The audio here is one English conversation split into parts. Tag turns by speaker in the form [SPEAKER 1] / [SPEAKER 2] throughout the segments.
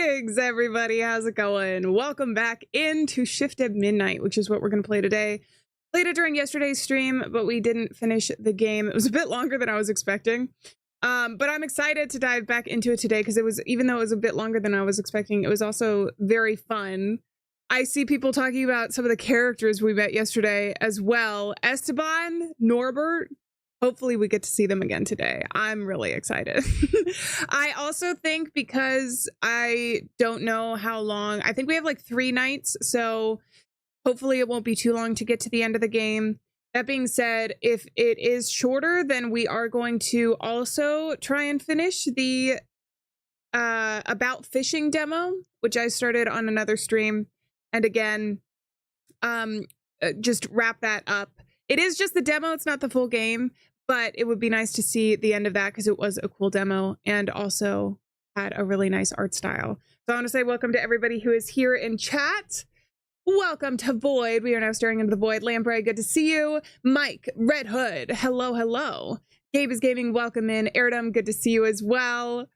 [SPEAKER 1] Greetings, everybody. How's it going? Welcome back into Shift at Midnight, which is what we're going to play today. Played it during yesterday's stream, but we didn't finish the game. It was a bit longer than I was expecting. But I'm excited to dive back into it today because even though it was a bit longer than I was expecting, it was also very fun. I see people talking about some of the characters we met yesterday as well. Esteban, Norbert. Hopefully we get to see them again today. I'm really excited. I also think because I don't know how long, I think we have like 3 nights, so hopefully it won't be too long to get to the end of the game. That being said, if it is shorter, then we are going to also try and finish the about fishing demo, which I started on another stream. And again, just wrap that up. It is just the demo, it's not the full game, but it would be nice to see the end of that because it was a cool demo and also had a really nice art style. So I want to say welcome to everybody who is here in chat. Welcome to Void. We are now staring into the void. Lamprey, good to see you. Mike, Red Hood, hello, hello. Gabe is Gaming, welcome in. Airdom, good to see you as well.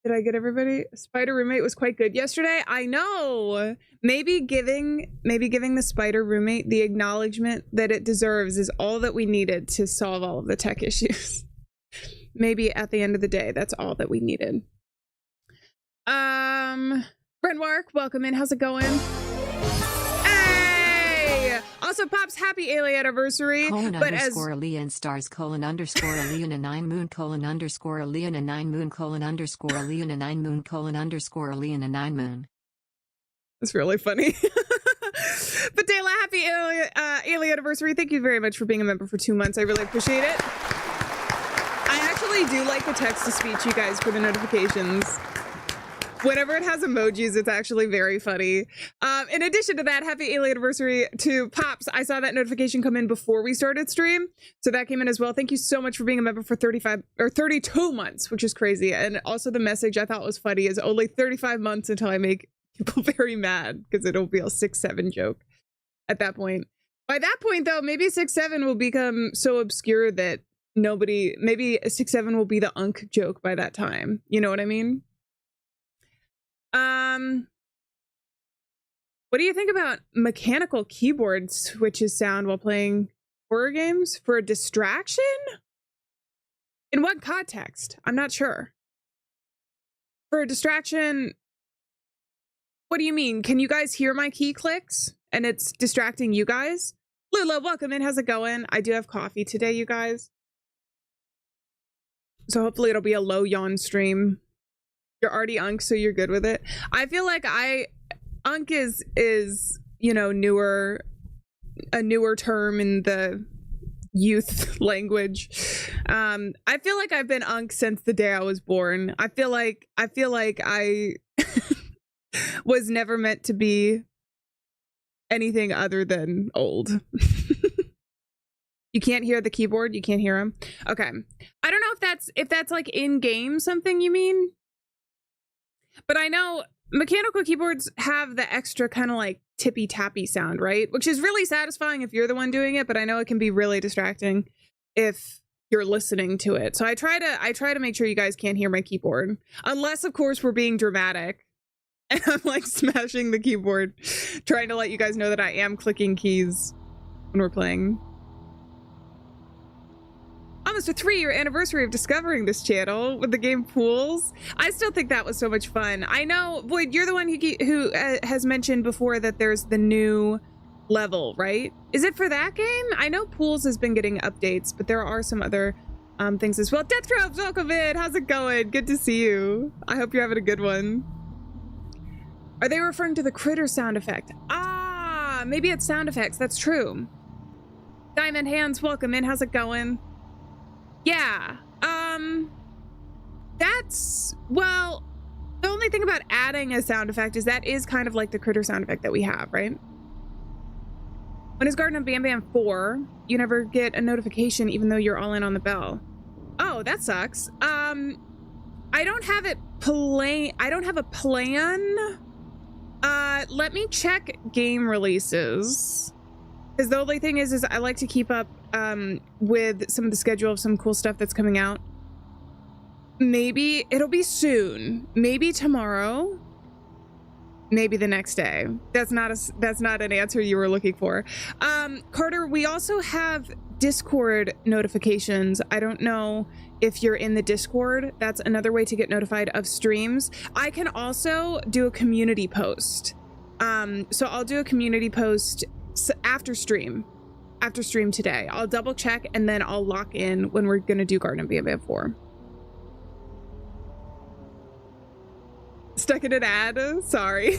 [SPEAKER 1] Did I get everybody? Spider roommate was quite good yesterday. I know. Maybe giving the spider roommate the acknowledgement that it deserves is all that we needed to solve all of the tech issues. Maybe at the end of the day, that's all that we needed. Brentwark, welcome in. How's it going? Hey! Also, Pops, happy Alien anniversary.
[SPEAKER 2] Alieann stars : Alieann and 9 moon : Alieann and 9 moon : Alieann and 9 moon : Alieann and 9 moon.
[SPEAKER 1] That's really funny. But Dayla, happy Alien anniversary. Thank you very much for being a member for 2 months. I really appreciate it. I actually do like the text-to-speech, you guys, for the notifications. Whenever it has emojis, it's actually very funny. In addition to that, happy Alien anniversary to Pops. I saw that notification come in before we started stream, so that came in as well. Thank you so much for being a member for 32 months, which is crazy. And also the message I thought was funny is only 35 months until I make people very mad because it'll be a 6-7 joke at that point. By that point, though, maybe 6-7 will become so obscure that maybe 6-7 will be the Unk joke by that time. You know what I mean? What do you think about mechanical keyboard switches sound while playing horror games for a distraction? In what context? I'm not sure. For a distraction, what do you mean? Can you guys hear my key clicks and it's distracting you guys? Lula, welcome in. How's it going? I do have coffee today, you guys. So hopefully it'll be a low yawn stream. You're already Unk, so you're good with it. I feel like Unk is you know, a newer term in the youth language. I feel like I've been Unk since the day I was born. I feel like I was never meant to be anything other than old. You can't hear the keyboard? You can't hear him? Okay. I don't know if that's like in-game something you mean. But I know mechanical keyboards have the extra kind of like tippy-tappy sound, right? Which is really satisfying if you're the one doing it, but I know it can be really distracting if you're listening to it. So I try to make sure you guys can't hear my keyboard. Unless, of course, we're being dramatic. And I'm like smashing the keyboard, trying to let you guys know that I am clicking keys when we're playing. Almost a 3-year anniversary of discovering this channel with the game Pools. I still think that was so much fun. I know, Void, you're the one who has mentioned before that there's the new level, right? Is it for that game? I know Pools has been getting updates, but there are some other things as well. Death Throb, welcome in. How's it going? Good to see you. I hope you're having a good one. Are they referring to the critter sound effect? Ah, maybe it's sound effects. That's true. Diamond Hands, welcome in. How's it going? Yeah, that's, well, the only thing about adding a sound effect is that is kind of like the critter sound effect that we have, right? When is Garden of Bam Bam 4? You never get a notification even though you're all in on the bell. Oh, that sucks. I don't have it I don't have a plan. Let me check game releases. Because the only thing is I like to keep up with some of the schedule of some cool stuff that's coming out. Maybe it'll be soon. Maybe tomorrow. Maybe the next day. That's not an answer you were looking for. Carter, we also have Discord notifications. I don't know if you're in the Discord. That's another way to get notified of streams. I can also do a community post. So I'll do a community post after stream today. I'll double check and then I'll lock in when we're gonna do Garden of Bam 4. Stuck in an ad? Sorry.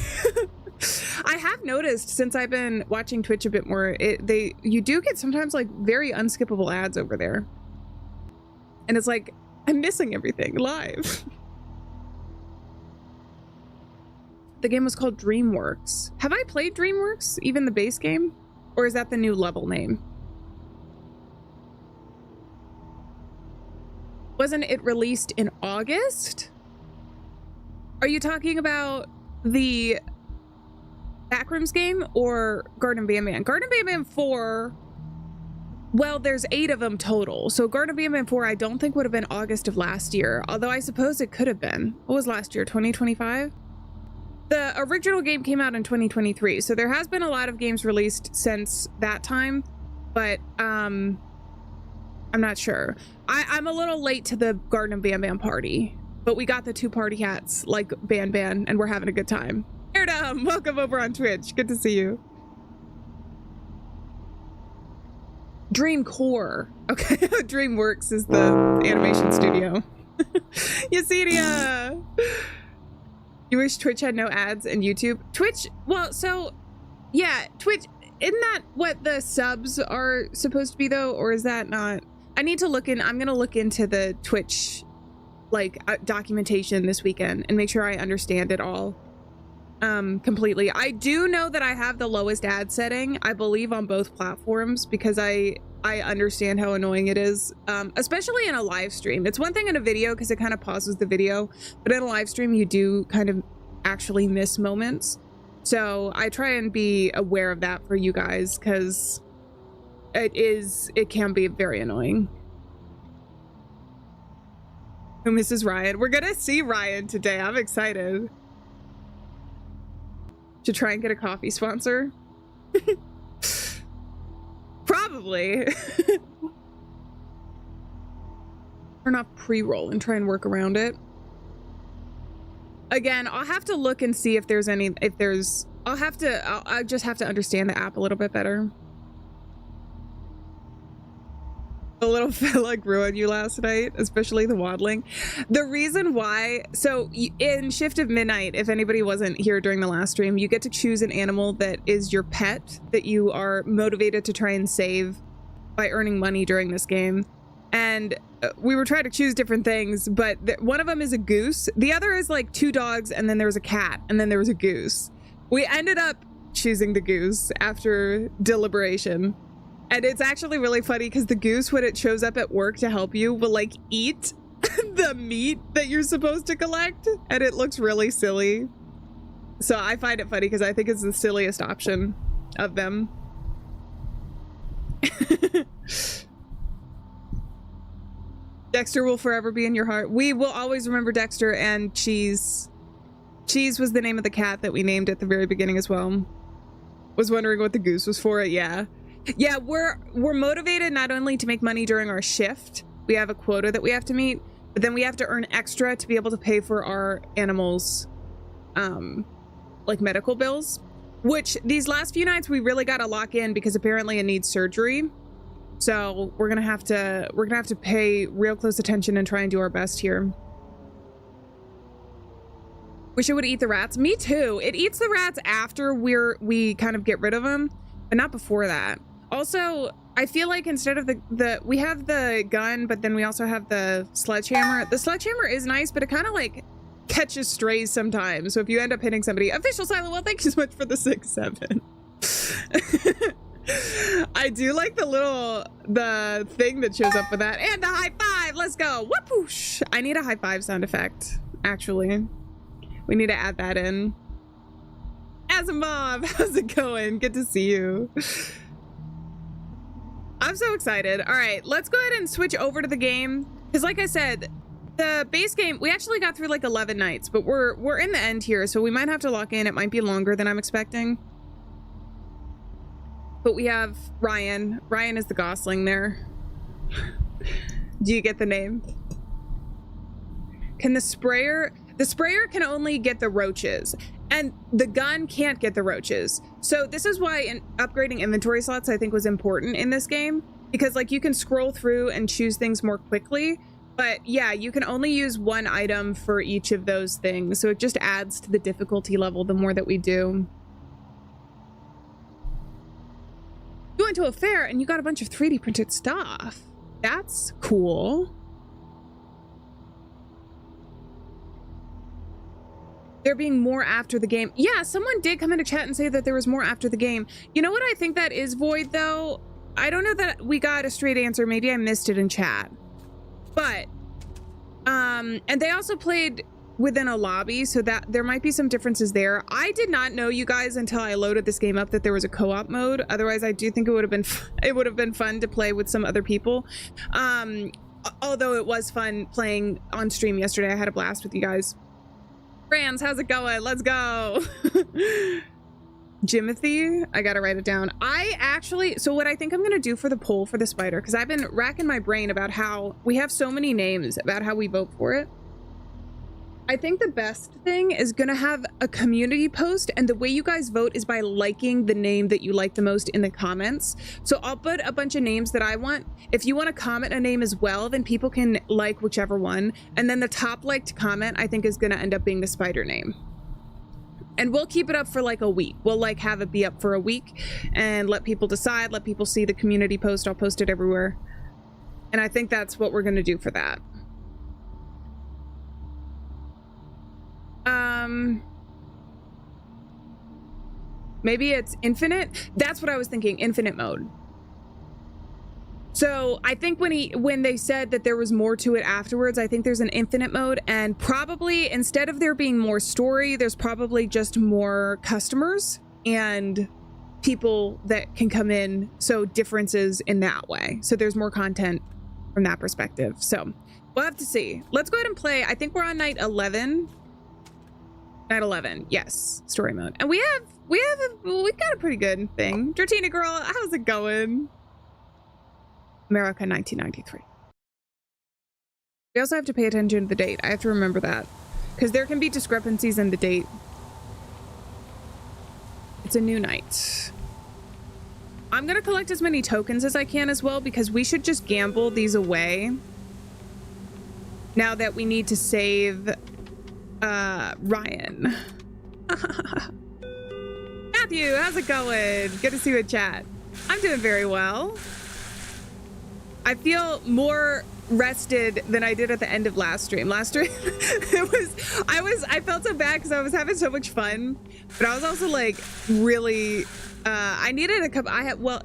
[SPEAKER 1] I have noticed since I've been watching Twitch a bit more, you do get sometimes like very unskippable ads over there. And it's like, I'm missing everything live. The game was called DreamWorks. Have I played DreamWorks, even the base game? Or is that the new level name? Wasn't it released in August? Are you talking about the Backrooms game or Garden of Bam? Garden of Bam 4, well, there's 8 of them total. So Garden of Bam 4, I don't think would have been August of last year, although I suppose it could have been. What was last year, 2025? The original game came out in 2023, so there has been a lot of games released since that time, but I'm not sure. I'm a little late to the Garden of Bam party. But we got the 2 party hats like Ban, and we're having a good time. Airdom, welcome over on Twitch. Good to see you. Dreamcore. Okay, DreamWorks is the animation studio. Yesenia! You wish Twitch had no ads and YouTube? Twitch, well, so, yeah, Twitch, isn't that what the subs are supposed to be though? Or is that not? I need to look in, I'm gonna look into the Twitch documentation this weekend and make sure I understand it all completely. I do know that I have the lowest ad setting, I believe, on both platforms because I understand how annoying it is, especially in a live stream. It's one thing in a video because it kind of pauses the video, but in a live stream you do kind of actually miss moments. So I try and be aware of that for you guys because it can be very annoying. Who misses Ryan? We're gonna see Ryan today. I'm excited. Should try and get a coffee sponsor. Probably. Turn off pre-roll and try and work around it. Again, I'll have to look and see if there's any, I just have to understand the app a little bit better. The little fella grew on you last night, especially the waddling. The reason why, so in Shift of Midnight, if anybody wasn't here during the last stream, you get to choose an animal that is your pet that you are motivated to try and save by earning money during this game. And we were trying to choose different things, but one of them is a goose. The other is like 2 dogs, and then there was a cat, and then there was a goose. We ended up choosing the goose after deliberation. And it's actually really funny because the goose, when it shows up at work to help you, will like eat the meat that you're supposed to collect. And it looks really silly. So I find it funny because I think it's the silliest option of them. Dexter will forever be in your heart. We will always remember Dexter and Cheese. Cheese was the name of the cat that we named at the very beginning as well. Was wondering what the goose was for. Yeah. Yeah, we're motivated not only to make money during our shift, we have a quota that we have to meet, but then we have to earn extra to be able to pay for our animals, like medical bills, which these last few nights we really got to lock in because apparently it needs surgery. So we're gonna have to pay real close attention and try and do our best here. Wish it would eat the rats. Me too. It eats the rats after we kind of get rid of them, but not before that. Also, I feel like instead of we have the gun, but then we also have the sledgehammer. The sledgehammer is nice, but it kind of like catches strays sometimes. So if you end up hitting somebody, official silent, well, thank you so much for the 6-7. I do like the thing that shows up with that, and the high five. Let's go. Whoopoosh. I need a high five sound effect. Actually, we need to add that in. Asimov, how's it going? Good to see you. I'm so excited. All right, let's go ahead and switch over to the game. Because like I said, the base game, we actually got through like 11 nights, but we're in the end here, so we might have to lock in. It might be longer than I'm expecting. But we have Ryan. Ryan is the Gosling there. Do you get the name? Can the sprayer can only get the roaches, and the gun can't get the roaches. So this is why upgrading inventory slots I think was important in this game, because like you can scroll through and choose things more quickly. But yeah, you can only use one item for each of those things. So it just adds to the difficulty level the more that we do. You went to a fair and you got a bunch of 3D printed stuff. That's cool. There being more after the game. Yeah, someone did come into chat and say that there was more after the game. You know what I think that is, Void, though? I don't know that we got a straight answer. Maybe I missed it in chat. But, and they also played within a lobby, so that there might be some differences there. I did not know, you guys, until I loaded this game up that there was a co-op mode. Otherwise, I do think it would have been fun to play with some other people. Although it was fun playing on stream yesterday. I had a blast with you guys. Franz, how's it going? Let's go. Jimothy, I gotta write it down. So what I think I'm gonna do for the poll for the spider, because I've been racking my brain about how we have so many names about how we vote for it. I think the best thing is gonna have a community post, and the way you guys vote is by liking the name that you like the most in the comments. So I'll put a bunch of names that I want. If you want to comment a name as well, then people can like whichever one. And then the top liked comment, I think, is gonna end up being the spider name. And we'll keep it up for like a week. We'll like have it be up for a week and let people decide, let people see the community post. I'll post it everywhere. And I think that's what we're gonna do for that. Maybe it's infinite. That's what I was thinking, infinite mode. So I think when they said that there was more to it afterwards, I think there's an infinite mode, and probably instead of there being more story, there's probably just more customers and people that can come in. So differences in that way. So there's more content from that perspective. So we'll have to see. Let's go ahead and play. I think we're on night 11. Night 11, yes, story mode. And we got a pretty good thing. Dratini girl, how's it going? America 1993. We also have to pay attention to the date. I have to remember that because there can be discrepancies in the date. It's a new night. I'm gonna collect as many tokens as I can as well, because we should just gamble these away now that we need to save Ryan. Matthew, how's it going? Good to see you in chat. I'm doing very well. I feel more rested than I did at the end of last stream. Last stream, I felt so bad because I was having so much fun, but I was also like really, I needed a cup.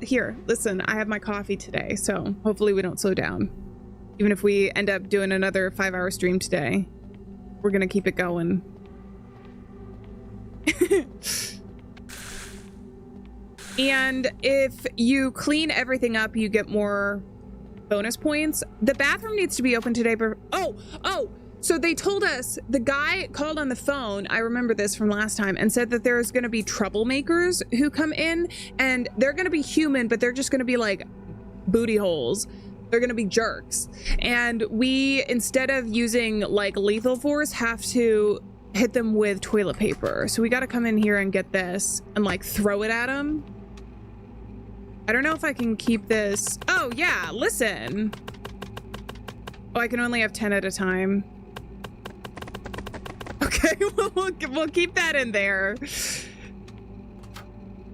[SPEAKER 1] Here, listen, I have my coffee today, so hopefully we don't slow down. Even if we end up doing another 5-hour stream today, we're gonna keep it going. And if you clean everything up, you get more bonus points. The bathroom needs to be open today, but so they told us, the guy called on the phone, I remember this from last time, and said that there's gonna be troublemakers who come in, and they're gonna be human, but they're just gonna be like booty holes. They're gonna be jerks. And we, instead of using like lethal force, have to hit them with toilet paper. So we gotta come in here and get this and like throw it at them. I don't know if I can keep this. Oh yeah, listen. Oh, I can only have 10 at a time. Okay, we'll keep that in there.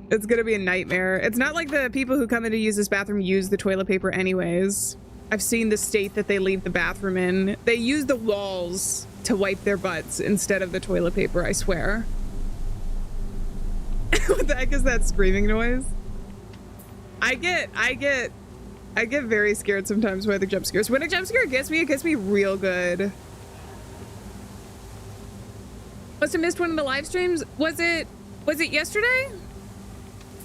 [SPEAKER 1] It's gonna be a nightmare. It's not like the people who come in to use this bathroom use the toilet paper anyways. I've seen the state that they leave the bathroom in. They use the walls to wipe their butts instead of the toilet paper, I swear. What the heck is that screaming noise? I get very scared sometimes by the jump scares. When a jump scare gets me, it gets me real good. Must have missed one of the live streams. Was it yesterday?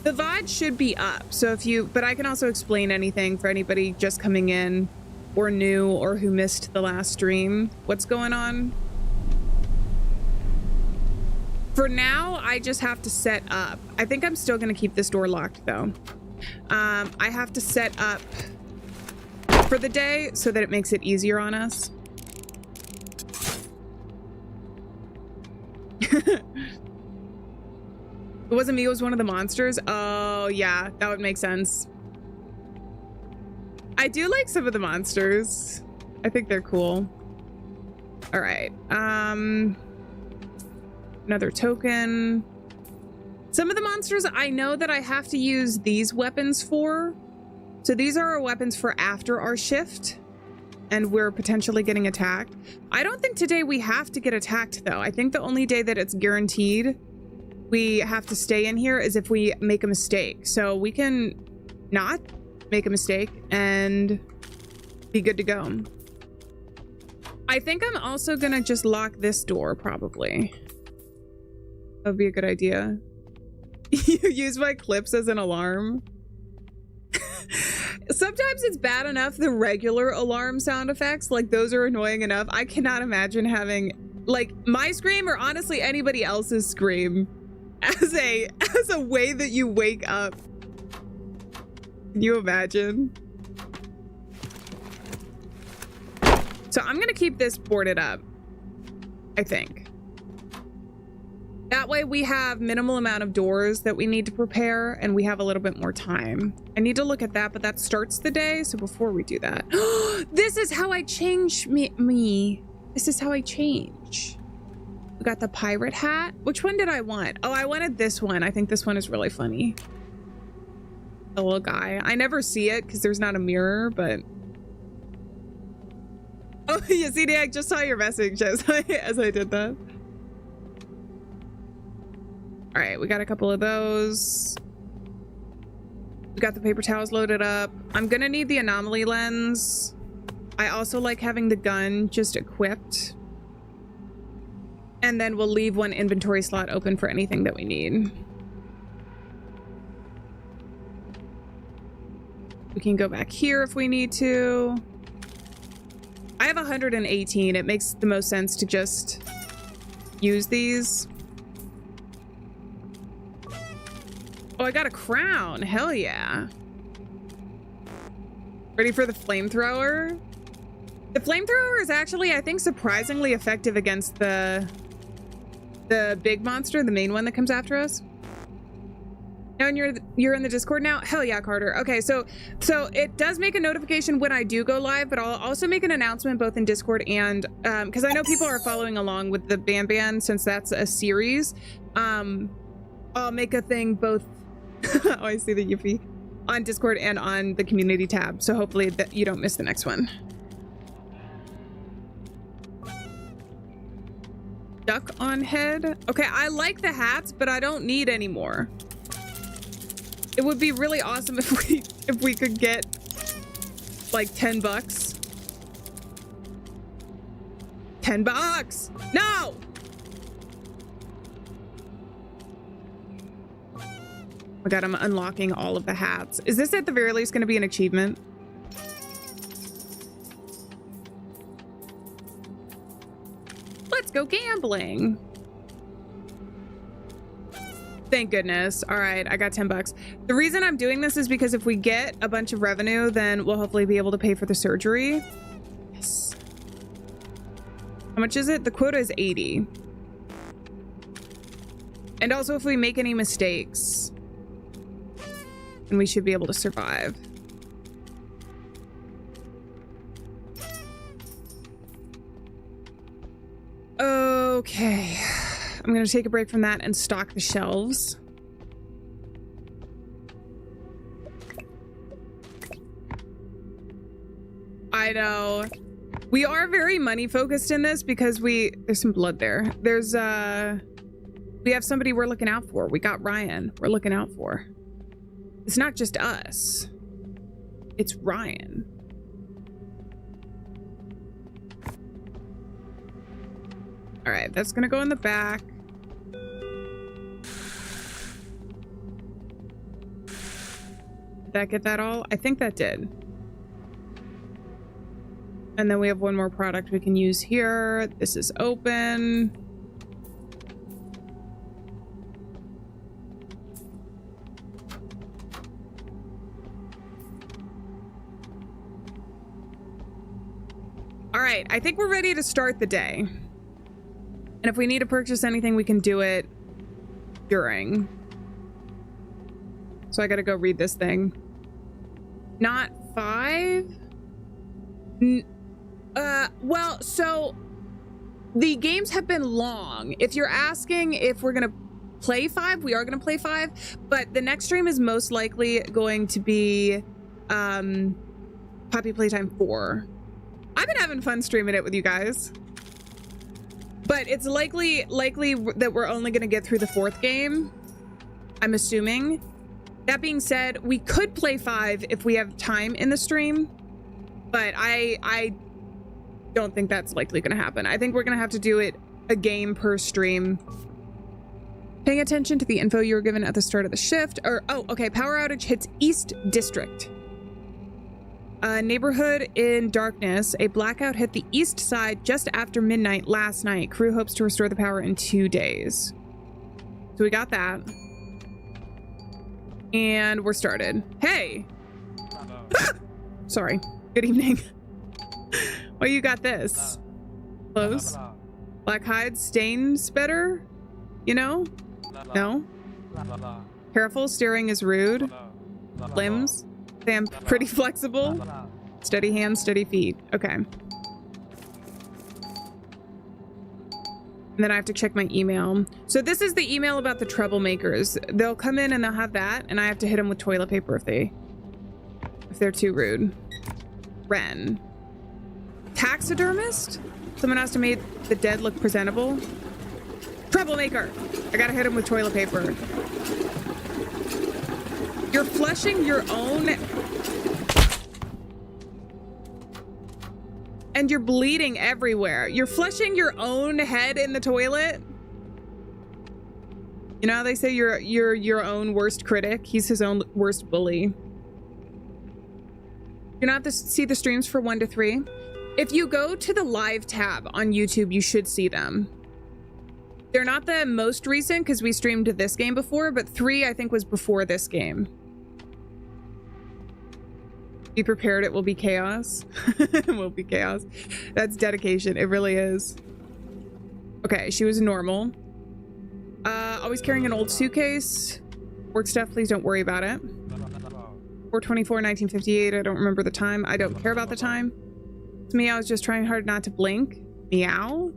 [SPEAKER 1] The VOD should be up. So if you, but I can also explain anything for anybody just coming in or new or who missed the last stream. What's going on? For now, I just have to set up. I think I'm still going to keep this door locked though. I have to set up for the day so that it makes it easier on us. It wasn't me, it was one of the monsters. Oh yeah, that would make sense. I do like some of the monsters. I think they're cool. All right. Another token. Some of the monsters I know that I have to use these weapons for. So these are our weapons for after our shift and we're potentially getting attacked. I don't think today we have to get attacked though. I think the only day that it's guaranteed we have to stay in here is if we make a mistake. So we can not make a mistake and be good to go. I think I'm also gonna just lock this door probably. That would be a good idea. You use my clips as an alarm. Sometimes it's bad enough the regular alarm sound effects, like those are annoying enough. I cannot imagine having like my scream or honestly anybody else's scream as a way that you wake up. Can you imagine? So I'm gonna keep this boarded up, I think. That way we have minimal amount of doors that we need to prepare and we have a little bit more time. I need to look at that, but that starts the day. So before we do that, this is how I change me. This is how I change. We got the pirate hat. Which one did I want? Oh, I wanted this one. I think this one is really funny. The little guy. I never see it because there's not a mirror, but. Oh, yeah, CD, I just saw your message as I did that. All right, we got a couple of those. We got the paper towels loaded up. I'm gonna need the anomaly lens. I also like having the gun just equipped. And then we'll leave one inventory slot open for anything that we need. We can go back here if we need to. I have 118. It makes the most sense to just use these. Oh, I got a crown. Hell yeah. Ready for the flamethrower? The flamethrower is actually, I think, surprisingly effective against the big monster, the main one that comes after us. And you're in the Discord now? Hell yeah, Carter. Okay, so it does make a notification when I do go live, but I'll also make an announcement both in Discord and because I know people are following along with the Ban since that's a series. I'll make a thing both. Oh, I see the Yuffie on Discord and on the community tab. So hopefully that you don't miss the next one. Duck on head. Okay, I like the hats, but I don't need any more. It would be really awesome if we could get like $10. $10. No! Oh my god, I'm unlocking all of the hats. Is this at the very least going to be an achievement? Let's go gambling. Thank goodness. All right, I got $10. The reason I'm doing this is because if we get a bunch of revenue, then we'll hopefully be able to pay for the surgery. Yes. How much is it? The quota is 80. And also if we make any mistakes, then we should be able to survive. Okay. I'm going to take a break from that and stock the shelves. I know. We are very money focused in this because there's some blood there. We have somebody we're looking out for. We got Ryan we're looking out for. It's not just us. It's Ryan. All right, that's gonna go in the back. Did that get that all? I think that did. And then we have one more product we can use here. This is open. All right, I think we're ready to start the day. And if we need to purchase anything, we can do it during. So I gotta go read this thing. Not 5? Well, so the games have been long. If you're asking if we're gonna play 5, we are gonna play 5, but the next stream is most likely going to be Poppy Playtime 4. I've been having fun streaming it with you guys. But it's likely that we're only going to get through the 4th game. I'm assuming. That being said, we could play 5 if we have time in the stream. But I don't think that's likely going to happen. I think we're going to have to do it a game per stream. Paying attention to the info you were given at the start of the shift. Oh, okay. Power outage hits East District. Neighborhood in darkness. A blackout hit the east side just after midnight last night. Crew hopes to restore the power in 2 days. So we got that. And we're started. Hey! Ah! Sorry. Good evening. Well, you got this. Close. Black hide stains better? You know? No? Careful, steering is rude. Limbs? I'm pretty flexible. Steady hands, steady feet. Okay. And then I have to check my email. So this is the email about the troublemakers. They'll come in and they'll have that, and I have to hit them with toilet paper if they're too rude. Ren. Taxidermist? Someone has to make the dead look presentable. Troublemaker! I gotta hit him with toilet paper. You're flushing your own... And you're bleeding everywhere. You're flushing your own head in the toilet? You know how they say you're your own worst critic? He's his own worst bully. You're not to see the streams for 1 to 3. If you go to the live tab on YouTube, you should see them. They're not the most recent because we streamed this game before, but 3 I think was before this game. Be prepared, it will be chaos. It will be chaos. That's dedication. It really is. Okay, she was normal. Always carrying an old suitcase. Work stuff, please don't worry about it. 4/24, 1958. I don't remember the time. I don't care about the time. It's me, I was just trying hard not to blink. Meow?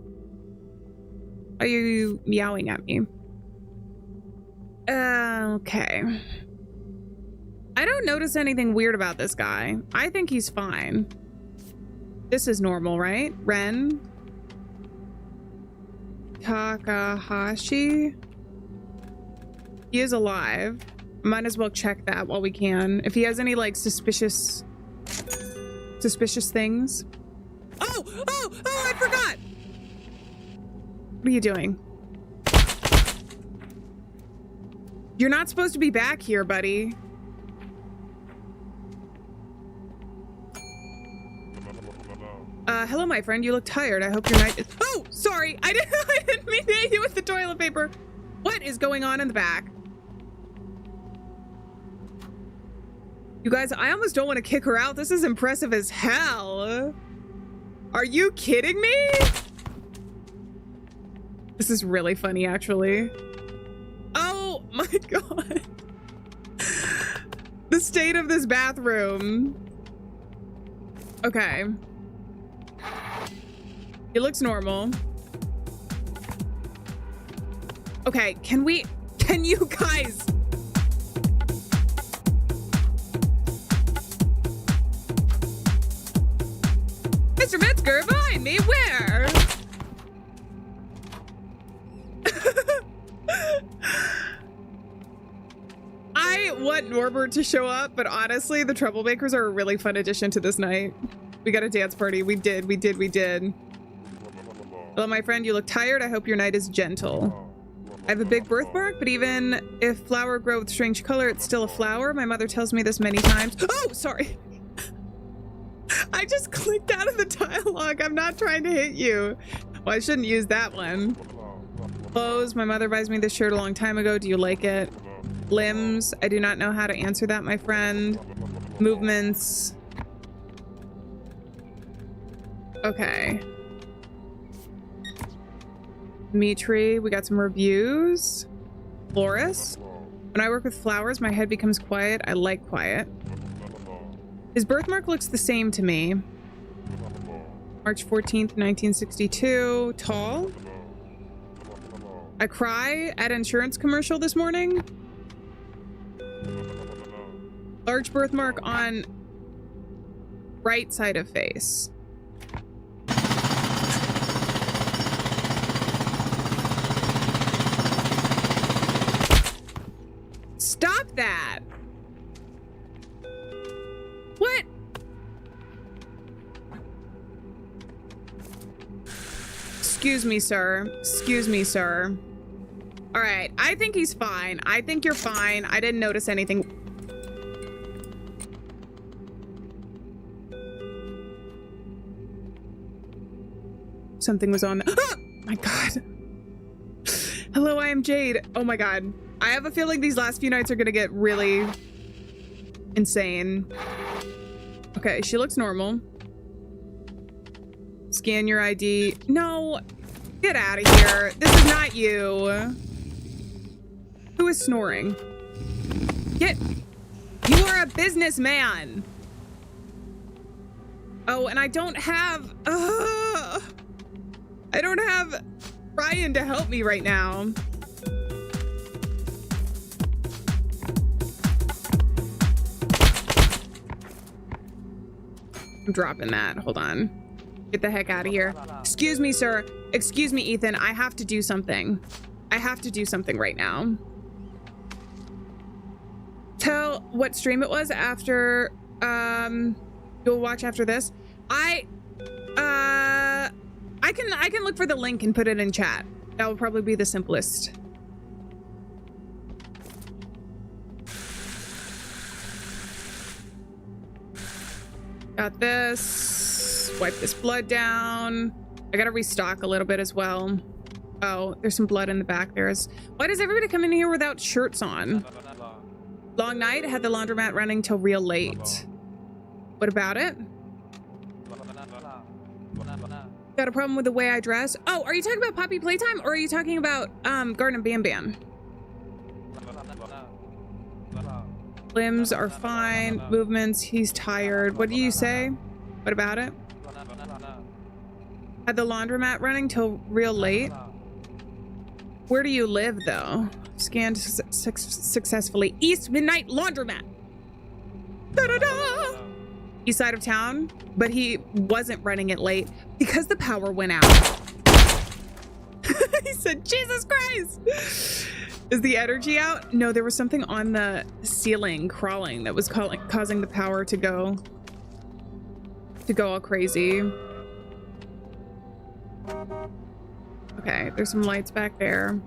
[SPEAKER 1] Are you meowing at me? Okay. I don't notice anything weird about this guy. I think he's fine. This is normal, right? Ren? Takahashi? He is alive. Might as well check that while we can. If he has any, like, suspicious things. Oh! I forgot! What are you doing? You're not supposed to be back here, buddy. Hello, my friend. You look tired. I hope your night is... Oh, sorry. I didn't mean to hit you with the toilet paper. What is going on in the back? You guys, I almost don't want to kick her out. This is impressive as hell. Are you kidding me? This is really funny, actually. Oh my god. The state of this bathroom. Okay. It looks normal. Okay, can you guys? Mr. Metzger, behind me, where? I want Norbert to show up, but honestly, the troublemakers are a really fun addition to this night. We got a dance party. We did. Hello, my friend. You look tired. I hope your night is gentle. I have a big birthmark, but even if flower grow with strange color, it's still a flower. My mother tells me this many times. Oh, sorry. I just clicked out of the dialogue. I'm not trying to hit you. Well, I shouldn't use that one. Clothes. My mother buys me this shirt a long time ago. Do you like it? Limbs. I do not know how to answer that, my friend. Movements. Okay. Mitri, we got some reviews. Florist. When I work with flowers, my head becomes quiet. I like quiet. His birthmark looks the same to me. March 14th, 1962. Tall. I cry at insurance commercial this morning. Large birthmark on right side of face. Stop that. What? Excuse me, sir. Excuse me, sir. All right. I think he's fine. I think you're fine. I didn't notice anything. Something was on. Oh my God. Hello, I am Jade. Oh my God. I have a feeling these last few nights are gonna get really insane. Okay, she looks normal. Scan your ID. No, get out of here. This is not you. Who is snoring? You are a businessman. Oh, and I don't have Ryan to help me right now. I'm dropping that. Hold on. Get the heck out of here. Excuse me, sir. Excuse me, Ethan. I have to do something. I have to do something right now. Tell what stream it was after, you'll watch after this. I can look for the link and put it in chat. That will probably be the simplest. Got this. Wipe this blood down. I gotta restock a little bit as well. Oh, there's some blood in the back. Why does everybody come in here without shirts on? Long night. Had the laundromat running till real late. What about it? Got a problem with the way I dress? Oh, are you talking about Poppy Playtime or are you talking about Garden Bam Bam? Limbs are fine. Movements, he's tired. What do you say? What about it? Had the laundromat running till real late. Where do you live though? Scanned successfully. East Midnight Laundromat. Da-da-da! East side of town, but he wasn't running it late because the power went out. He said, Jesus Christ! Is the energy out? No, there was something on the ceiling crawling that was causing the power to go all crazy. Okay, there's some lights back there.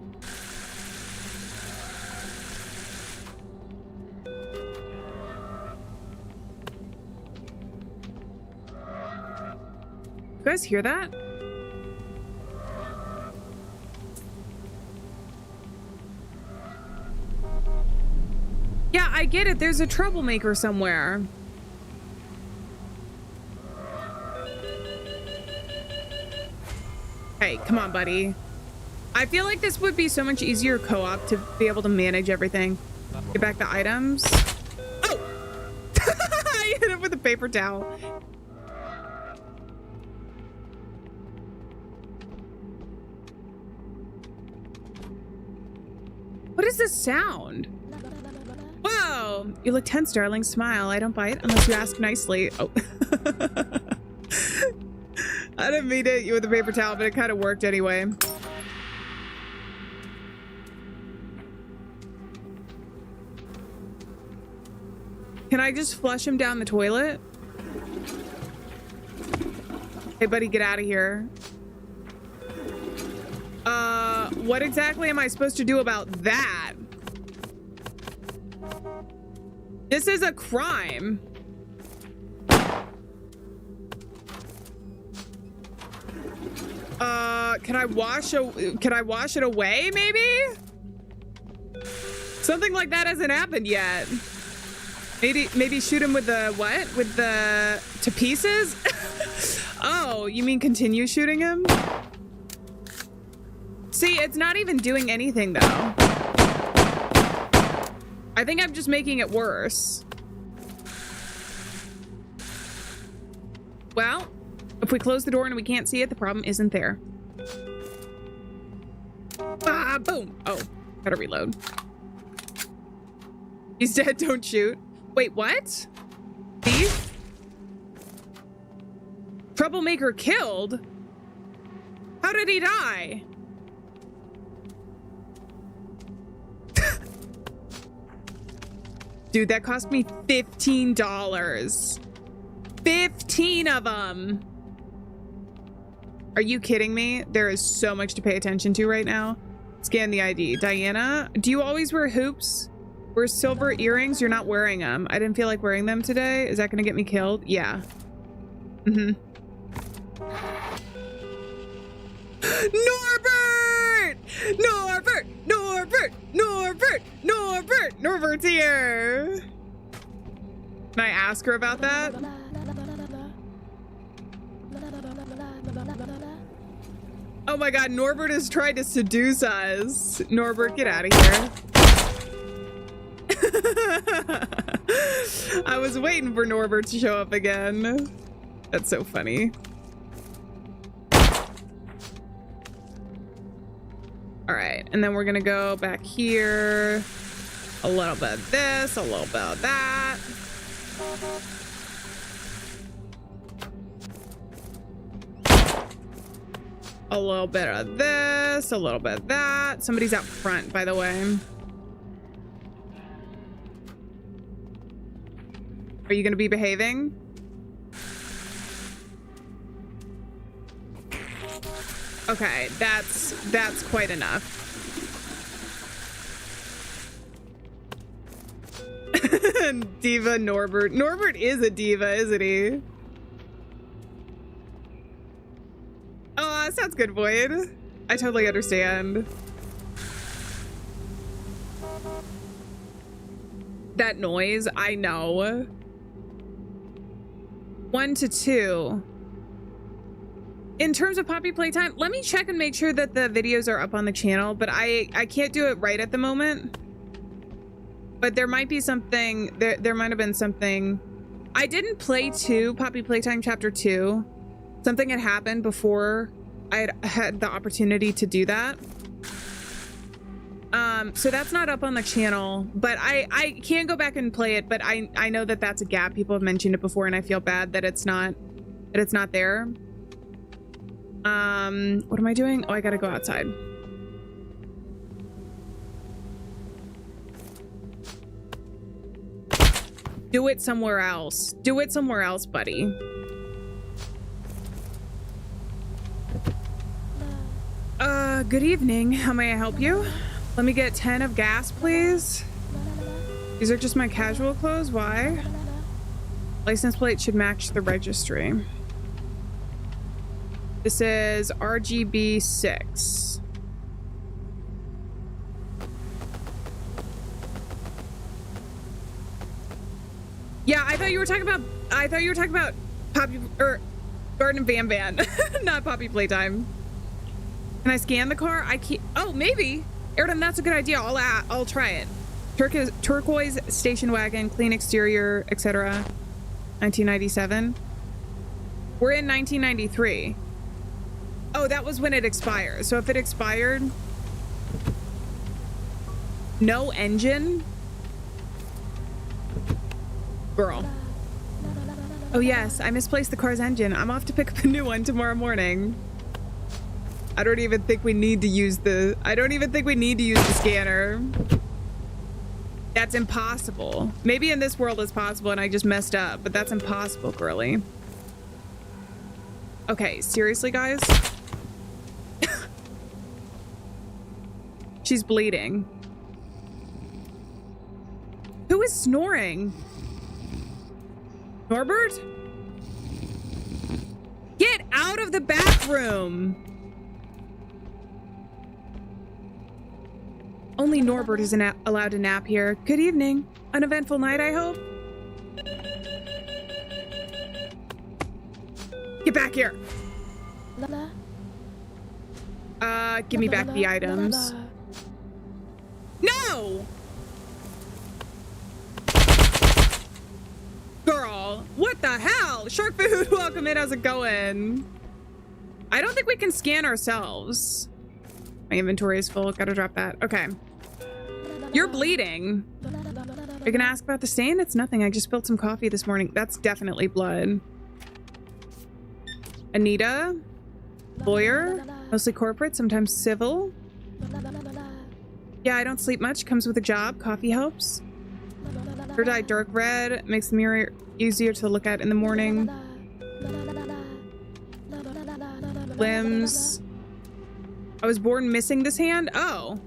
[SPEAKER 1] You guys hear that? Yeah, I get it. There's a troublemaker somewhere. Hey, come on, buddy. I feel like this would be so much easier co-op to be able to manage everything. Get back the items. Oh! I hit him with a paper towel. What is this sound? Whoa! You look tense, darling. Smile. I don't bite unless you ask nicely. Oh. I didn't mean to hit you with a paper towel, but it kind of worked anyway. Can I just flush him down the toilet? Hey, buddy, get out of here. what exactly am I supposed to do about that? This is a crime. Can I wash it away, maybe? Something like that hasn't happened yet. Maybe shoot him with the what? With the to pieces? Oh, you mean continue shooting him? See, it's not even doing anything though. I think I'm just making it worse. Well, if we close the door and we can't see it, the problem isn't there. Ah, boom. Oh, gotta reload. He's dead, don't shoot. Wait, what? Thief? Troublemaker killed? How did he die? Dude, that cost me $15. 15 of them. Are you kidding me? There is so much to pay attention to right now. Scan the ID. Diana, do you always wear hoops? Wear silver earrings? You're not wearing them. I didn't feel like wearing them today. Is that gonna get me killed? Yeah. Mm-hmm. Norbert! Norbert! Norbert! Norbert! Norbert! Norbert's here! Can I ask her about that? Oh my god, Norbert has tried to seduce us. Norbert, get out of here. I was waiting for Norbert to show up again. That's so funny. All right, and then we're gonna go back here. A little bit of this, a little bit of that. A little bit of this, a little bit of that. Somebody's out front, by the way. Are you gonna be behaving? Okay, that's quite enough. Diva Norbert. Norbert is a diva, isn't he? Oh, that sounds good, Void. I totally understand. That noise, I know. 1 to 2. In terms of Poppy playtime, let me check and make sure that the videos are up on the channel, but I can't do it right at the moment. But there might be something, there might have been something. I didn't play Poppy Playtime Chapter 2. Something had happened before I had the opportunity to do that. So that's not up on the channel, but I can go back and play it, but I know that that's a gap. People have mentioned it before, and I feel bad that it's not there. What am I doing? Oh, I gotta go outside. Do it somewhere else. Do it somewhere else, buddy. Good evening. How may I help you? Let me get 10 of gas, please. These are just my casual clothes. Why? License plate should match the registry. This is RGB 6. Yeah, I thought you were talking about Poppy or Garden of Van Van, not Poppy Playtime. Can I scan the car? I can't. Oh, maybe. Airden, that's a good idea. I'll try it. Turquoise station wagon, clean exterior, etc. 1997. We're in 1993. Oh, that was when it expired. So if it expired, no engine. Girl. Oh yes, I misplaced the car's engine. I'm off to pick up a new one tomorrow morning. I don't even think we need to use the scanner. That's impossible. Maybe in this world it's possible and I just messed up, but that's impossible, girly. Okay, seriously, guys? She's bleeding. Who is snoring? Norbert? Get out of the bathroom! Only Norbert is allowed to nap here. Good evening. Uneventful night, I hope? Get back here! Give me back the items. No! Girl, what the hell? Shark food, welcome in, how's it going? I don't think we can scan ourselves. My inventory is full, gotta drop that. Okay. You're bleeding. Are you gonna ask about the stain? It's nothing, I just spilled some coffee this morning. That's definitely blood. Anita? Lawyer? Mostly corporate, sometimes civil. Yeah, I don't sleep much, comes with a job, coffee helps. Her dye dark red, makes the mirror easier to look at in the morning. Limbs. I was born missing this hand? Oh.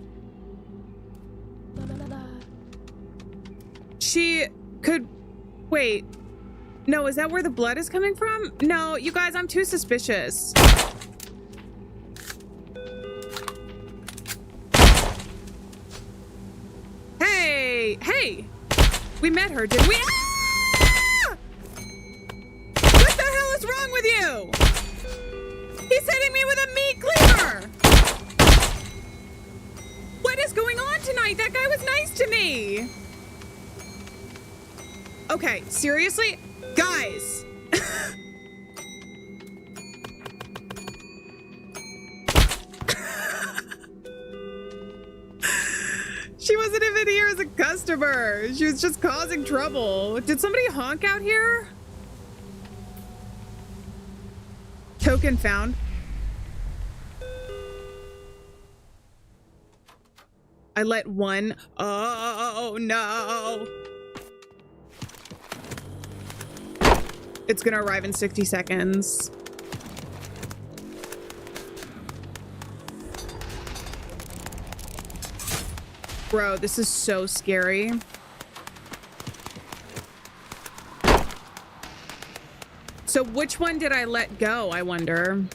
[SPEAKER 1] She could... Wait. No, is that where the blood is coming from? No, you guys, I'm too suspicious. Hey! Hey! We met her, didn't we? Ah! What the hell is wrong with you? He's hitting me with a meat cleaver! What is going on tonight? That guy was nice to me! Okay, seriously? Guys! She wasn't even here as a customer. She was just causing trouble. Did somebody honk out here? Token found. I let one. Oh no. It's gonna arrive in 60 seconds. Bro, this is so scary. So which one did I let go, I wonder?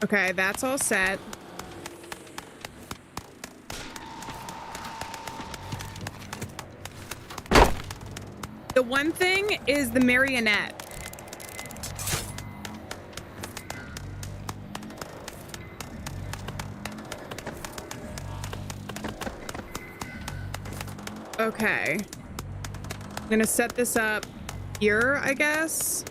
[SPEAKER 1] Okay, that's all set. The one thing is the marionette. Okay. I'm gonna set this up here, I guess.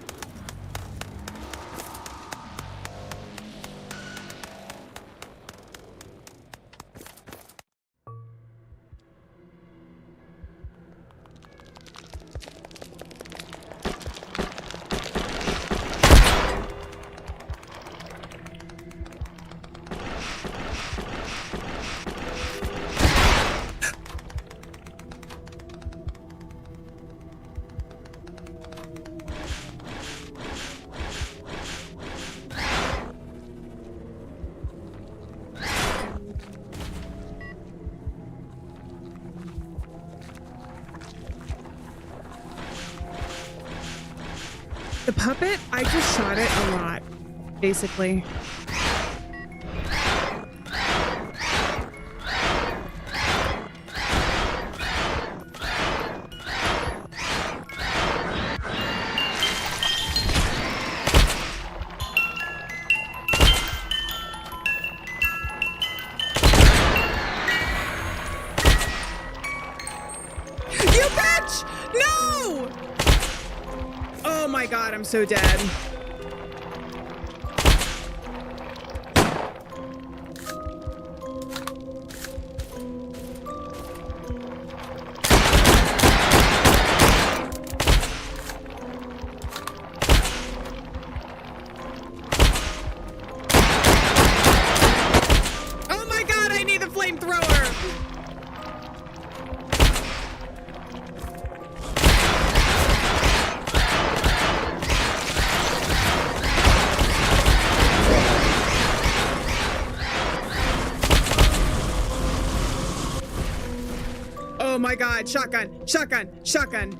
[SPEAKER 1] The puppet, I just shot it a lot, basically. You bitch! No! Oh my god, I'm so dead. Oh my god, I need the flamethrower! God, shotgun, shotgun, shotgun.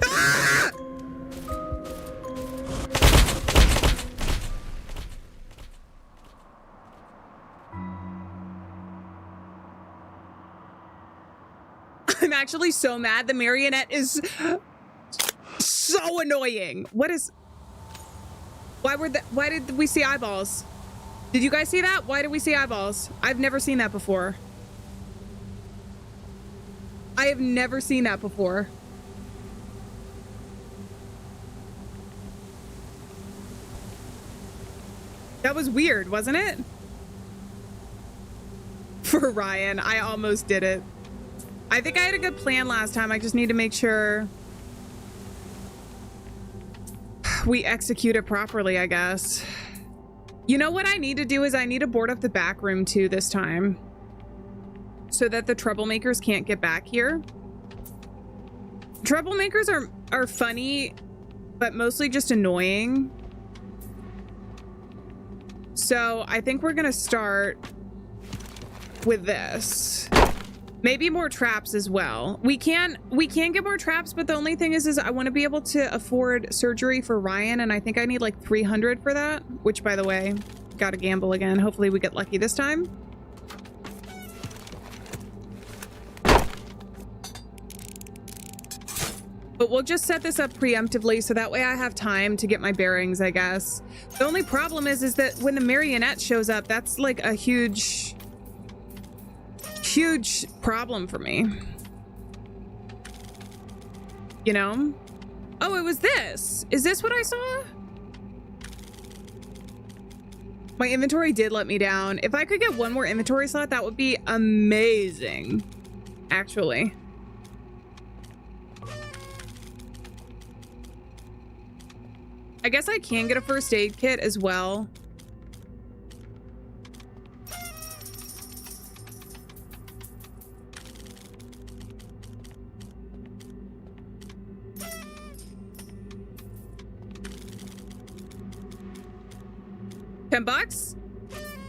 [SPEAKER 1] Ah! I'm actually so mad. The marionette is so annoying. What is... Why did we see eyeballs? Did you guys see that? Why did we see eyeballs? I've never seen that before. I have never seen that before. That was weird, wasn't it? For Ryan, I almost did it. I think I had a good plan last time. I just need to make sure we execute it properly, I guess. You know what I need to do is I need to board up the back room too this time, so that the troublemakers can't get back here. Troublemakers are funny, but mostly just annoying. So I think we're gonna start with this. Maybe more traps as well. We can get more traps, but the only thing is I want to be able to afford surgery for Ryan, and I think I need like 300 for that, which, by the way, gotta gamble again. Hopefully we get lucky this time. But we'll just set this up preemptively so that way I have time to get my bearings, I guess. The only problem is that when the marionette shows up, that's like a huge problem for me. You know? Oh, it was this. Is this what I saw? My inventory did let me down. If I could get one more inventory slot, that would be amazing, actually. I guess I can get a first aid kit as well. $10?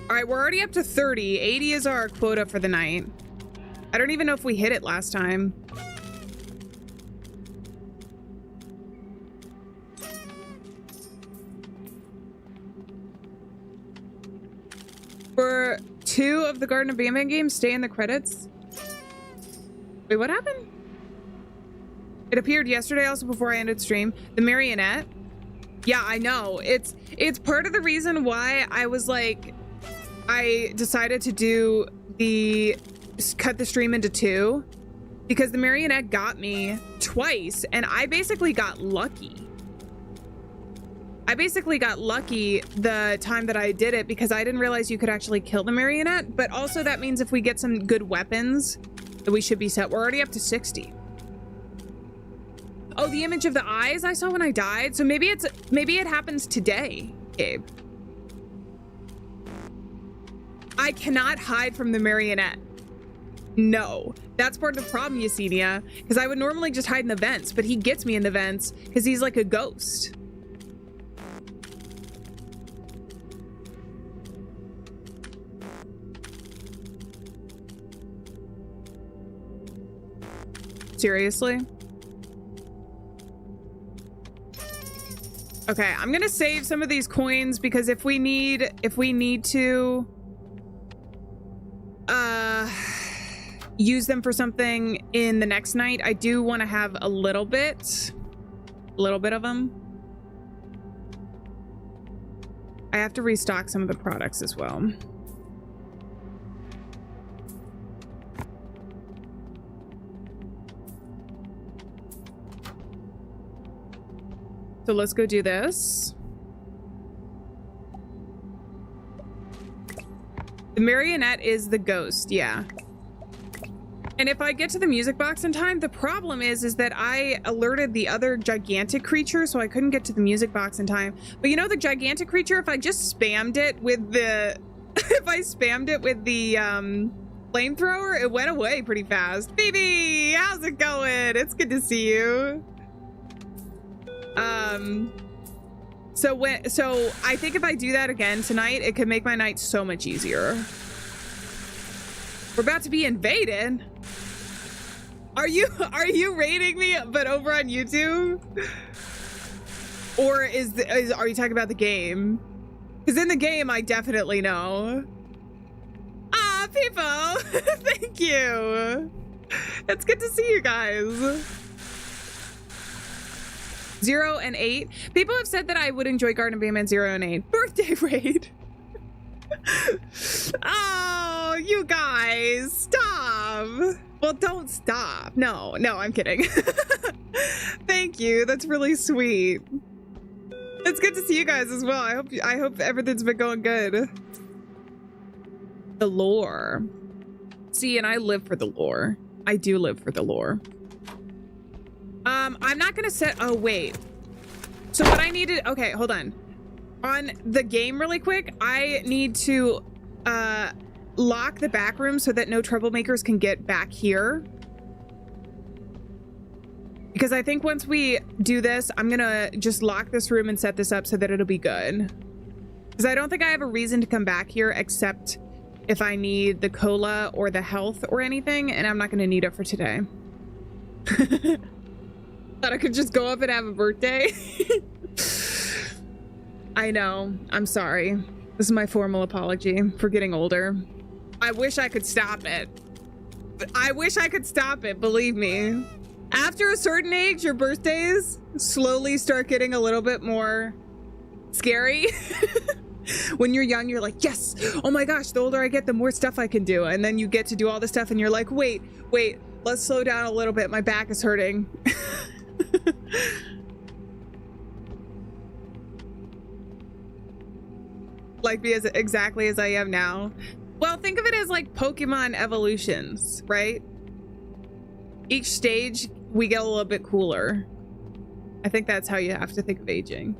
[SPEAKER 1] All right, we're already up to 30. 80 is our quota for the night. I don't even know if we hit it last time. For 2 of the Garden of Banban games, stay in the credits. Wait, what happened? It appeared yesterday also before I ended stream. The marionette. Yeah, I know. It's part of the reason why I was like, I decided to do cut the stream into 2, because the marionette got me twice and I basically got lucky. I basically got lucky the time that I did it because I didn't realize you could actually kill the marionette, but also that means if we get some good weapons, that we should be set. We're already up to 60. Oh, the image of the eyes I saw when I died. So maybe it happens today, Gabe. I cannot hide from the marionette. No, that's part of the problem, Yesenia, because I would normally just hide in the vents, but he gets me in the vents because he's like a ghost. Seriously? Okay, I'm gonna save some of these coins because if we need to use them for something in the next night, I do want to have a little bit of them. I have to restock some of the products as well. So let's go do this. The marionette is the ghost, yeah. And if I get to the music box in time, the problem is that I alerted the other gigantic creature, so I couldn't get to the music box in time. But you know the gigantic creature, if I just spammed it with the flamethrower, it went away pretty fast. Phoebe, how's it going? It's good to see you. So I think if I do that again tonight, it could make my night so much easier. We're about to be invaded. Are you rating me, but over on YouTube? Or are you talking about the game? Because in the game, I definitely know. Ah, people, thank you. It's good to see you guys. 0 and 8. People have said that I would enjoy Garden of Bayman 0 and 8. Birthday raid. Oh, you guys, stop. Well, don't stop. No, I'm kidding. Thank you. That's really sweet. It's good to see you guys as well. I hope everything's been going good. The lore. See, and I live for the lore. I do live for the lore. I'm not gonna set, oh wait. So what I needed, okay, hold on. On the game really quick, I need to lock the back room so that no troublemakers can get back here. Because I think once we do this, I'm gonna just lock this room and set this up so that it'll be good. Because I don't think I have a reason to come back here except if I need the cola or the health or anything, and I'm not gonna need it for today. Thought I could just go up and have a birthday. I know, I'm sorry. This is my formal apology for getting older. I wish I could stop it. I wish I could stop it, believe me. After a certain age, your birthdays slowly start getting a little bit more scary. When you're young, you're like, yes, oh my gosh, the older I get, the more stuff I can do. And then you get to do all this stuff and you're like, wait, let's slow down a little bit. My back is hurting. Like me as exactly as I am now. Well, think of it as like Pokemon evolutions, right? Each stage, we get a little bit cooler. I think that's how you have to think of aging.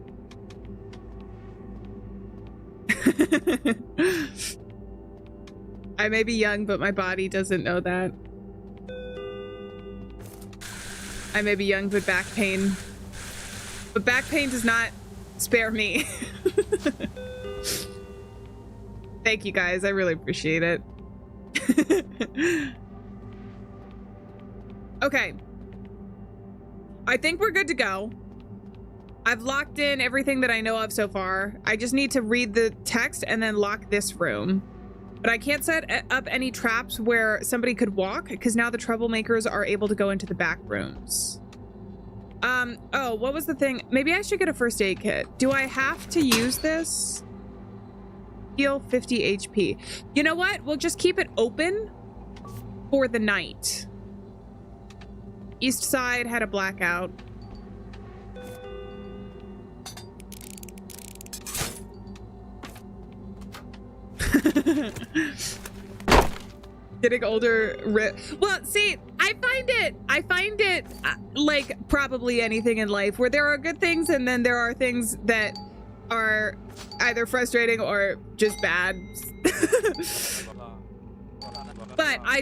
[SPEAKER 1] I may be young, but my body doesn't know that. I may be young, but back pain. But back pain does not spare me. Thank you guys, I really appreciate it. Okay. I think we're good to go. I've locked in everything that I know of so far. I just need to read the text and then lock this room. But I can't set up any traps where somebody could walk because now the troublemakers are able to go into the back rooms. Oh, what was the thing? Maybe I should get a first aid kit. Do I have to use this? Heal 50 HP. You know what? We'll just keep it open for the night. East side had a blackout. Getting older. Well, see, I find it like probably anything in life where there are good things and then there are things that are either frustrating or just bad. But I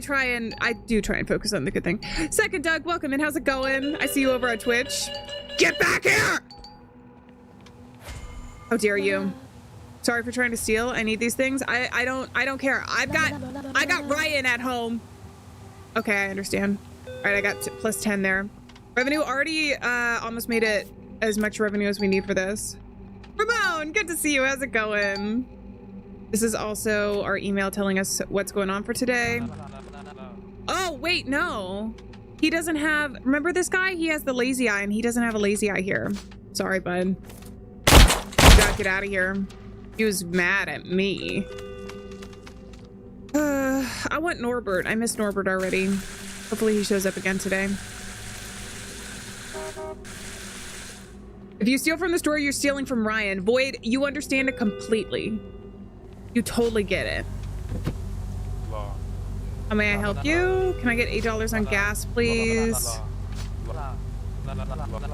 [SPEAKER 1] do try and focus on the good thing. Second Doug, welcome in. How's it going? I see you over on Twitch. Get back here! How dare you? Sorry for trying to steal. I need these things. I don't care. I got Ryan at home. Okay, I understand. All right, I got plus 10 there. Revenue already almost made it as much revenue as we need for this. Ramon, good to see you. How's it going? This is also our email telling us what's going on for today. Oh, wait, no. He doesn't have, remember this guy? He has the lazy eye and he doesn't have a lazy eye here. Sorry, bud. Gotta get out of here. He was mad at me. I want Norbert. I miss Norbert already. Hopefully he shows up again today. If you steal from the store, you're stealing from Ryan. Void, you understand it completely. You totally get it. How may I help you? Can I get $8 on gas, please?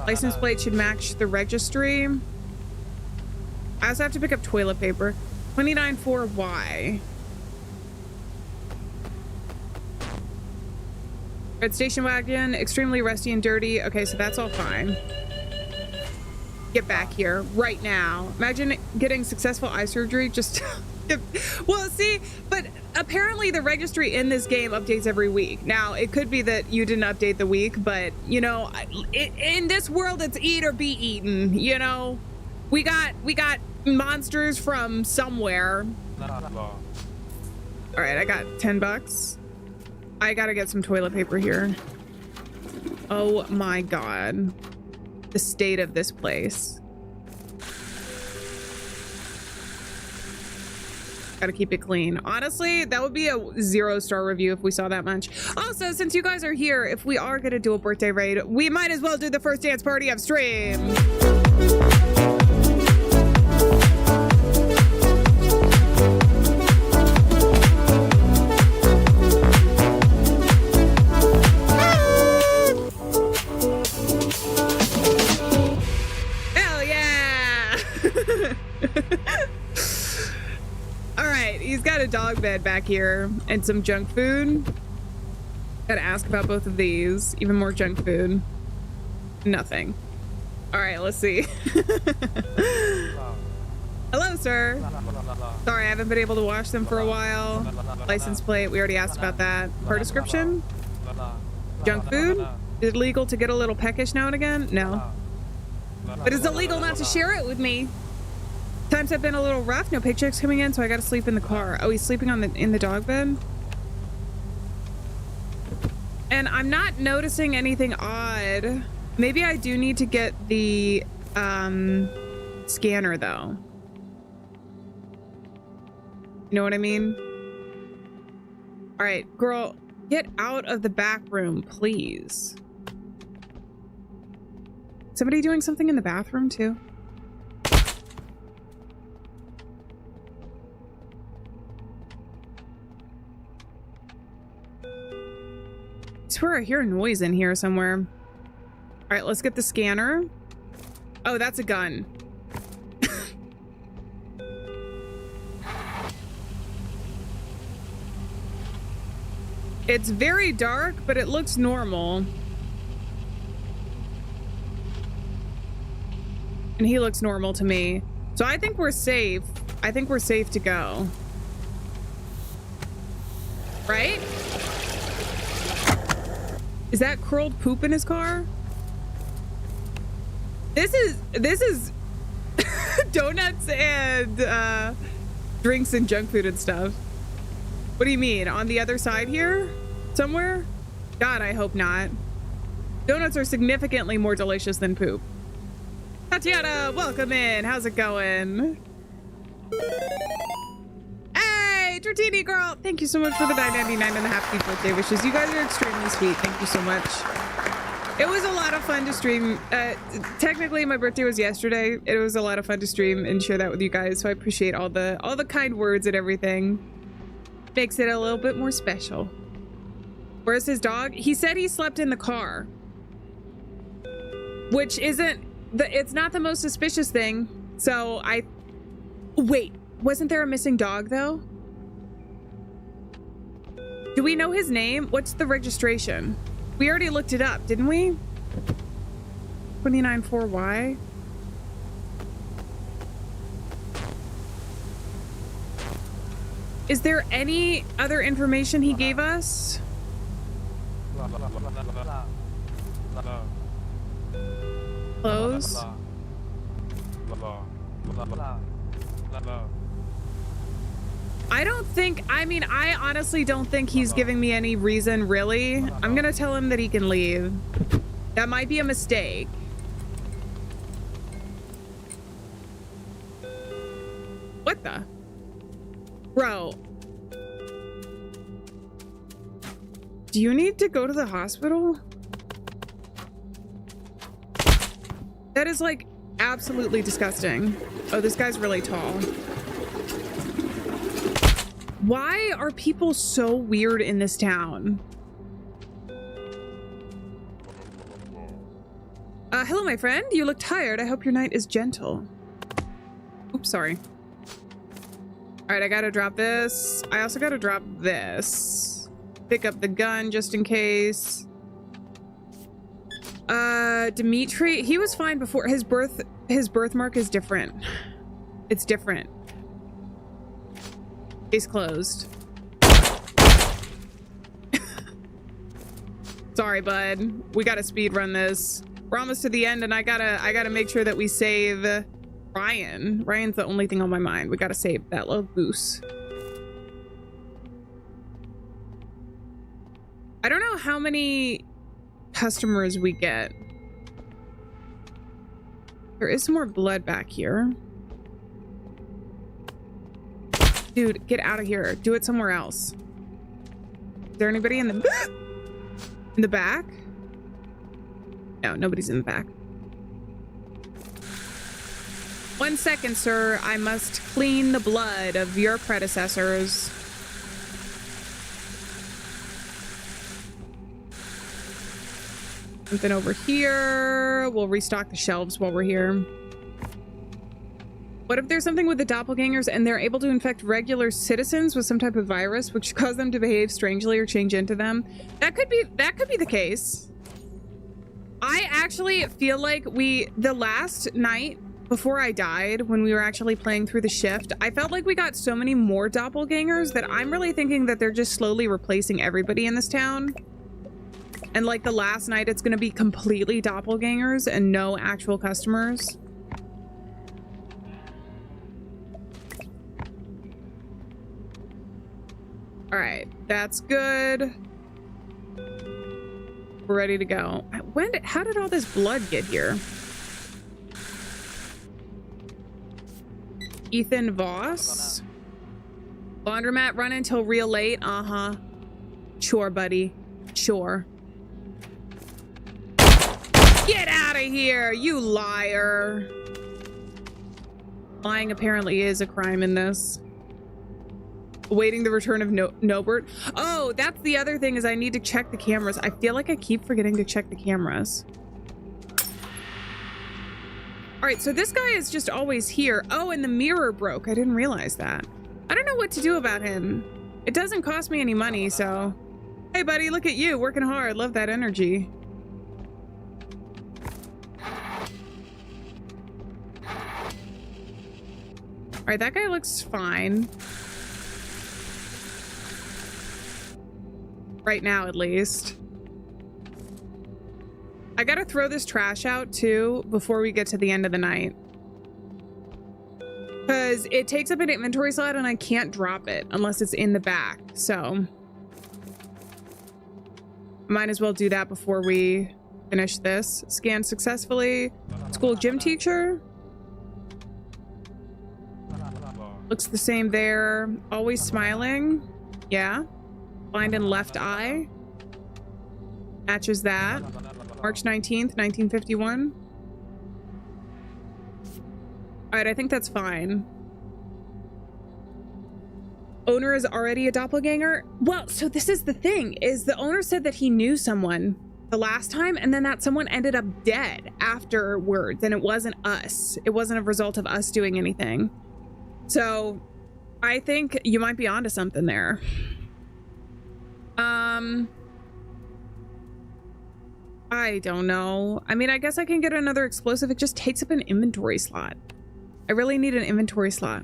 [SPEAKER 1] License plate should match the registry. I also have to pick up toilet paper. 29 for why? Red station wagon, extremely rusty and dirty. Okay, so that's all fine. Get back here right now. Imagine getting successful eye surgery just Well, see, but apparently the registry in this game updates every week. Now, it could be that you didn't update the week, but, you know, in this world, it's eat or be eaten, you know? We got monsters from somewhere. All right, I got 10 bucks. I gotta get some toilet paper here. Oh my God. The state of this place. Gotta keep it clean. Honestly, that would be a 0-star review if we saw that much. Also, since you guys are here, if we are gonna do a birthday raid, we might as well do the first dance party of stream. Hell yeah! All right, he's got a dog bed back here and some junk food. Gotta ask about both of these. Even more junk food. Nothing. All right, let's see. Hello, sir. Sorry, I haven't been able to wash them for a while. License plate, we already asked about that. Car description? Junk food? Is it legal to get a little peckish now and again? No. But it's illegal not to share it with me. Times have been a little rough. No paychecks coming in, so I gotta sleep in the car. Oh, he's sleeping in the dog bed? And I'm not noticing anything odd. Maybe I do need to get the scanner though. You know what I mean? All right, girl, get out of the back room, please. Somebody doing something in the bathroom too? I swear I hear a noise in here somewhere. All right, let's get the scanner. Oh, that's a gun. It's very dark, but it looks normal. And he looks normal to me. So I think we're safe. I think we're safe to go. Right? Is that curled poop in his car? This is donuts and drinks and junk food and stuff. What do you mean? On the other side here? Somewhere? God, I hope not. Donuts are significantly more delicious than poop. Tatiana, welcome in. How's it going? Hey, Tortini girl. Thank you so much for the $9.99 and the happy birthday wishes. You guys are extremely sweet. Thank you so much. It was a lot of fun to stream. Technically, my birthday was yesterday. It was a lot of fun to stream and share that with you guys. So I appreciate all the kind words and everything. Makes it a little bit more special. Where's his dog? He said he slept in the car, which isn't it's not the most suspicious thing. So wait, wasn't there a missing dog though? Do we know his name? What's the registration? We already looked it up, didn't we? 294Y. Is there any other information he gave us? Close. I honestly don't think he's giving me any reason, really. I'm gonna tell him that he can leave. That might be a mistake. What the? Bro. Do you need to go to the hospital? That is like absolutely disgusting. Oh, this guy's really tall. Why are people so weird in this town? Hello, my friend. You look tired. I hope your night is gentle. Oops, sorry. All right, I gotta drop this. I also gotta drop this. Pick up the gun just in case. Dimitri, he was fine before. His birthmark is different. It's different. Case closed. Sorry, bud. We gotta speed run this. We're almost to the end, and I gotta make sure that we save Ryan. Ryan's the only thing on my mind. We gotta save that little goose. I don't know how many customers we get. There is some more blood back here. Dude, get out of here. Do it somewhere else. Is there anybody in the back? No, nobody's in the back. 1 second, sir. I must clean the blood of your predecessors. Something over here. We'll restock the shelves while we're here. What if there's something with the doppelgangers and they're able to infect regular citizens with some type of virus which cause them to behave strangely or change into them? That could be the case. I actually feel like the last night before I died, when we were actually playing through the shift, I felt like we got so many more doppelgangers that I'm really thinking that they're just slowly replacing everybody in this town. And like the last night, it's going to be completely doppelgangers and no actual customers. All right, that's good. We're ready to go. How did all this blood get here? Ethan Voss. Laundromat run until real late. Uh-huh. Sure, buddy. Sure. Get out of here, you liar. Lying apparently is a crime in this. Awaiting the return of Nobert. Oh, that's the other thing, is I need to check the cameras. I feel like I keep forgetting to check the cameras. All right, so this guy is just always here. Oh, and the mirror broke. I didn't realize that. I don't know what to do about him. It doesn't cost me any money, so. Hey, buddy, look at you, working hard. Love that energy. All right, that guy looks fine. Right now, at least. I gotta throw this trash out too before we get to the end of the night. Because it takes up an inventory slot and I can't drop it unless it's in the back. So might as well do that before we finish this. Scan successfully. School gym teacher. Looks the same there. Always smiling. Yeah. Blind in left eye. Matches that. March 19th, 1951. All right, I think that's fine. Owner is already a doppelganger. Well, so this is the thing, is the owner said that he knew someone the last time, and then that someone ended up dead afterwards, and it wasn't us. It wasn't a result of us doing anything. So I think you might be onto something there. I don't know. I mean, I guess I can get another explosive. It just takes up an inventory slot. I really need an inventory slot.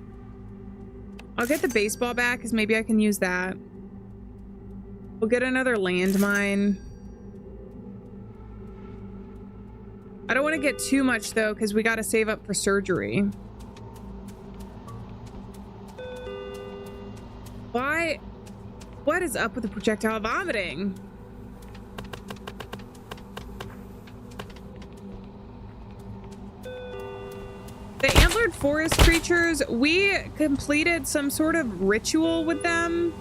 [SPEAKER 1] I'll get the baseball back because maybe I can use that. We'll get another landmine. I don't want to get too much though because we got to save up for surgery. Why? What is up with the projectile vomiting? The antlered forest creatures, we completed some sort of ritual with them.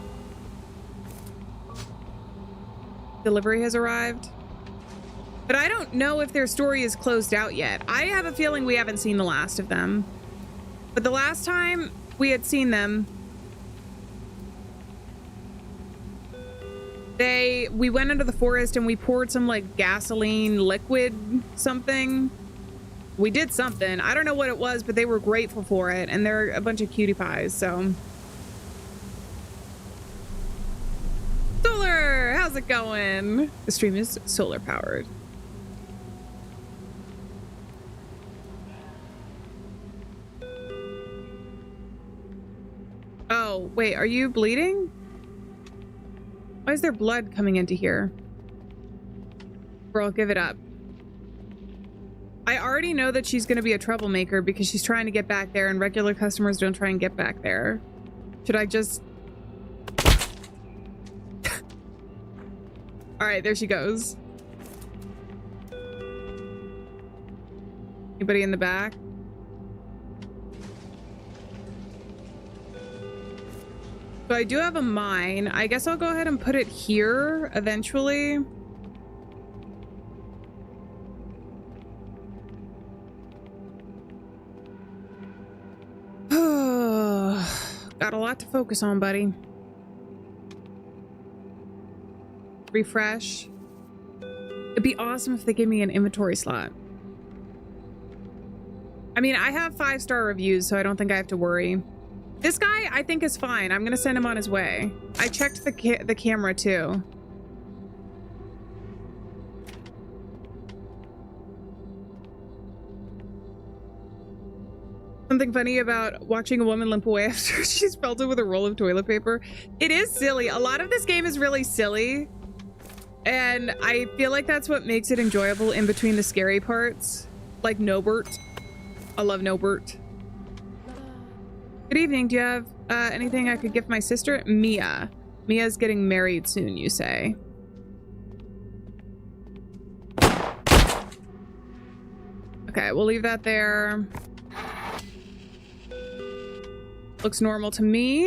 [SPEAKER 1] Delivery has arrived. But I don't know if their story is closed out yet. I have a feeling we haven't seen the last of them. But the last time we had seen them, we went into the forest and we poured some like gasoline liquid something. We did something. I don't know what it was, but they were grateful for it. And they're a bunch of cutie pies, so. Solar, how's it going? The stream is solar powered. Oh, Wait, are you bleeding? Why is there blood coming into here? Girl, give it up. I already know that she's going to be a troublemaker because she's trying to get back there and regular customers don't try and get back there. Should I just... All right, there she goes. Anybody in the back? So I do have a mine. I guess I'll go ahead and put it here eventually. Got a lot to focus on, buddy. Refresh. It'd be awesome if they gave me an inventory slot. I mean, I have 5-star reviews, so I don't think I have to worry. This guy, I think, is fine. I'm gonna send him on his way. I checked the camera, too. Something funny about watching a woman limp away after she's pelted with a roll of toilet paper. It is silly. A lot of this game is really silly. And I feel like that's what makes it enjoyable in between the scary parts. Like Nobert. I love Nobert. Good evening. Do you have anything I could gift my sister? Mia. Mia's getting married soon, you say. Okay, we'll leave that there. Looks normal to me.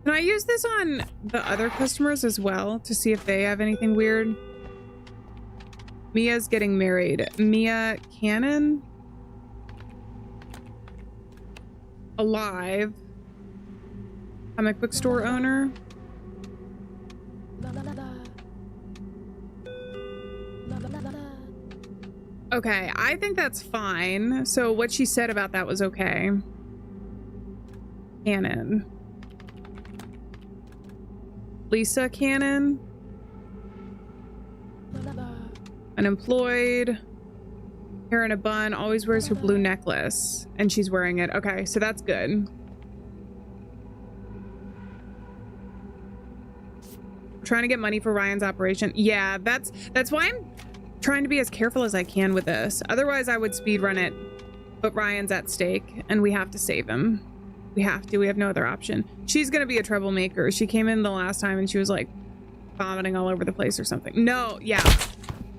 [SPEAKER 1] Can I use this on the other customers as well to see if they have anything weird? Mia's getting married. Mia Cannon? Alive. Comic book store owner. Okay, I think that's fine. So what she said about that was okay. Cannon. Lisa Cannon. Unemployed. Hair in a bun. Always wears her blue necklace. And she's wearing it. Okay, so that's good. Trying to get money for Ryan's operation. Yeah, that's why I'm trying to be as careful as I can with this. Otherwise, I would speedrun it. But Ryan's at stake, and we have to save him. We have to. We have no other option. She's gonna be a troublemaker. She came in the last time and she was like vomiting all over the place or something. No, yeah.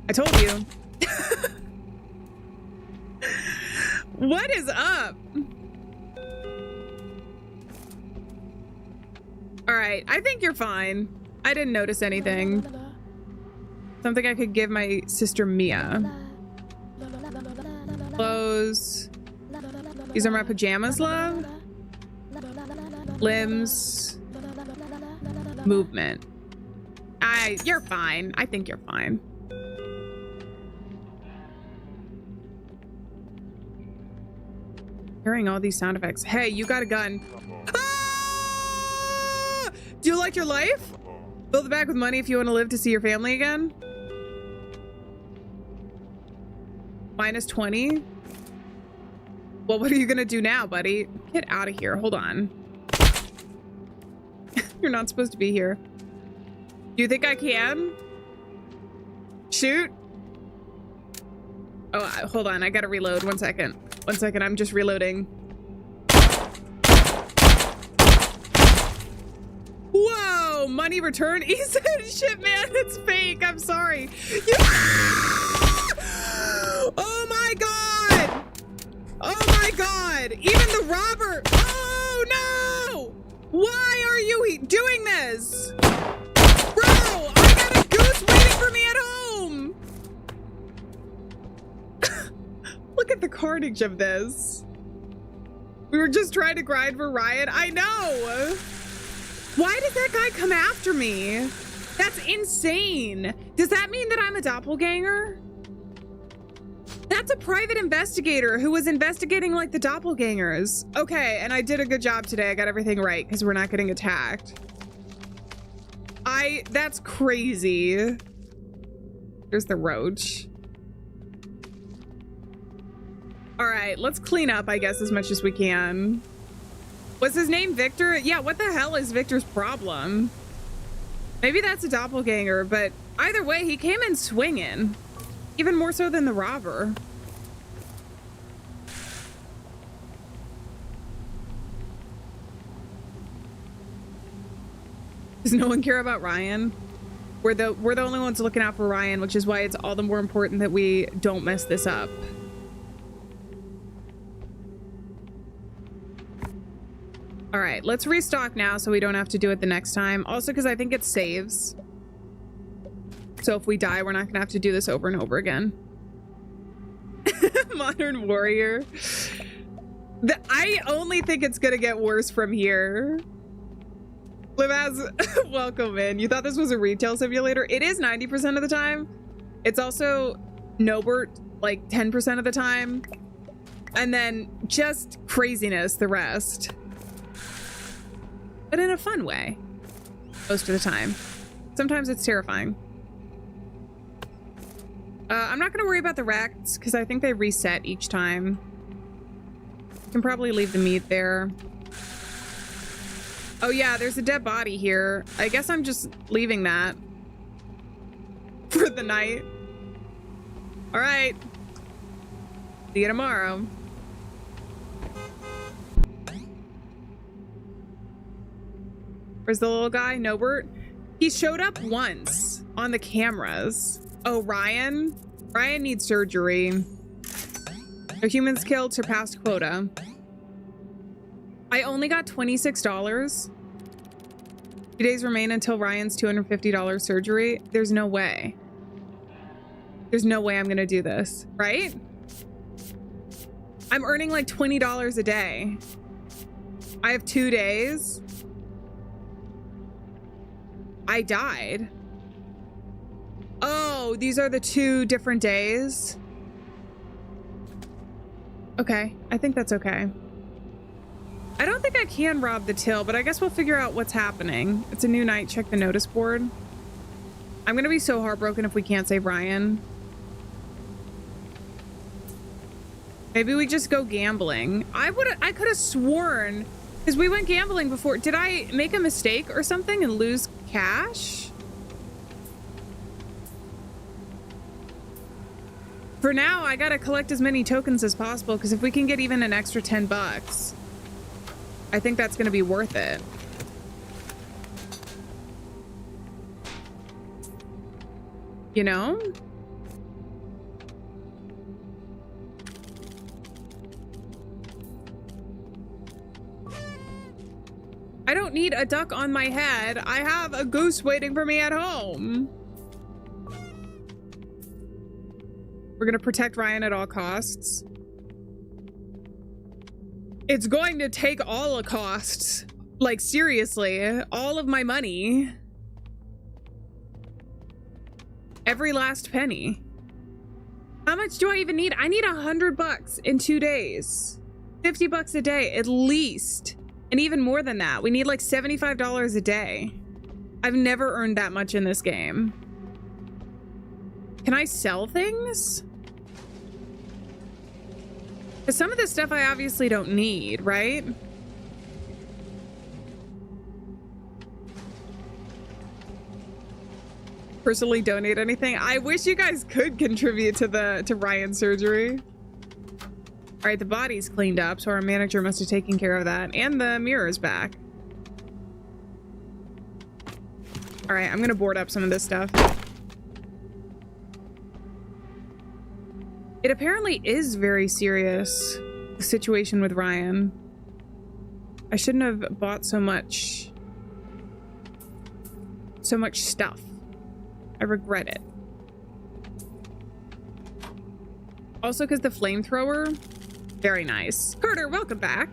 [SPEAKER 1] I told you. What is up? All right, I think you're fine. I didn't notice anything. Something I could give my sister Mia. Clothes. These are my pajamas, love. Limbs. Movement. You're fine. I think you're fine. Hearing all these sound effects. Hey, you got a gun. Ah! Do you like your life? Fill the bag with money if you want to live to see your family again. Minus 20. Well, what are you gonna do now, buddy? Get out of here. Hold on. You're not supposed to be here. Do you think I can? Shoot. Oh, hold on. I gotta reload. 1 second. 1 second. I'm just reloading. Whoa! Money return? He said, shit, man. It's fake. I'm sorry. Oh my god! Oh my god! Even the robber! Oh no! Why are you doing this? Bro, I got a goose waiting for me at home! Look at the carnage of this. We were just trying to grind for Ryan. I know! Why did that guy come after me? That's insane. Does that mean that I'm a doppelganger? That's a private investigator who was investigating like the doppelgangers. Okay, and I did a good job today. I got everything right because we're not getting attacked. That's crazy. There's the roach. All right, let's clean up, I guess, as much as we can. Was his name Victor? Yeah, what the hell is Victor's problem? Maybe that's a doppelganger, but either way, he came in swinging. Even more so than the robber. Does no one care about Ryan? We're the only ones looking out for Ryan, which is why it's all the more important that we don't mess this up. All right, let's restock now so we don't have to do it the next time. Also, because I think it saves. So if we die, we're not gonna have to do this over and over again. Modern warrior. I only think it's gonna get worse from here. Live as welcome in. You thought this was a retail simulator? It is 90% of the time. It's also Nobert like 10% of the time. And then just craziness the rest. But in a fun way. Most of the time. Sometimes it's terrifying. I'm not going to worry about the racks because I think they reset each time. You can probably leave the meat there. Oh yeah, there's a dead body here. I guess I'm just leaving that for the night. All right. See you tomorrow. Where's the little guy? Nobert? He showed up once on the cameras. Oh, Ryan? Ryan needs surgery. No humans killed, surpassed quota. I only got $26. 2 days remain until Ryan's $250 surgery. There's no way. There's no way I'm gonna do this, right? I'm earning like $20 a day. I have 2 days. I died. Oh, these are the 2 different days. Okay, I think that's okay. I don't think I can rob the till, but I guess we'll figure out what's happening. It's a new night. Check the notice board. I'm gonna be so heartbroken if we can't save Ryan. Maybe we just go gambling. I could have sworn, because we went gambling before. Did I make a mistake or something and lose cash? For now, I gotta collect as many tokens as possible, because if we can get even an extra 10 bucks, I think that's gonna be worth it. You know? I don't need a duck on my head. I have a goose waiting for me at home. We're gonna protect Ryan at all costs. It's going to take all the costs. Like, seriously, all of my money. Every last penny. How much do I even need? I need 100 bucks in 2 days. 50 bucks a day, at least. And even more than that. We need like $75 a day. I've never earned that much in this game. Can I sell things? Because some of this stuff I obviously don't need, right? Personally donate anything? I wish you guys could contribute to Ryan's surgery. All right, the body's cleaned up, so our manager must have taken care of that. And the mirror's back. All right, I'm gonna board up some of this stuff. It apparently is very serious, the situation with Ryan. I shouldn't have bought so much stuff. I regret it. Also, because the flamethrower, very nice. Carter, welcome back.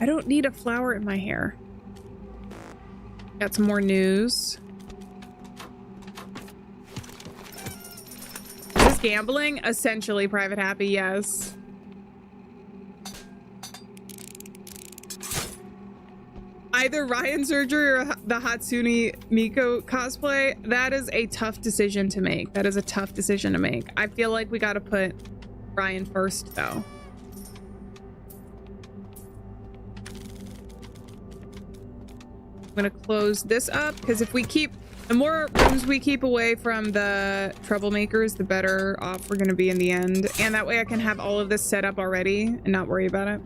[SPEAKER 1] I don't need a flower in my hair. Got some more news. Is this gambling? Essentially private happy, yes. Either Ryan surgery or the Hatsune Miku cosplay. That is a tough decision to make. That is a tough decision to make. I feel like we got to put Ryan first, though. I'm going to close this up because if we keep... The more rooms we keep away from the troublemakers, the better off we're going to be in the end. And that way I can have all of this set up already and not worry about it.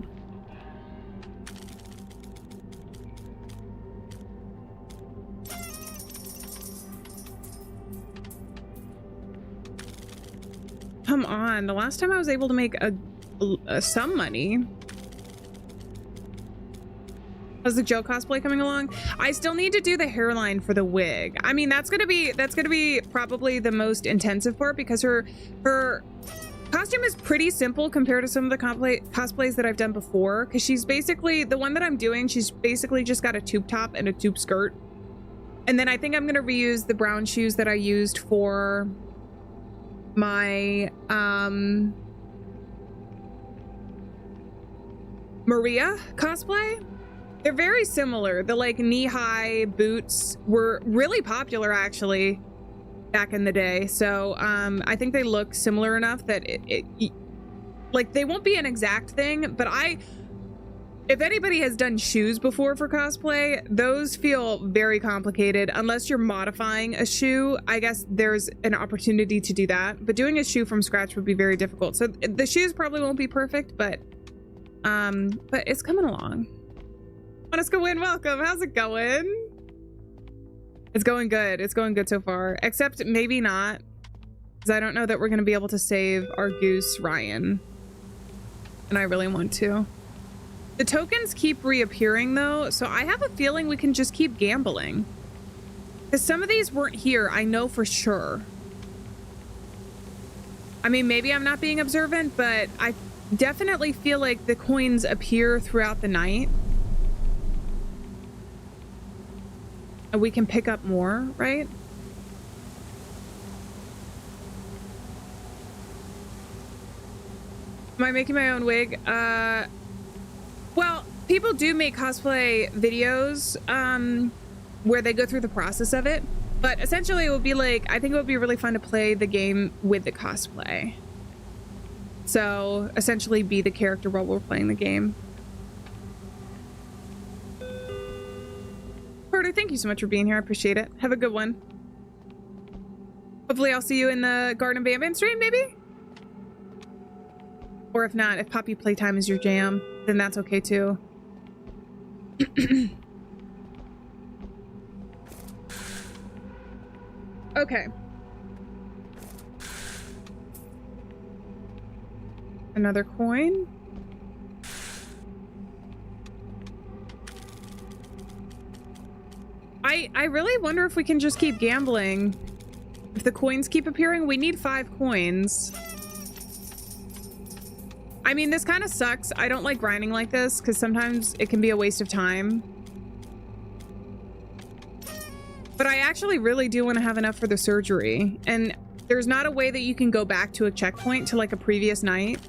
[SPEAKER 1] Come on. The last time I was able to make some money. How's the Joe cosplay coming along? I still need to do the hairline for the wig. I mean, that's gonna be probably the most intensive part because her costume is pretty simple compared to some of the cosplays that I've done before. Because she's basically the one that I'm doing. She's basically just got a tube top and a tube skirt, and then I think I'm gonna reuse the brown shoes that I used for my Maria cosplay. They're very similar. The like knee-high boots were really popular actually back in the day. So I think they look similar enough that like they won't be an exact thing, but if anybody has done shoes before for cosplay, those feel very complicated. Unless you're modifying a shoe, I guess there's an opportunity to do that. But doing a shoe from scratch would be very difficult. So the shoes probably won't be perfect, but it's coming along. Let's go in. Welcome. How's it going? It's going good. It's going good so far. Except maybe not. Because I don't know that we're going to be able to save our goose, Ryan. And I really want to. The tokens keep reappearing, though. So I have a feeling we can just keep gambling. Because some of these weren't here. I know for sure. I mean, maybe I'm not being observant, but I definitely feel like the coins appear throughout the night. And we can pick up more, right? Am I making my own wig? Well, people do make cosplay videos where they go through the process of it. But essentially it would be like, I think it would be really fun to play the game with the cosplay. So essentially be the character while we're playing the game. Porter, thank you so much for being here. I appreciate it. Have a good one. Hopefully I'll see you in the Garden Bam Bam stream, maybe? Or if not, if Poppy Playtime is your jam, then that's okay too. Okay. Another coin. I really wonder if we can just keep gambling. If the coins keep appearing, we need 5 coins. I mean, this kind of sucks. I don't like grinding like this because sometimes it can be a waste of time. But I actually really do want to have enough for the surgery. And there's not a way that you can go back to a checkpoint to like a previous night.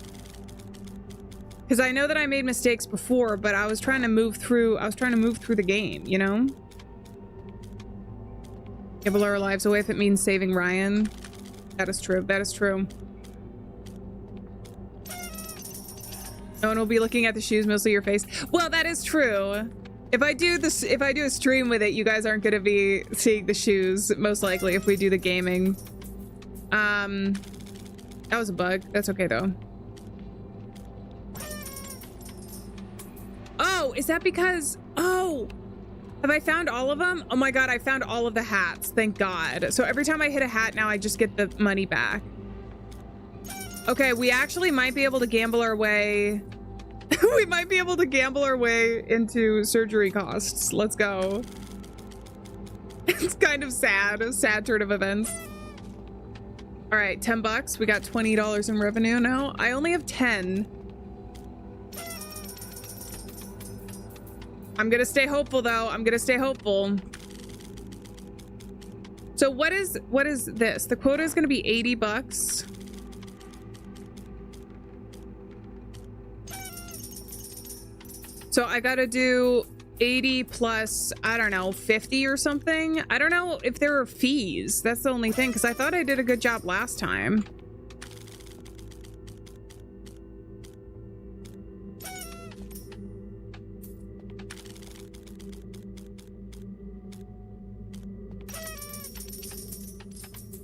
[SPEAKER 1] Because I know that I made mistakes before, but I was trying to move through the game, you know? Give our lives away if it means saving Ryan. That is true. That is true. No one will be looking at the shoes, mostly your face. Well, that is true. If I do a stream with it, you guys aren't going to be seeing the shoes, most likely, if we do the gaming. That was a bug. That's okay, though. Oh, is that because... Oh! Have I found all of them? Oh my god, I found all of the hats. Thank god. So every time I hit a hat now, I just get the money back. Okay, we actually might be able to gamble our way... we might be able to gamble our way into surgery costs. Let's go. It's kind of sad. A sad turn of events. All right, 10 bucks. We got $20 in revenue now. I only have 10. I'm gonna stay hopeful though. I'm gonna stay hopeful. So what is this? The quota is gonna be 80 bucks. So I gotta do 80 plus, I don't know, 50 or something. I don't know if there are fees. That's the only thing, because I thought I did a good job last time.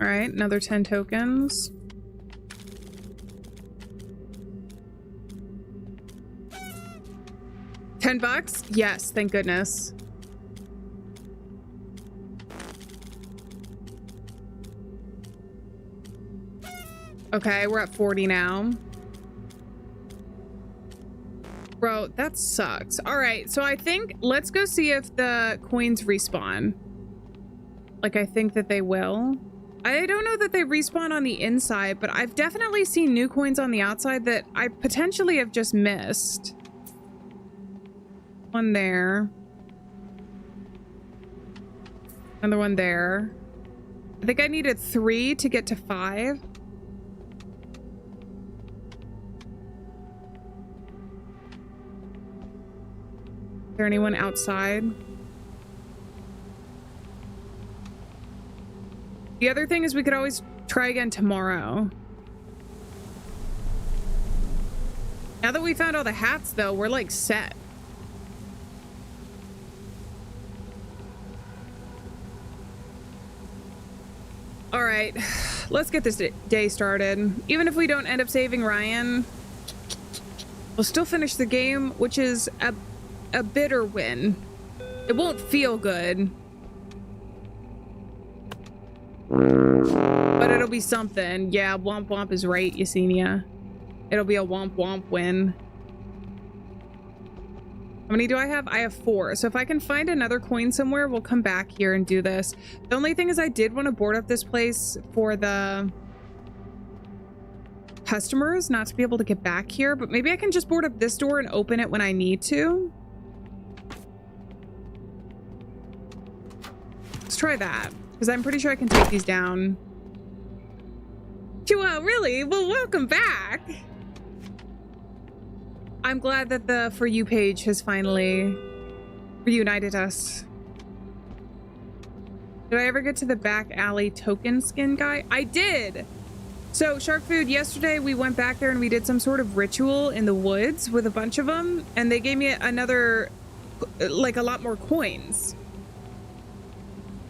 [SPEAKER 1] All right, another 10 tokens. $10? Yes, thank goodness. Okay, we're at 40 now. Bro, that sucks. All right, so I think let's go see if the coins respawn. Like, I think that they will. I don't know that they respawn on the inside, but I've definitely seen new coins on the outside that I potentially have just missed. One there. Another one there. I think I needed 3 to get to 5. Is there anyone outside? The other thing is we could always try again tomorrow. Now that we found all the hats, though, we're like set. All right, let's get this day started. Even if we don't end up saving Ryan, we'll still finish the game, which is a bitter win. It won't feel good, but it'll be something. Yeah, Womp Womp is right, Yesenia. It'll be a Womp Womp win. How many do I have? I have 4. So if I can find another coin somewhere, we'll come back here and do this. The only thing is I did want to board up this place for the customers, not to be able to get back here, but maybe I can just board up this door and open it when I need to. Let's try that, because I'm pretty sure I can take these down. Well, really? Well, welcome back. I'm glad that the For You page has finally reunited us. Did I ever get to the back alley token skin guy? I did! So, Shark Food, yesterday we went back there and we did some sort of ritual in the woods with a bunch of them, and they gave me another, like, a lot more coins.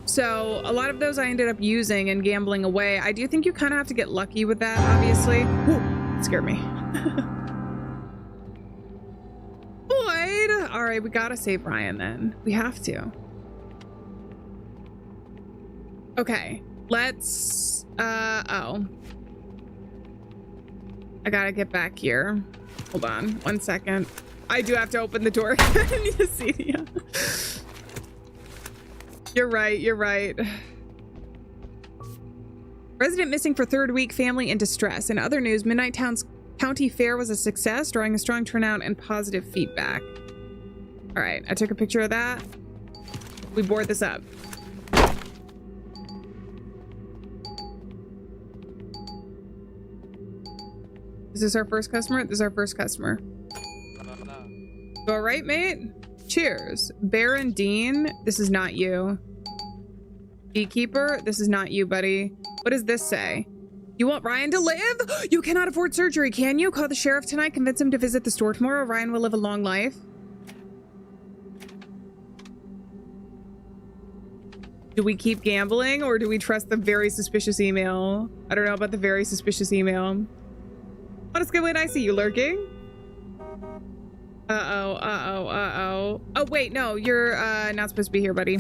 [SPEAKER 1] So, a lot of those I ended up using and gambling away. I do think you kind of have to get lucky with that, obviously. Ooh, it scared me. All right, we gotta save Ryan then. We have to. Okay, let's, oh. I gotta get back here. Hold on, 1 second. I do have to open the door. Yesenia. You're right, you're right. Resident missing for 3rd week, family in distress. In other news, Midnight Town's County Fair was a success, drawing a strong turnout and positive feedback. All right, I took a picture of that. We board this up. Is this our first customer? This is our first customer. All right, mate. Cheers. Baron Dean, this is not you. Beekeeper, this is not you, buddy. What does this say? You want Ryan to live? You cannot afford surgery, can you? Call the sheriff tonight, convince him to visit the store tomorrow. Ryan will live a long life. Do we keep gambling or do we trust the very suspicious email? I don't know about the very suspicious email. What is good when I see you lurking? Uh-oh, uh-oh, uh-oh. Oh, wait, no, you're not supposed to be here, buddy.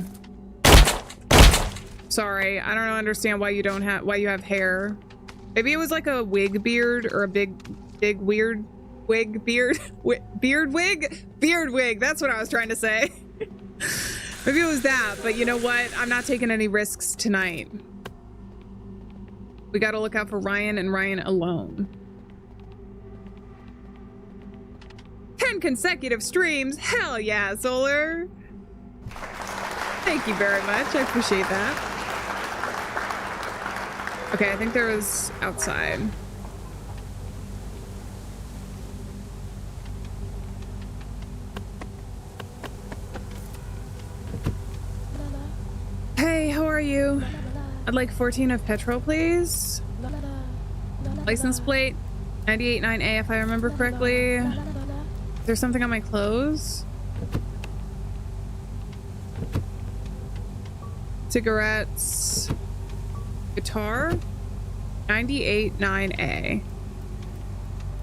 [SPEAKER 1] Sorry, I don't understand why you don't have, why you have hair. Maybe it was like a wig beard or a big weird wig beard. Beard wig? Beard wig, that's what I was trying to say. Maybe it was that, but you know what? I'm not taking any risks tonight. We gotta look out for Ryan and Ryan alone. 10 consecutive streams. Hell yeah, Solar. Thank you very much. I appreciate that. Okay, I think there was outside. are you? I'd like 14 of petrol, please. License plate 989A, if I remember correctly. Is there something on my clothes? Cigarettes. Guitar 989A.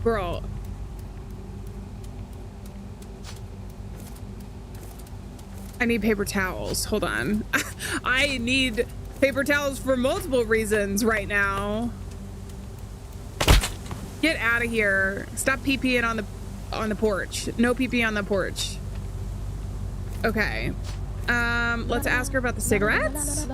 [SPEAKER 1] Girl. I need paper towels. Hold on. I need paper towels for multiple reasons right now. Get out of here. Stop pee-peeing on the porch. No pee-pee on the porch. Okay. Let's ask her about the cigarettes.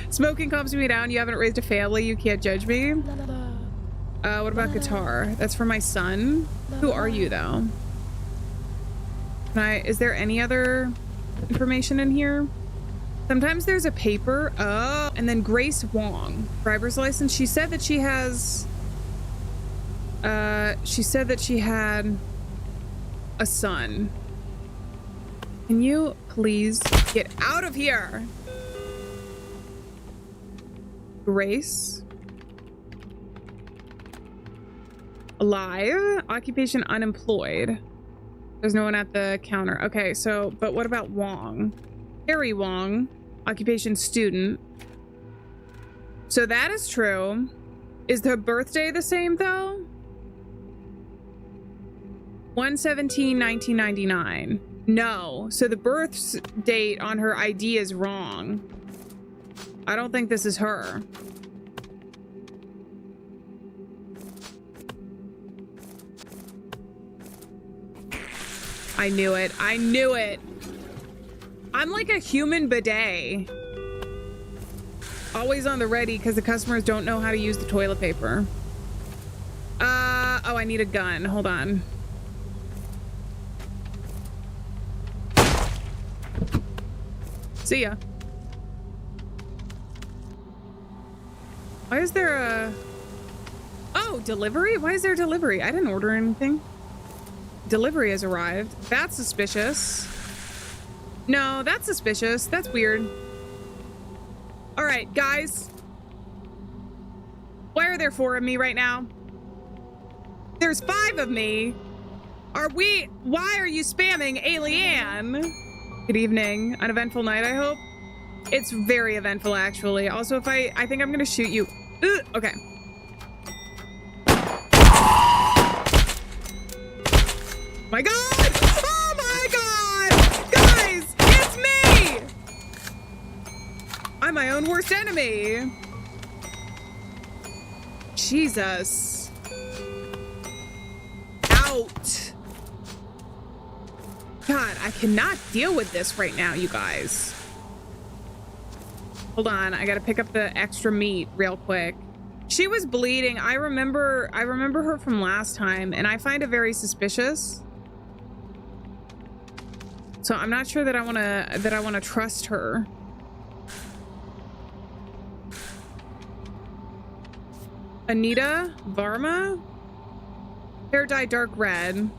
[SPEAKER 1] Smoking calms me down. You haven't raised a family. You can't judge me. What about guitar? That's for my son. Who are you, though? Is there any other information in here? Sometimes there's a paper. Oh, and then Grace Wong, driver's license. She said that she has. She said that she had a son. Can you please get out of here? Grace. Alive. Occupation unemployed. There's no one at the counter. Okay, so, but what about Wong? Harry Wong. Occupation student. So that is true. Is her birthday the same though? 1/17/1999. No. So the birth date on her ID is wrong. I don't think this is her. I knew it. I knew it. I'm like a human bidet. Always on the ready because the customers don't know how to use the toilet paper. Oh, I need a gun. Hold on. See ya. Why is there a... Oh, delivery? Why is there delivery? I didn't order anything. Delivery has arrived. That's suspicious. No, that's suspicious. That's weird. All right, guys. Why are there 4 of me right now? There's 5 of me. Why are you spamming Alieann? Good evening. Uneventful night, I hope. It's very eventful, actually. Also, if I think I'm gonna shoot you. Ugh, okay. My God! Oh my God! Guys, it's me! I'm my own worst enemy. Jesus. Out. God, I cannot deal with this right now, you guys. Hold on, I gotta pick up the extra meat real quick. She was bleeding. I remember her from last time, and I find it very suspicious. So I'm not sure that I wanna trust her. Anita Varma, hair dye dark red.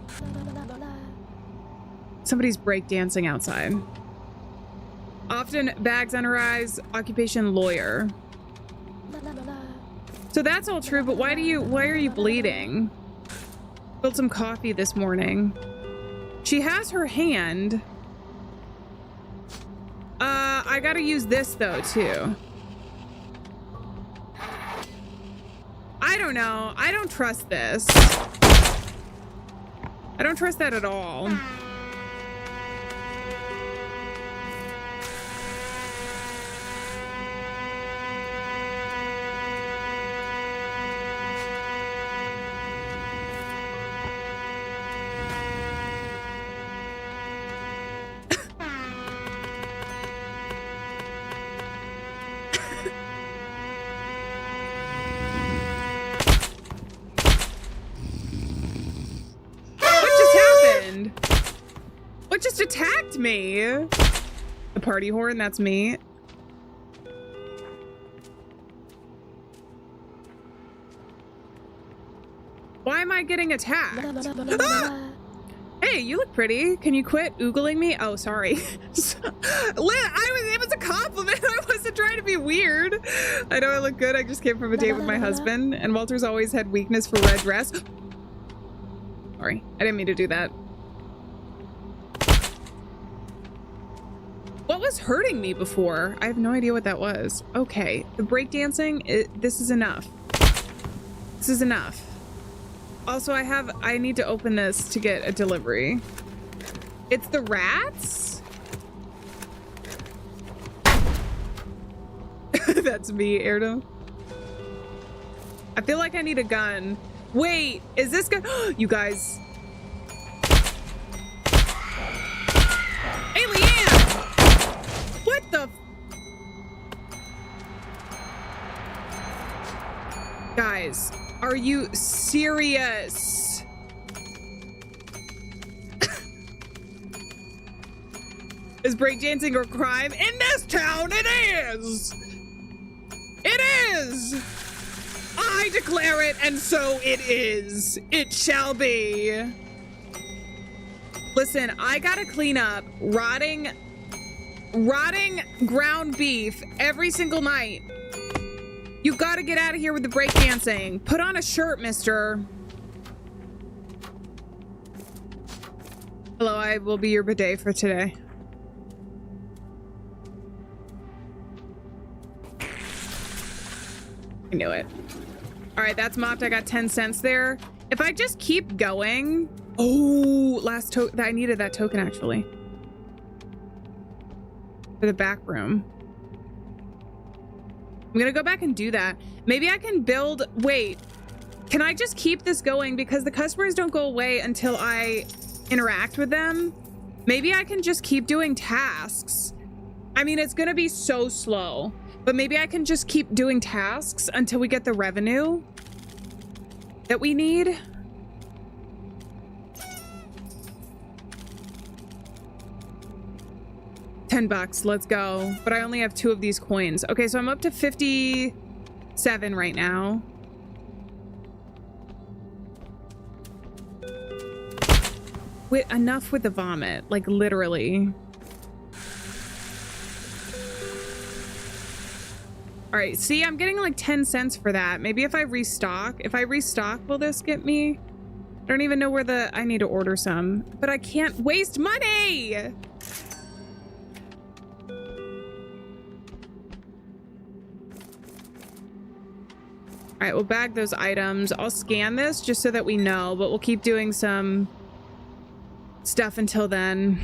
[SPEAKER 1] Somebody's breakdancing outside. Often bags on her eyes. Occupation lawyer. So that's all true, but why are you bleeding? Spilled some coffee this morning. She has her hand. I gotta use this though too. I don't know. I don't trust this. I don't trust that at all. What just attacked me? The party horn, that's me. Why am I getting attacked? Ah! Hey Hey, you look pretty. Can you quit oogling me? Oh, sorry. It was a compliment. I wasn't trying to be weird. I know I look good. I just came from a date with my husband, and Walter's always had weakness for red dress. Sorry, I didn't mean to do that. What was hurting me before? I have no idea what that was. Okay, the breakdancing, this is enough. This is enough. Also, I need to open this to get a delivery. It's the rats? That's me, Erdo. I feel like I need a gun. Wait, is this gun? You guys. Alieann! What the? Guys, are you serious? Is breakdancing a crime? In this town, it is! It is! I declare it, and so it is. It shall be. Listen, I gotta clean up rotting ground beef every single night. You gotta get out of here with the breakdancing. Put on a shirt, mister. Hello, I will be your bidet for today. I knew it. All right, that's mopped. I got 10 cents there. If I just keep going. Oh, last token. I needed that token actually. For the back room. I'm gonna go back and do that. Maybe I can build. Wait, can I just keep this going? Because the customers don't go away until I interact with them. Maybe I can just keep doing tasks. I mean, it's gonna be so slow. But maybe I can just keep doing tasks until we get the revenue that we need. $10, let's go. But I only have 2 of these coins. Okay, so I'm up to 57 right now. Wait, enough with the vomit, like literally. All right, see, I'm getting like 10 cents for that. Maybe if I restock, will this get me? I don't even know where I need to order some, but I can't waste money. All right, we'll bag those items. I'll scan this just so that we know, but we'll keep doing some stuff until then.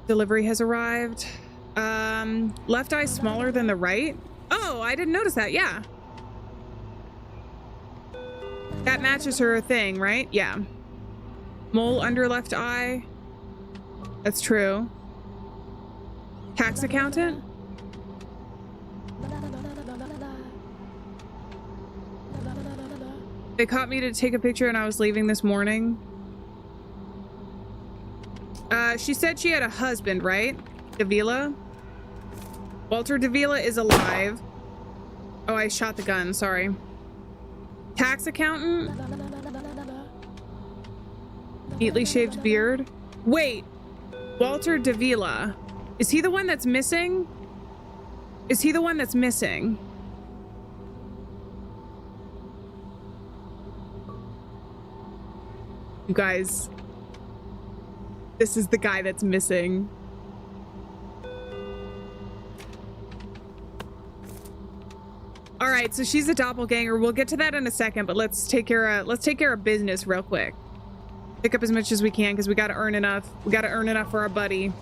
[SPEAKER 1] Delivery has arrived. Left eye smaller than the right. Oh, I didn't notice that. Yeah. That matches her thing, right? Yeah. Mole under left eye. That's true. Tax accountant. They caught me to take a picture and I was leaving this morning. She said she had a husband, right? Davila? Walter Davila is alive. Oh, I shot the gun, sorry. Tax accountant? Neatly shaved beard. Wait, Walter Davila. Is he the one that's missing? Is he the one that's missing? You guys, this is the guy that's missing. All right, so she's a doppelganger. We'll get to that in a second, but let's take care of business real quick. Pick up as much as we can because we got to earn enough. We got to earn enough for our buddy.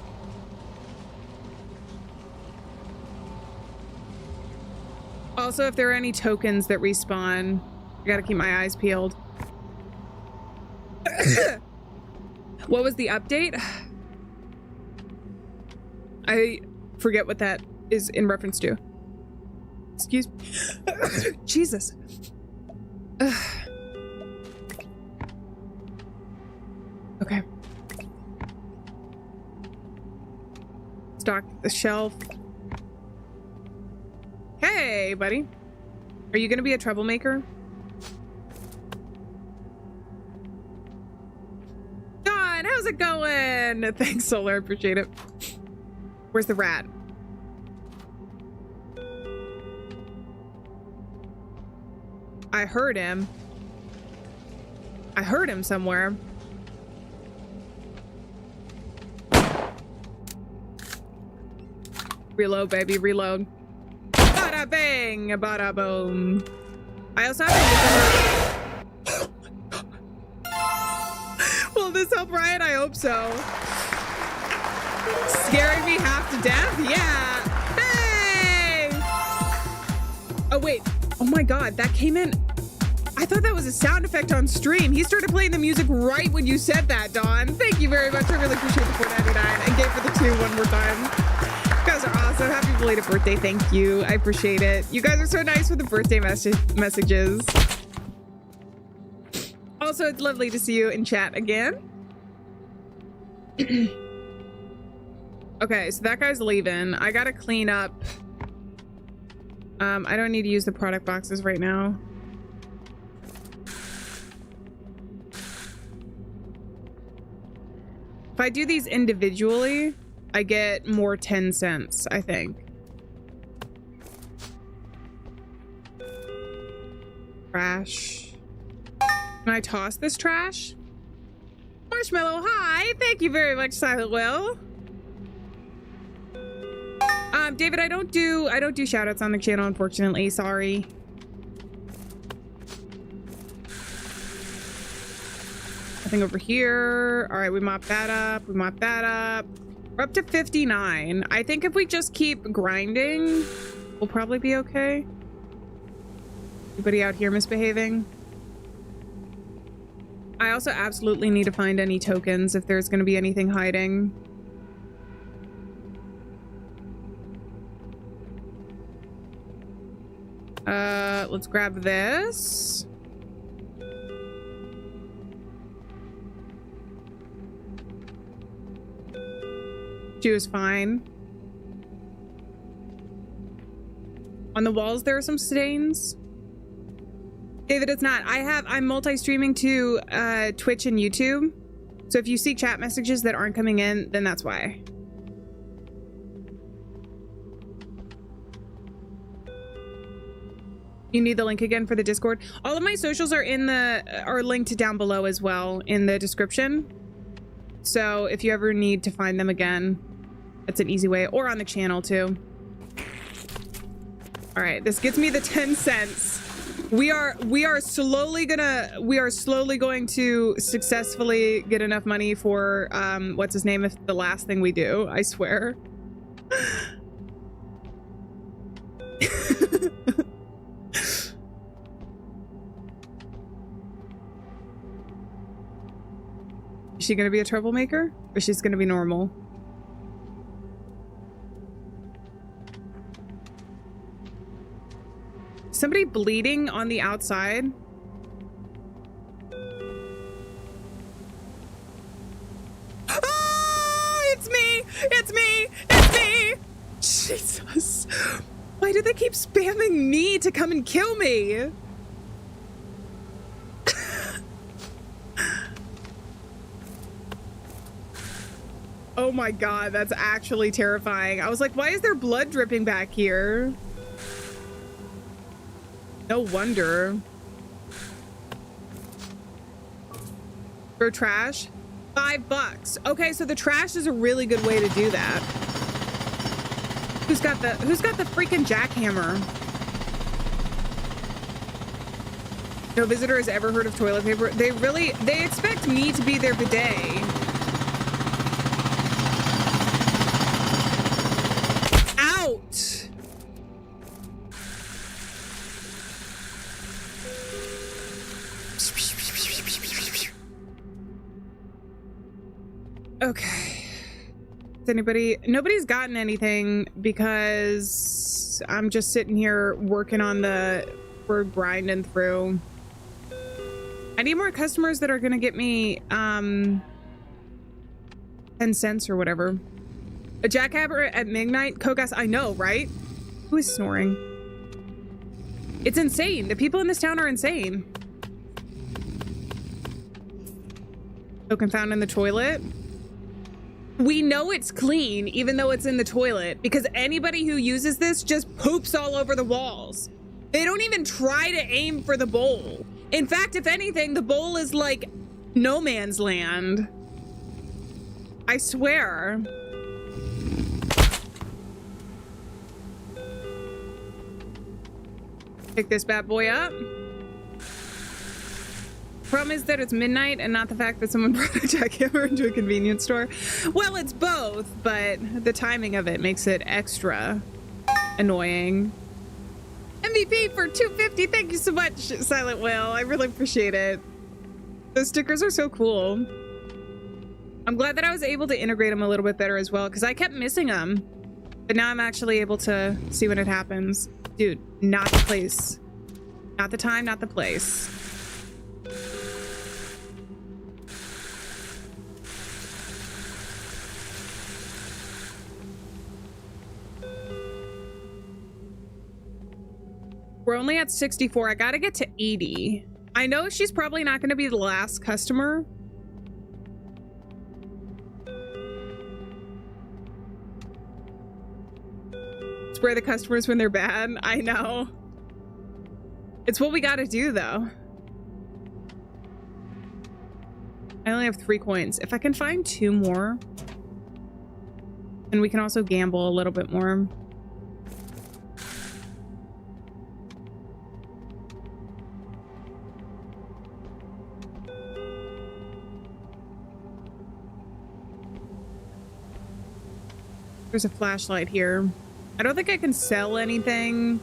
[SPEAKER 1] Also, if there are any tokens that respawn, I got to keep my eyes peeled. What was the update? I forget what that is in reference to. Excuse me. Jesus. Okay. Stock the shelf. Hey, buddy. Are you gonna be a troublemaker? Don, how's it it going? Thanks, Solar. Appreciate it. Where's the rat? I heard him. I heard him somewhere. Reload, baby, reload. Bada bang, bada boom. I also have to Will this help Riot? I hope so. Scaring me half to death? Yeah. Hey! Oh, wait. Oh my God, that came in. I thought that was a sound effect on stream. He started playing the music right when you said that, Dawn. Thank you very much. I really appreciate the $4.99 and gave for the 2 one more time. You guys are awesome. Happy belated birthday. Thank you. I appreciate it. You guys are so nice with the birthday messages. Also, it's lovely to see you in chat again. Okay, so that guy's leaving. I gotta clean up. I don't need to use the product boxes right now. If I do these individually, I get more 10 cents, I think. Trash. Can I toss this trash? Marshmallow, hi! Thank you very much, Silent Will. David, I don't do shoutouts on the channel, unfortunately. Sorry. Nothing over here. All right, we mop that up. We mop that up. We're up to 59. I think if we just keep grinding, we'll probably be okay. Anybody out here misbehaving? I also absolutely need to find any tokens if there's going to be anything hiding. Let's grab this. She was fine. On the walls, there are some stains. David, it's not. I'm multi-streaming to Twitch and YouTube. So if you see chat messages that aren't coming in, then that's why. You need the link again for the Discord. All of my socials are are linked down below as well in the description. So if you ever need to find them again, that's an easy way, or on the channel too. All right, this gets me the 10 cents. We are slowly going to successfully get enough money for what's his name, if the last thing we do, I swear. Is she gonna be a troublemaker, or she's gonna be normal? Somebody bleeding on the outside. Oh, it's me! It's me! It's me! Jesus. Why do they keep spamming me to come and kill me? Oh my God, that's actually terrifying. I was like, why is there blood dripping back here? No wonder. For trash? $5. Okay, so the trash is a really good way to do that. Who's got the freaking jackhammer? No visitor has ever heard of toilet paper. They expect me to be their bidet. Out! Okay. Nobody's gotten anything because I'm just sitting here working on we're grinding through. I need more customers that are gonna get me 10 cents or whatever. A jackhammer at midnight? Kogas, I know, right? Who is snoring? It's insane. The people in this town are insane. Token found in the toilet. We know it's clean, even though it's in the toilet, because anybody who uses this just poops all over the walls. They don't even try to aim for the bowl. In fact, if anything, the bowl is like no man's land. I swear. Pick this bad boy up. Problem is that it's midnight and not the fact that someone brought a jackhammer into a convenience store. Well, it's both, but the timing of it makes it extra annoying. MVP for 250. Thank you so much, Silent Whale. I really appreciate it. Those stickers are so cool. I'm glad that I was able to integrate them a little bit better as well, because I kept missing them. But now I'm actually able to see when it happens. Dude, not the place. Not the time, not the place. We're only at 64. I gotta get to 80. I know she's probably not gonna be the last customer. Spray the customers when they're bad. I know. It's what we gotta do, though. I only have 3 coins. If I can find 2 more, and we can also gamble a little bit more. There's a flashlight here. I don't think I can sell anything.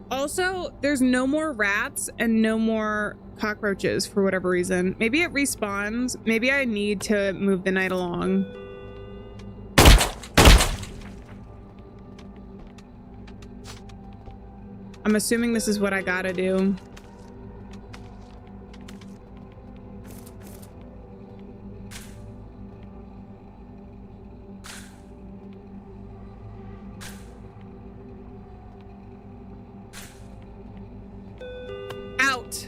[SPEAKER 1] Also, there's no more rats and no more cockroaches for whatever reason. Maybe it respawns. Maybe I need to move the night along. I'm assuming this is what I gotta do. Out!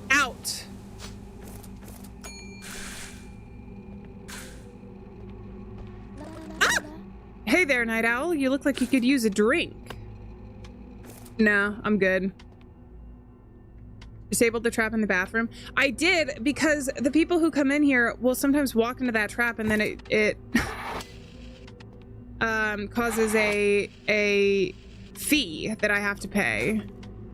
[SPEAKER 1] Out! Ah! Hey there, Night Owl. You look like you could use a drink. No, I'm good. Disabled the trap in the bathroom. I did, because the people who come in here will sometimes walk into that trap and then it causes a fee that I have to pay.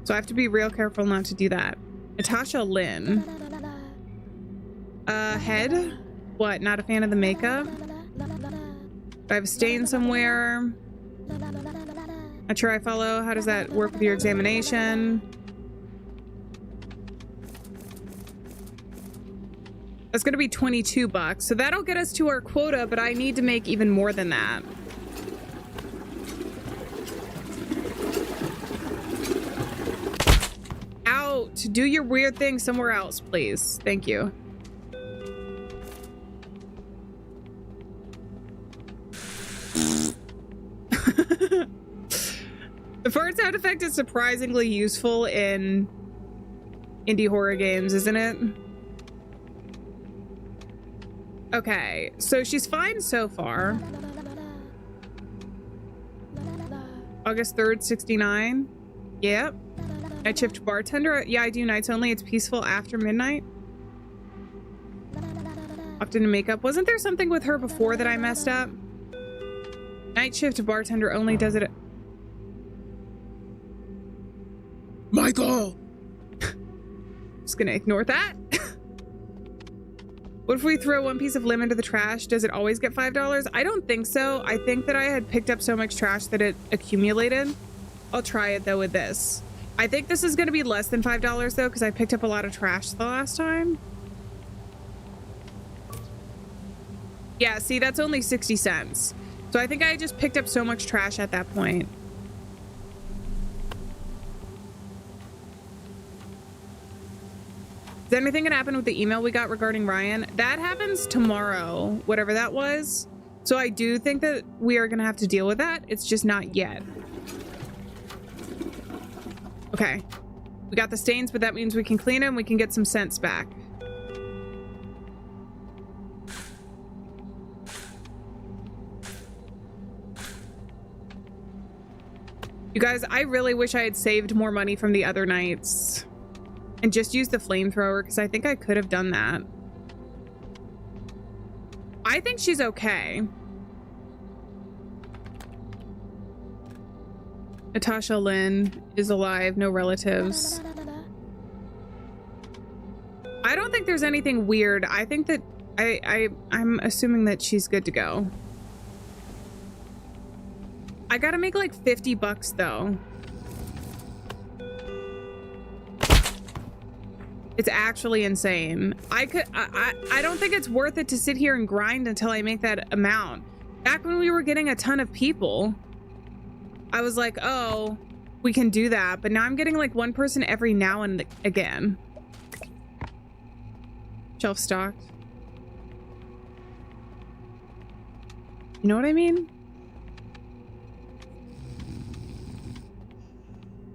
[SPEAKER 1] So I have to be real careful not to do that. Natasha Lynn. Head? What, not a fan of the makeup? Do I have a stain somewhere? Not sure I follow. How does that work with your examination? That's gonna be 22 bucks. So that'll get us to our quota, but I need to make even more than that. Out! Do your weird thing somewhere else, please. Thank you. The fart sound effect is surprisingly useful in indie horror games, isn't it? Okay, so she's fine so far. August 3rd, 69. Yep. Night shift bartender. Yeah, I do nights only. It's peaceful after midnight. Often in makeup. Wasn't there something with her before that I messed up? Night shift bartender only does it. Michael! Just gonna ignore that. What if we throw one piece of lemon into the trash? Does it always get $5? I don't think so. I think that I had picked up so much trash that it accumulated. I'll try it though with this. I think this is gonna be less than $5 though, because I picked up a lot of trash the last time. Yeah, see, that's only 60 cents. So I think I just picked up so much trash at that point. Is anything gonna happen with the email we got regarding Ryan? That happens tomorrow, whatever that was. So I do think that we are gonna have to deal with that. It's just not yet. Okay. We got the stains, but that means we can clean them. We can get some scents back. You guys, I really wish I had saved more money from the other nights and just used the flamethrower, because I think I could have done that. I think she's okay. Natasha Lynn is alive, no relatives. I don't think there's anything weird. I think that I'm assuming that she's good to go. I gotta make like 50 bucks though. It's actually insane. I don't think it's worth it to sit here and grind until I make that amount. Back when we were getting a ton of people, I was like, oh, we can do that. But now I'm getting like one person every now and again. Shelf stocked. You know what I mean?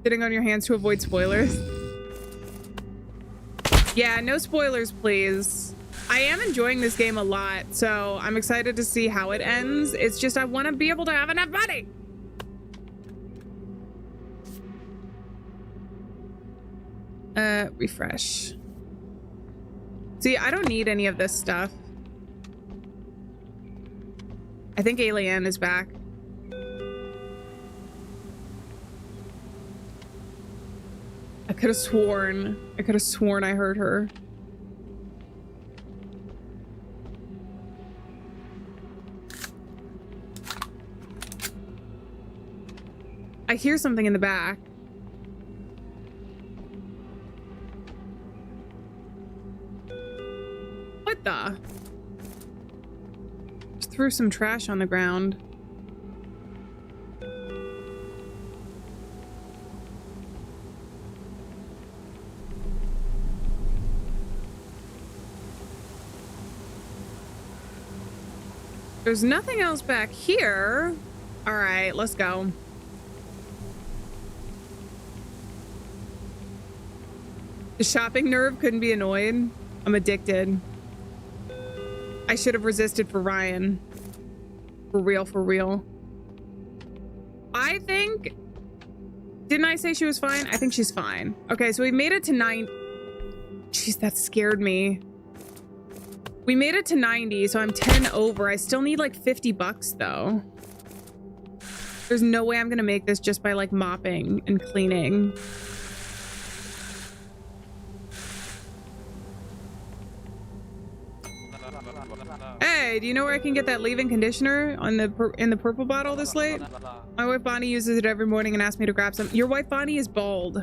[SPEAKER 1] Sitting on your hands to avoid spoilers. Yeah, no spoilers, please. I am enjoying this game a lot, so I'm excited to see how it ends. It's just I want to be able to have enough money. Refresh. See, I don't need any of this stuff. I think Alieann is back. I could have sworn I heard her. I hear something in the back. What the? Just threw some trash on the ground. There's nothing else back here. All right, let's go. The shopping nerve couldn't be annoyed. I'm addicted. I should have resisted for Ryan. For real, for real. I think... Didn't I say she was fine? I think she's fine. Okay, so we made it to 9... Jeez, that scared me. We made it to 90, so I'm 10 over. I still need like 50 bucks though. There's no way I'm gonna make this just by like mopping and cleaning. Hey, do you know where I can get that leave-in conditioner on in the purple bottle this late? My wife Bonnie uses it every morning and asks me to grab some. Your wife Bonnie is bald.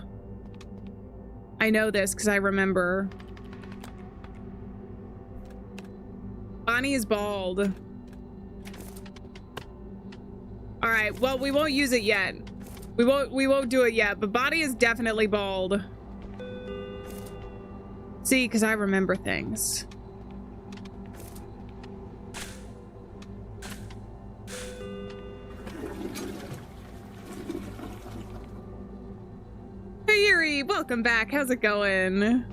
[SPEAKER 1] I know this because I remember. Bonnie is bald. All right, well, we won't use it yet. We won't do it yet, but Bonnie is definitely bald. See, because I remember things. Hey Yuri, welcome back. How's it going?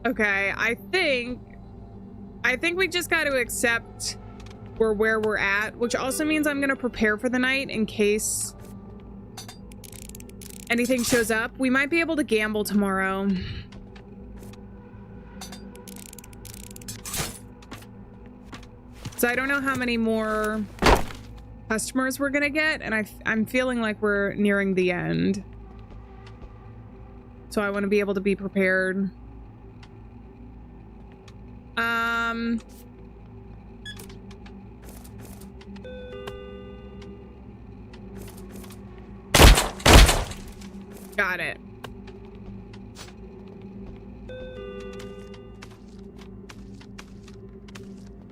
[SPEAKER 1] Okay, I think we just got to accept where we're at, which also means I'm gonna prepare for the night in case anything shows up. We might be able to gamble tomorrow. So I don't know how many more customers we're gonna get, and I'm feeling like we're nearing the end. So I want to be able to be prepared. Got it.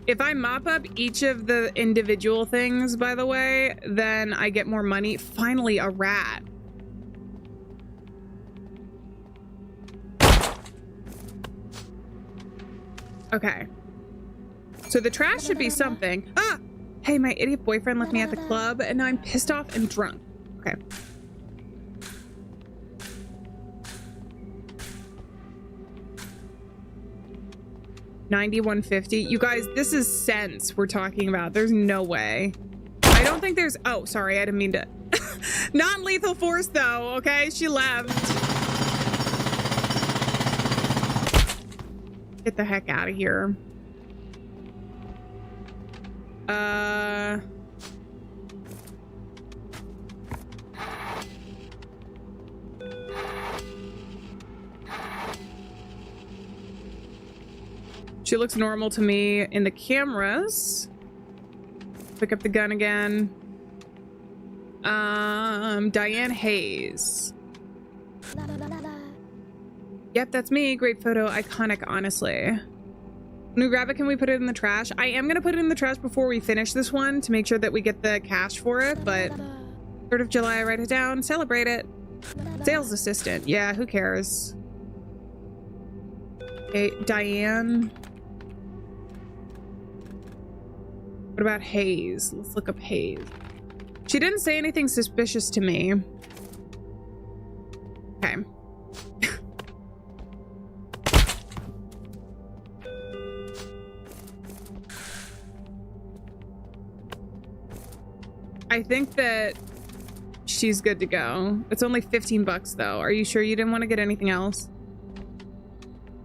[SPEAKER 1] If I mop up each of the individual things, by the way, then I get more money. Finally, a rat. Okay. So the trash should be something. Ah! Hey, my idiot boyfriend left me at the club and now I'm pissed off and drunk. Okay. $91.50. You guys, this is cents we're talking about. There's no way. I don't think there's... Oh, sorry. I didn't mean to... Non-lethal force, though. Okay, she left. Get the heck out of here. She looks normal to me in the cameras. Pick up the gun again. Diane Hayes. Yep, that's me. Great photo. Iconic, honestly. When we grab it, can we put it in the trash? I am gonna put it in the trash before we finish this one to make sure that we get the cash for it, but 3rd of July, write it down, celebrate it. Sales assistant. Yeah, who cares? Okay, Diane. What about Hayes? Let's look up Hayes. She didn't say anything suspicious to me. Okay. I think that she's good to go. It's only 15 bucks though. Are you sure you didn't want to get anything else?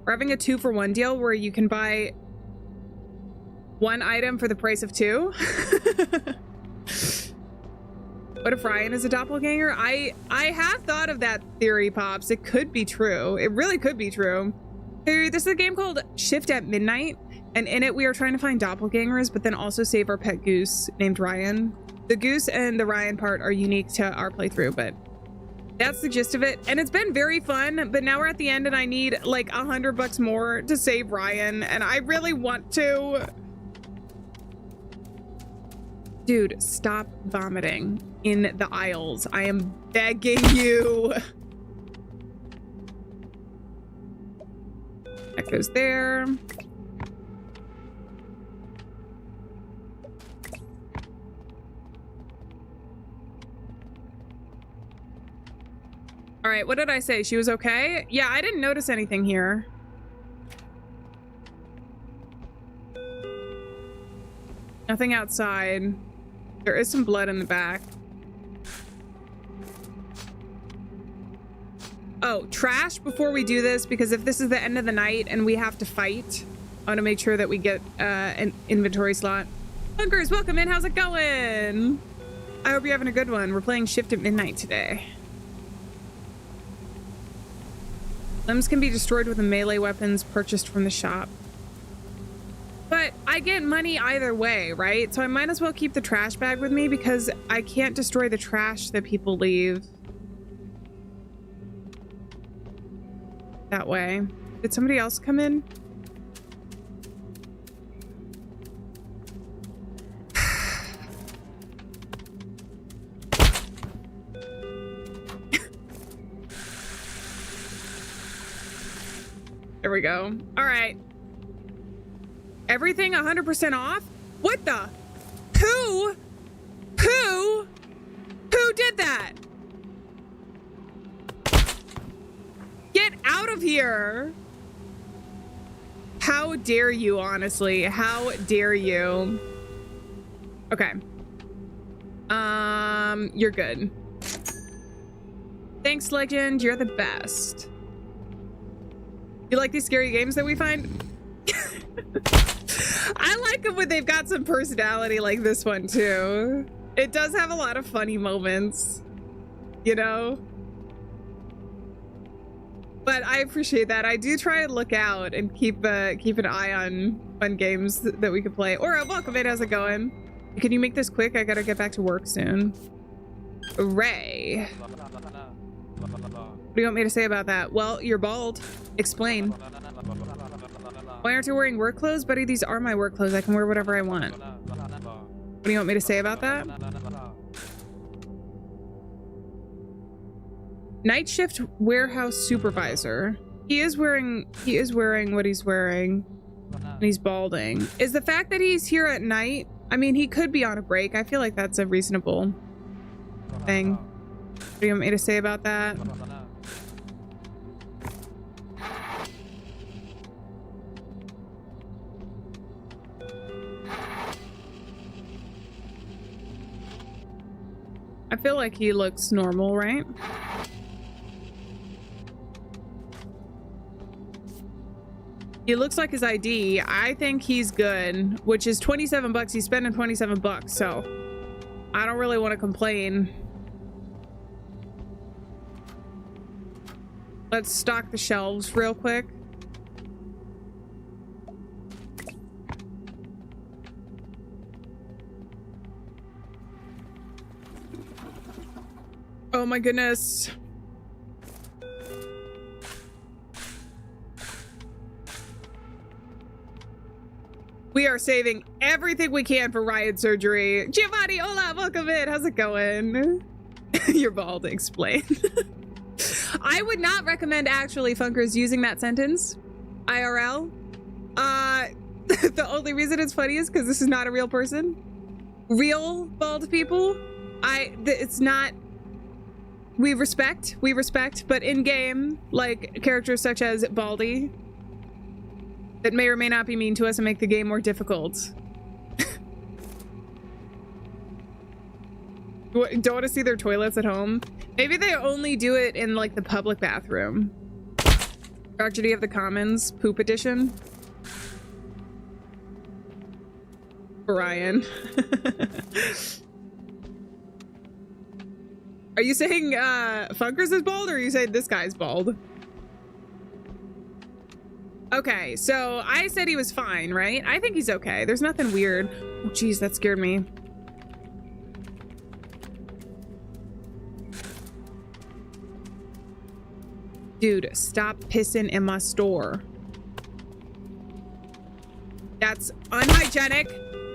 [SPEAKER 1] We're having a 2-for-1 deal where you can buy 1 item for the price of 2. What if Ryan is a doppelganger? I have thought of that theory, Pops. It could be true. It really could be true. Hey, this is a game called Shift at Midnight, and in it we are trying to find doppelgangers, but then also save our pet goose named Ryan. The goose and the Ryan part are unique to our playthrough, but that's the gist of it. And it's been very fun, but now we're at the end and I need like $100 more to save Ryan, and I really want to. Dude, stop vomiting in the aisles. I am begging you. That goes there. All right, what did I say? She was okay? Yeah, I didn't notice anything here. Nothing outside. There is some blood in the back. Oh, trash before we do this, because if this is the end of the night and we have to fight, I want to make sure that we get an inventory slot. Bunkers, welcome in. How's it going? I hope you're having a good one. We're playing Shift at Midnight today. Limbs can be destroyed with the melee weapons purchased from the shop. But I get money either way, right? So I might as well keep the trash bag with me because I can't destroy the trash that people leave. That way. Did somebody else come in? There we go. All right. Everything 100% off? What the? Who did that? Get out of here. How dare you, honestly? How dare you? Okay. You're good. Thanks, Legend. You're the best. You like these scary games that we find? I like them when they've got some personality like this one too. It does have a lot of funny moments, you know? But I appreciate that. I do try and look out and keep an eye on fun games that we could play. Or welcome in, how's it going? Can you make this quick? I gotta get back to work soon. Ray. What do you want me to say about that? Well, you're bald. Explain. Why aren't you wearing work clothes? Buddy, these are my work clothes. I can wear whatever I want. What do you want me to say about that? Night shift warehouse supervisor. He is wearing what he's wearing. And he's balding. Is the fact that he's here at night, I mean, he could be on a break. I feel like that's a reasonable thing. What do you want me to say about that? I feel like he looks normal, right? He looks like his ID. I think he's good, which is 27 bucks. He's spending 27 bucks, so I don't really want to complain. Let's stock the shelves real quick. Oh my goodness. We are saving everything we can for Ryan's surgery. Giovanni, hola, welcome in. How's it going? You're bald, explain. I would not recommend actually Funkers using that sentence. IRL. The only reason it's funny is because this is not a real person. Real bald people, it's not. We respect, but in game, like characters such as Baldy, that may or may not be mean to us and make the game more difficult. Don't want to see their toilets at home. Maybe they only do it in like the public bathroom. Tragedy of the Commons, poop edition. Ryan. Are you saying Funkers is bald, or are you saying this guy's bald? Okay, so I said he was fine, right? I think he's okay. There's nothing weird. Oh, geez, that scared me. Dude, stop pissing in my store. That's unhygienic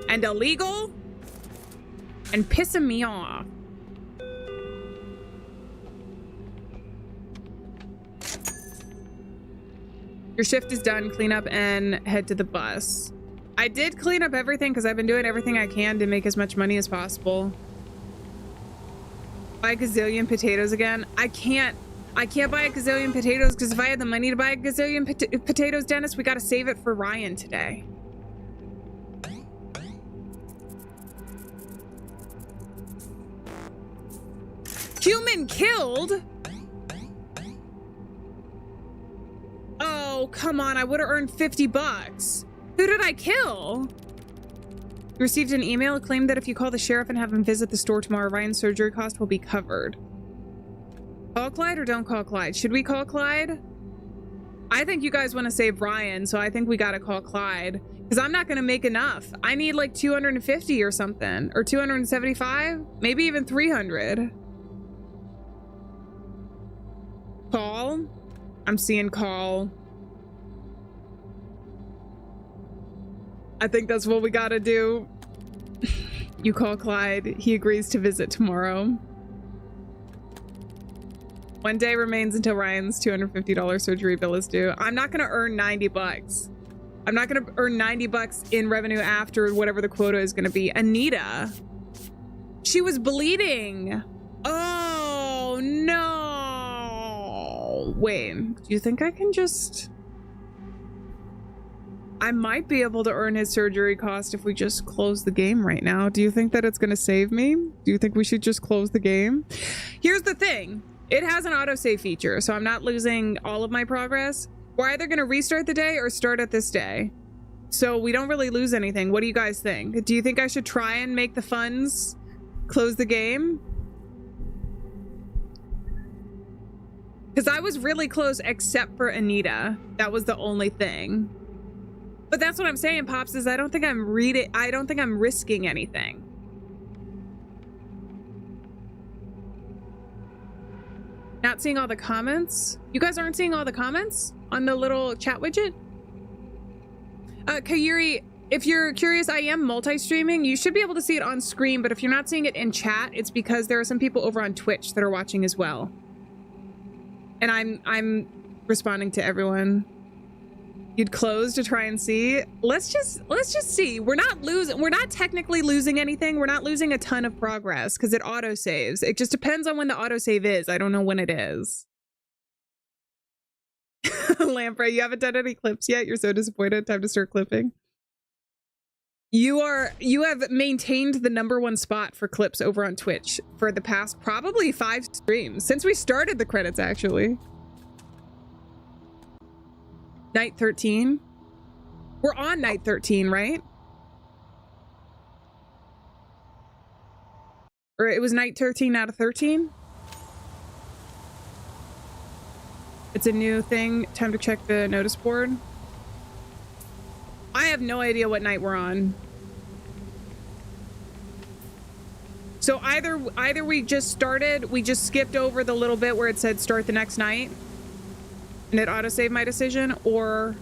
[SPEAKER 1] and illegal and pissing me off. Your shift is done. Clean up and head to the bus. I did clean up everything because I've been doing everything I can to make as much money as possible. Buy a gazillion potatoes again. I can't buy a gazillion potatoes because if I had the money to buy a gazillion potatoes, Dennis, we got to save it for Ryan today. Human killed? Oh, come on. I would have earned 50 bucks. Who did I kill? You received an email. It claimed that if you call the sheriff and have him visit the store tomorrow, Ryan's surgery cost will be covered. Call Clyde or don't call Clyde? Should we call Clyde? I think you guys want to save Ryan, so I think we got to call Clyde. Because I'm not going to make enough. I need like 250 or something. Or 275? Maybe even 300. Call? I'm seeing call. I think that's what we gotta do. You call Clyde. He agrees to visit tomorrow. One day remains until Ryan's $250 surgery bill is due. I'm not gonna earn 90 bucks. I'm not gonna earn 90 bucks in revenue after whatever the quota is gonna be. Anita. She was bleeding. Oh, no. Wait, do you think I can just... I might be able to earn his surgery cost if we just close the game right now. Do you think that it's going to save me? Do you think we should just close the game? Here's the thing. It has an autosave feature, so I'm not losing all of my progress. We're either going to restart the day or start at this day. So we don't really lose anything. What do you guys think? Do you think I should try and make the funds close the game? Because I was really close except for Anita. That was the only thing. But that's what I'm saying, Pops, is I don't think I'm risking anything. Not seeing all the comments? You guys aren't seeing all the comments on the little chat widget? Kayuri, if you're curious, I am multi-streaming. You should be able to see it on screen, but if you're not seeing it in chat, it's because there are some people over on Twitch that are watching as well. And I'm responding to everyone. You'd close to try and see. Let's just see. We're not technically losing anything. We're not losing a ton of progress because it auto saves. It just depends on when the autosave is. I don't know when it is. Lamprey, you haven't done any clips yet. You're so disappointed. Time to start clipping. You have maintained the #1 spot for clips over on Twitch for the past probably 5 streams since we started the credits, actually. Night 13. We're on night 13, right? Or it was night 13 out of 13? It's a new thing. Time to check the notice board. I have no idea what night we're on. So either we just skipped over the little bit where it said start the next night and it autosaved my decision, or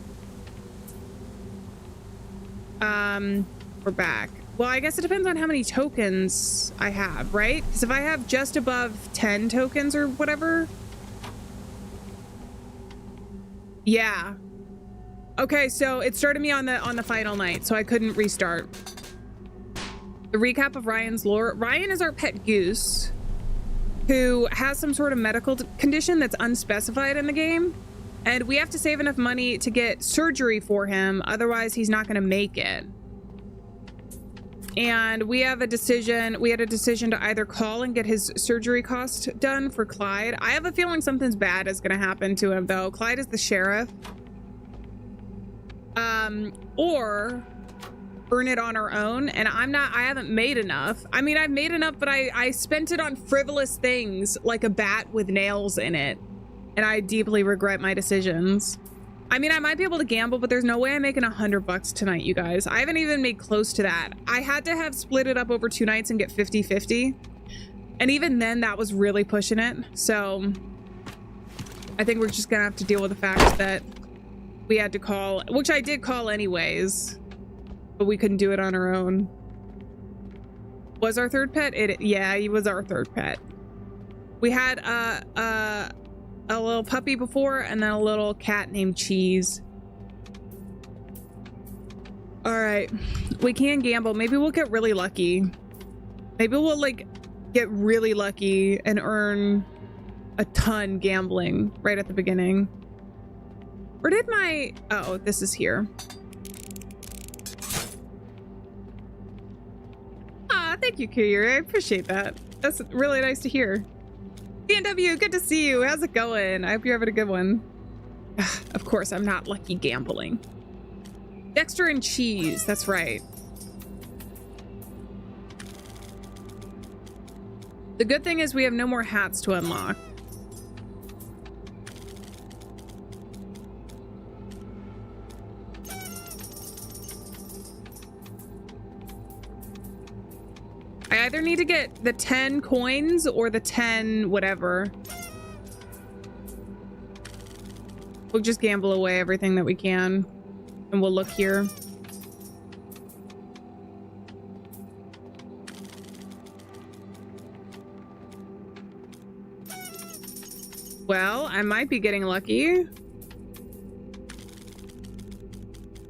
[SPEAKER 1] we're back. Well, I guess it depends on how many tokens I have, right? Because if I have just above 10 tokens or whatever. Yeah. Okay, so it started me on the final night, so I couldn't restart. The recap of Ryan's lore. Ryan is our pet goose who has some sort of medical condition that's unspecified in the game, and we have to save enough money to get surgery for him, otherwise he's not going to make it. And we had a decision to either call and get his surgery cost done for Clyde. I have a feeling something's bad is going to happen to him, though. Clyde is the sheriff. Or earn it on our own, and I haven't made enough. I mean, I've made enough, but I spent it on frivolous things like a bat with nails in it, and I deeply regret my decisions. I mean, I might be able to gamble, but there's no way I'm making $100 tonight, you guys. I haven't even made close to that. I had to have split it up over 2 nights and get 50-50, and even then that was really pushing it. So I think we're just gonna have to deal with the fact that we had to call, which I did call anyways, but we couldn't do it on our own. Was our third pet? Yeah, he was our third pet. We had a little puppy before, and then a little cat named Cheese. All right, we can gamble. Maybe we'll get really lucky. Maybe we'll like get really lucky and earn a ton gambling right at the beginning. Where did my... Oh, this is here. Ah, thank you, Kyrie. I appreciate that. That's really nice to hear. DNW, good to see you. How's it going? I hope you're having a good one. Of course, I'm not lucky gambling. Dexter and Cheese. That's right. The good thing is we have no more hats to unlock. I either need to get the 10 coins or the 10 whatever. We'll just gamble away everything that we can, and we'll look here. Well, I might be getting lucky.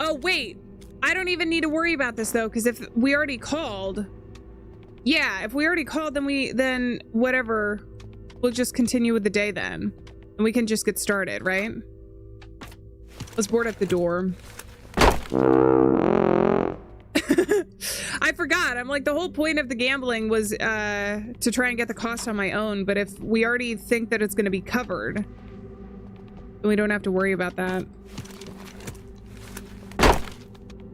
[SPEAKER 1] Oh, wait. I don't even need to worry about this, though, because if we already called... Yeah, if we already called, then whatever. We'll just continue with the day then. And we can just get started, right? Let's board up the door. I forgot. I'm like, the whole point of the gambling was to try and get the cost on my own. But if we already think that it's going to be covered, then we don't have to worry about that.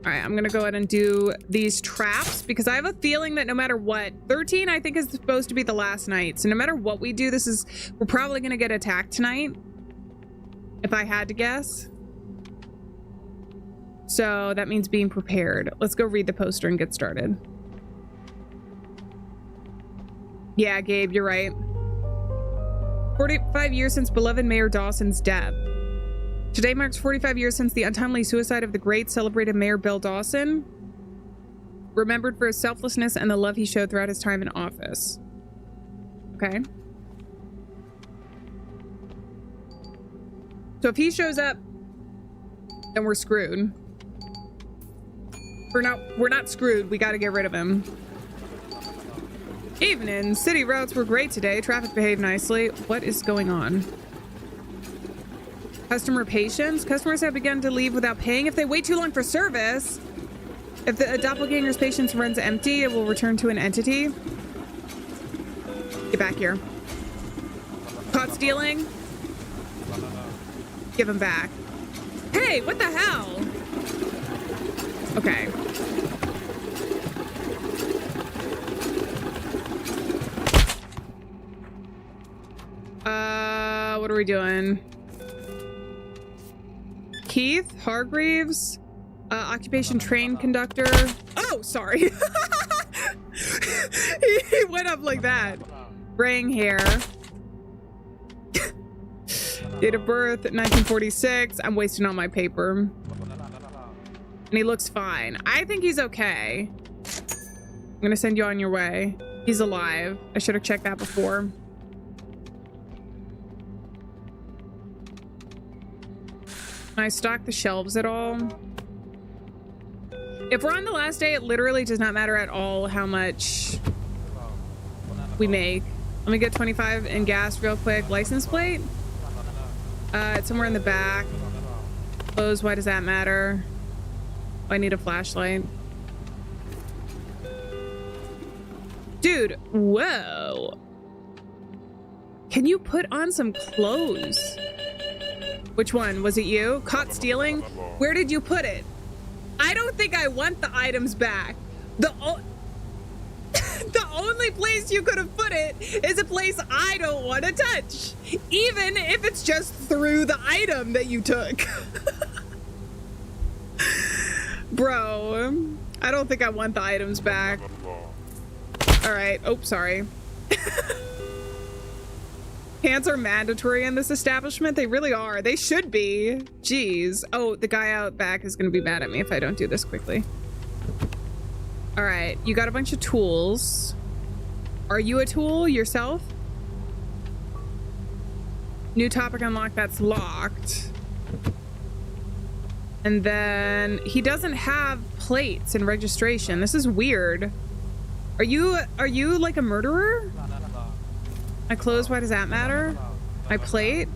[SPEAKER 1] All right, I'm going to go ahead and do these traps because I have a feeling that no matter what, 13 I think is supposed to be the last night. So no matter what we do, we're probably going to get attacked tonight, if I had to guess. So that means being prepared. Let's go read the poster and get started. Yeah, Gabe, you're right. 45 years since beloved Mayor Dawson's death. Today marks 45 years since the untimely suicide of the great celebrated Mayor Bill Dawson, remembered for his selflessness and the love he showed throughout his time in office. Okay. So if he shows up then we're screwed. We're not screwed. We got to get rid of him. Evening. City routes were great today. Traffic behaved nicely. What is going on? Customer patience. Customers have begun to leave without paying if they wait too long for service. If the doppelganger's patience runs empty, it will return to an entity. Get back here. Caught stealing? Give him back. Hey, what the hell? Okay. What are we doing? Keith Hargreaves, occupation train conductor. Oh, sorry. He went up like that. Graying hair. Date of birth 1946. I'm wasting all my paper. And he looks fine. I think he's okay. I'm gonna send you on your way. He's alive. I should have checked that before. Can I stock the shelves at all? If we're on the last day, it literally does not matter at all how much we make. Let me get 25 in gas real quick. License plate? It's somewhere in the back. Clothes, why does that matter? I need a flashlight. Dude, whoa. Can you put on some clothes? Which one? Was it you? Caught stealing? Where did you put it? I don't think I want the items back. The only place you could have put it is a place I don't want to touch. Even if it's just through the item that you took. Bro, I don't think I want the items back. All right. Oh, sorry. Pants are mandatory in this establishment. They really are. They should be. Jeez. Oh, the guy out back is going to be mad at me if I don't do this quickly. All right. You got a bunch of tools. Are you a tool yourself? New topic unlocked. That's locked. And then he doesn't have plates and registration. This is weird. Are you like a murderer? My clothes, why does that matter? My plate?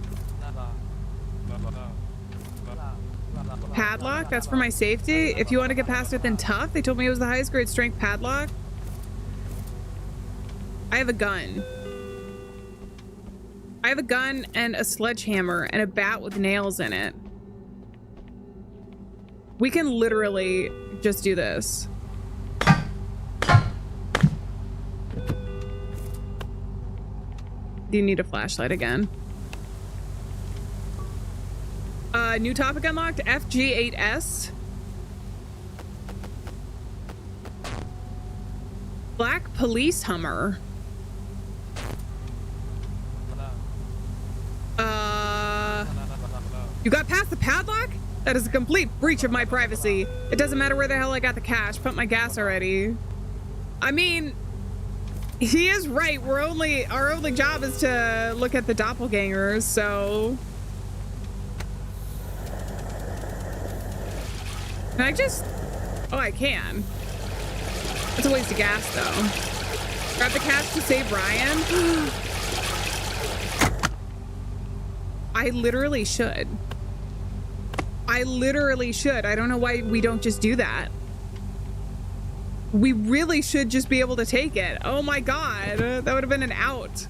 [SPEAKER 1] Padlock, that's for my safety. If you want to get past it, then tough. They told me it was the highest grade strength padlock. I have a gun. I have a gun and a sledgehammer and a bat with nails in it. We can literally just do this. Do you need a flashlight again? New topic unlocked, FG8S. Black police Hummer. You got past the padlock? That is a complete breach of my privacy. It doesn't matter where the hell I got the cash. Pump my gas already. I mean, he is right. Our only job is to look at the doppelgangers, so. Can I just, oh, I can. It's a waste of gas though. Grab the cash to save Ryan. I literally should. I literally should. I don't know why we don't just do that. We really should just be able to take it. Oh my God, that would have been an out.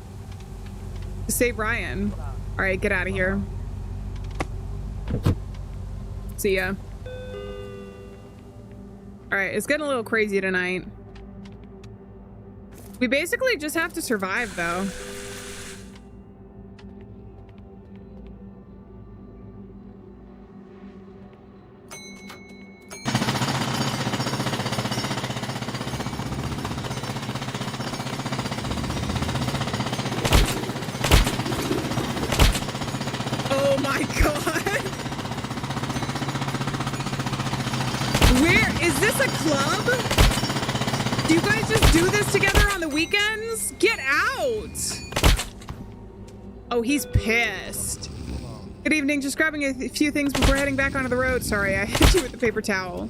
[SPEAKER 1] To save Ryan. All right, get out of here. See ya. All right, it's getting a little crazy tonight. We basically just have to survive though. Oh, he's pissed. Good evening. Just grabbing a few things before heading back onto the road. Sorry, I hit you with the paper towel.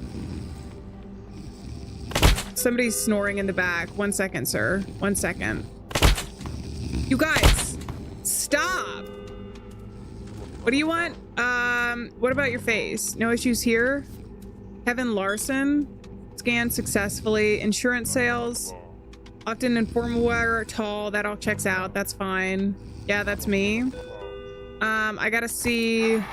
[SPEAKER 1] Somebody's snoring in the back. 1 second, sir. 1 second. You guys, stop. What do you want? What about your face? No issues here. Kevin Larson. Scanned successfully. Insurance sales. Often informal wear. Tall. That all checks out. That's fine. Yeah, that's me. I gotta see.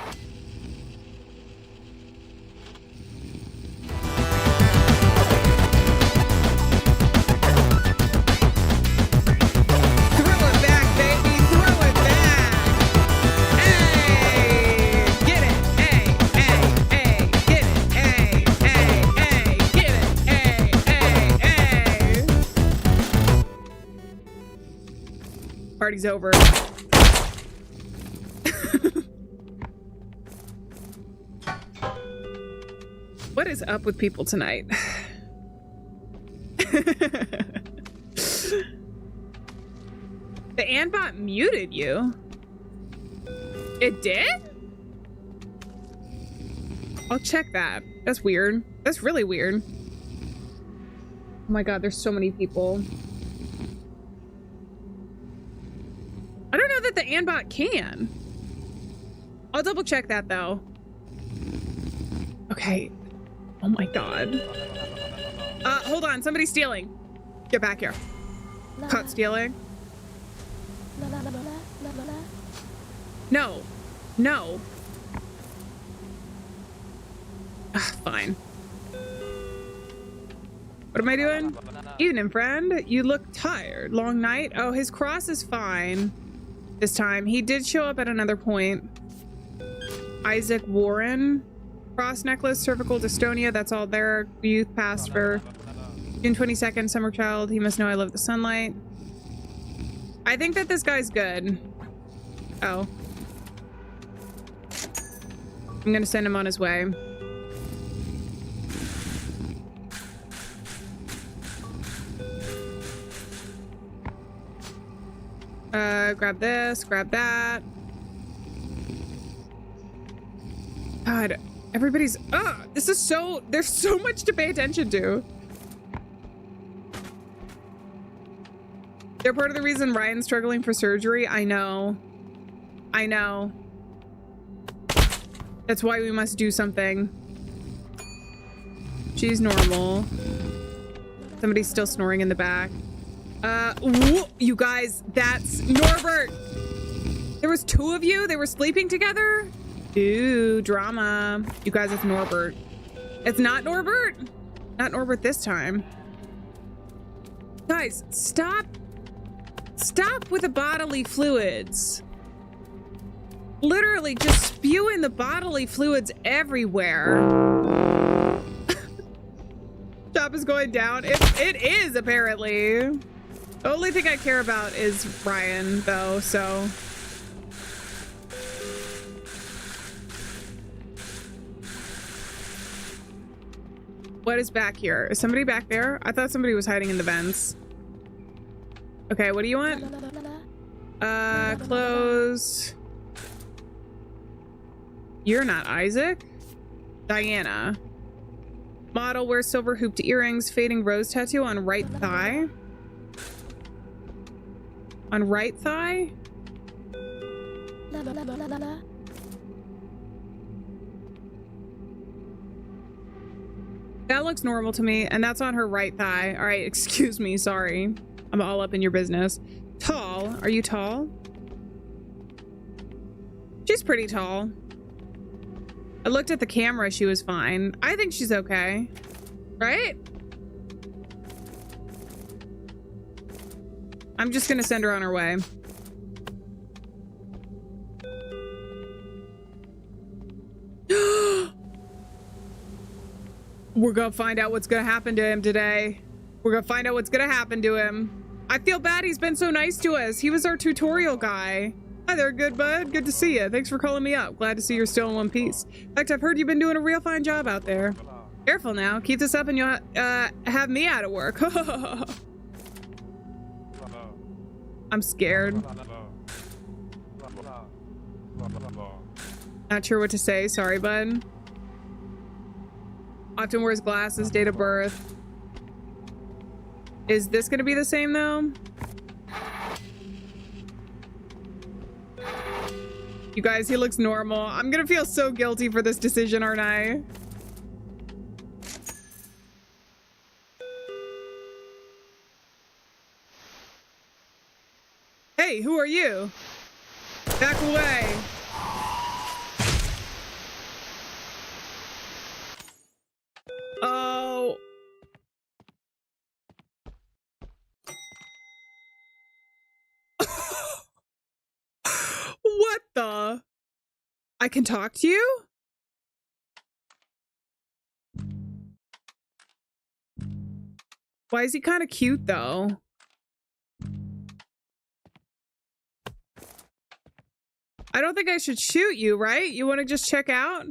[SPEAKER 1] Party's over. What is up with people tonight? The Anbot muted you. It did? I'll check that. That's weird. That's really weird. Oh my god, there's so many people. I don't know that the Anbot can. I'll double check that though. Okay. Oh my god. Hold on. Somebody's stealing. Get back here. Caught stealing. No. No. Fine. What am I doing? Evening, friend. You look tired. Long night? Oh, his cross is fine this time. He did show up at another point. Isaac Warren. Cross necklace, cervical dystonia. That's all there. Youth passed for June 22nd. Summer child. He must know I love the sunlight. I think that this guy's good. Oh. I'm gonna send him on his way. Grab this, grab that. God, everybody's, this is so, there's so much to pay attention to. They're part of the reason Ryan's struggling for surgery. I know. I know. That's why we must do something. She's normal. Somebody's still snoring in the back. You guys, that's Norbert. There was two of you. They were sleeping together. Ooh, drama. You guys, it's Norbert. It's not Norbert. Not Norbert this time. Guys, stop. Stop with the bodily fluids. Literally just spewing the bodily fluids everywhere. Shop is going down. It is, apparently. The only thing I care about is Ryan, though, so. What is back here? Is somebody back there? I thought somebody was hiding in the vents. Okay, what do you want? Clothes. You're not Isaac. Diana. Model wears silver hooped earrings, fading rose tattoo on right thigh. On right thigh? That looks normal to me, and that's on her right thigh. All right, excuse me, sorry. I'm all up in your business. Tall. Are you tall? She's pretty tall. I looked at the camera. She was fine. I think she's okay. Right? I'm just gonna send her on her way. We're gonna find out what's gonna happen to him today. We're gonna find out what's gonna happen to him. I feel bad. He's been so nice to us. He was our tutorial guy. Hi there, good bud. Good to see you. Thanks for calling me up. Glad to see you're still in one piece. In fact, I've heard you've been doing a real fine job out there. Careful now. Keep this up and you'll have me out of work. I'm scared. Not sure what to say. Sorry, bud. Often wears glasses, date of birth. Is this gonna be the same though? You guys, he looks normal. I'm gonna feel so guilty for this decision, aren't I? Hey, who are you? Back away. Oh. What the? I can talk to you? Why is he kind of cute though? I don't think I should shoot you, right? You want to just check out?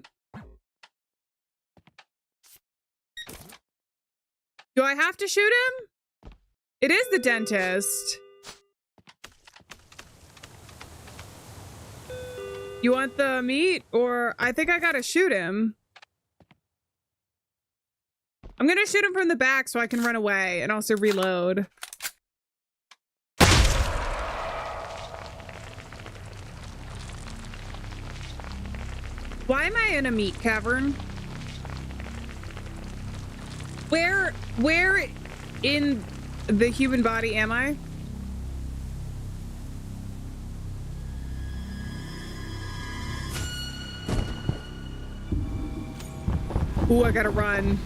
[SPEAKER 1] Do I have to shoot him? It is the dentist. You want the meat? Or I think I gotta shoot him. I'm gonna shoot him from the back so I can run away and also reload. Why am I in a meat cavern? Where in the human body am I? Ooh, I gotta run.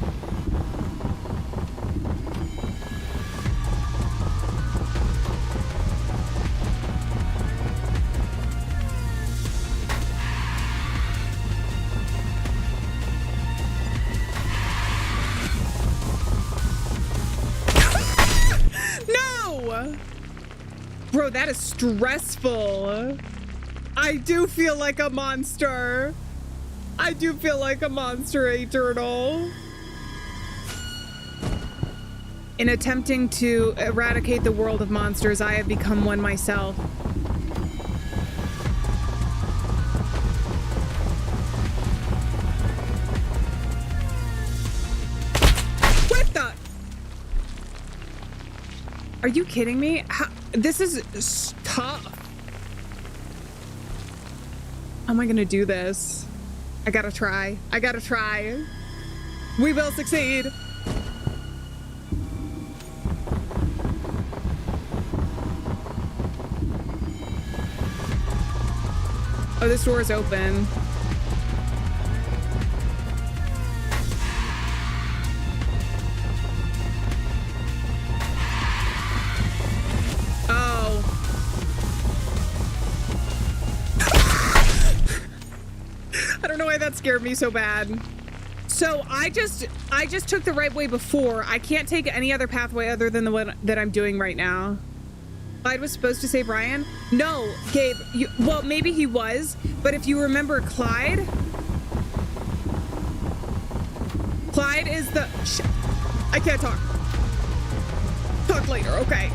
[SPEAKER 1] No! Bro, that is stressful. I do feel like a monster. I do feel like a monster, a turtle. In attempting to eradicate the world of monsters, I have become one myself. What the? Are you kidding me? This is tough. How am I gonna do this? I gotta try. I gotta try. We will succeed. Oh, this door is open. Oh. I don't know why that scared me so bad. So I just took the right way before. I can't take any other pathway other than the one that I'm doing right now. Clyde was supposed to save Ryan? No, Gabe. Well, maybe he was, but if you remember Clyde is the... I can't talk. Talk later, okay.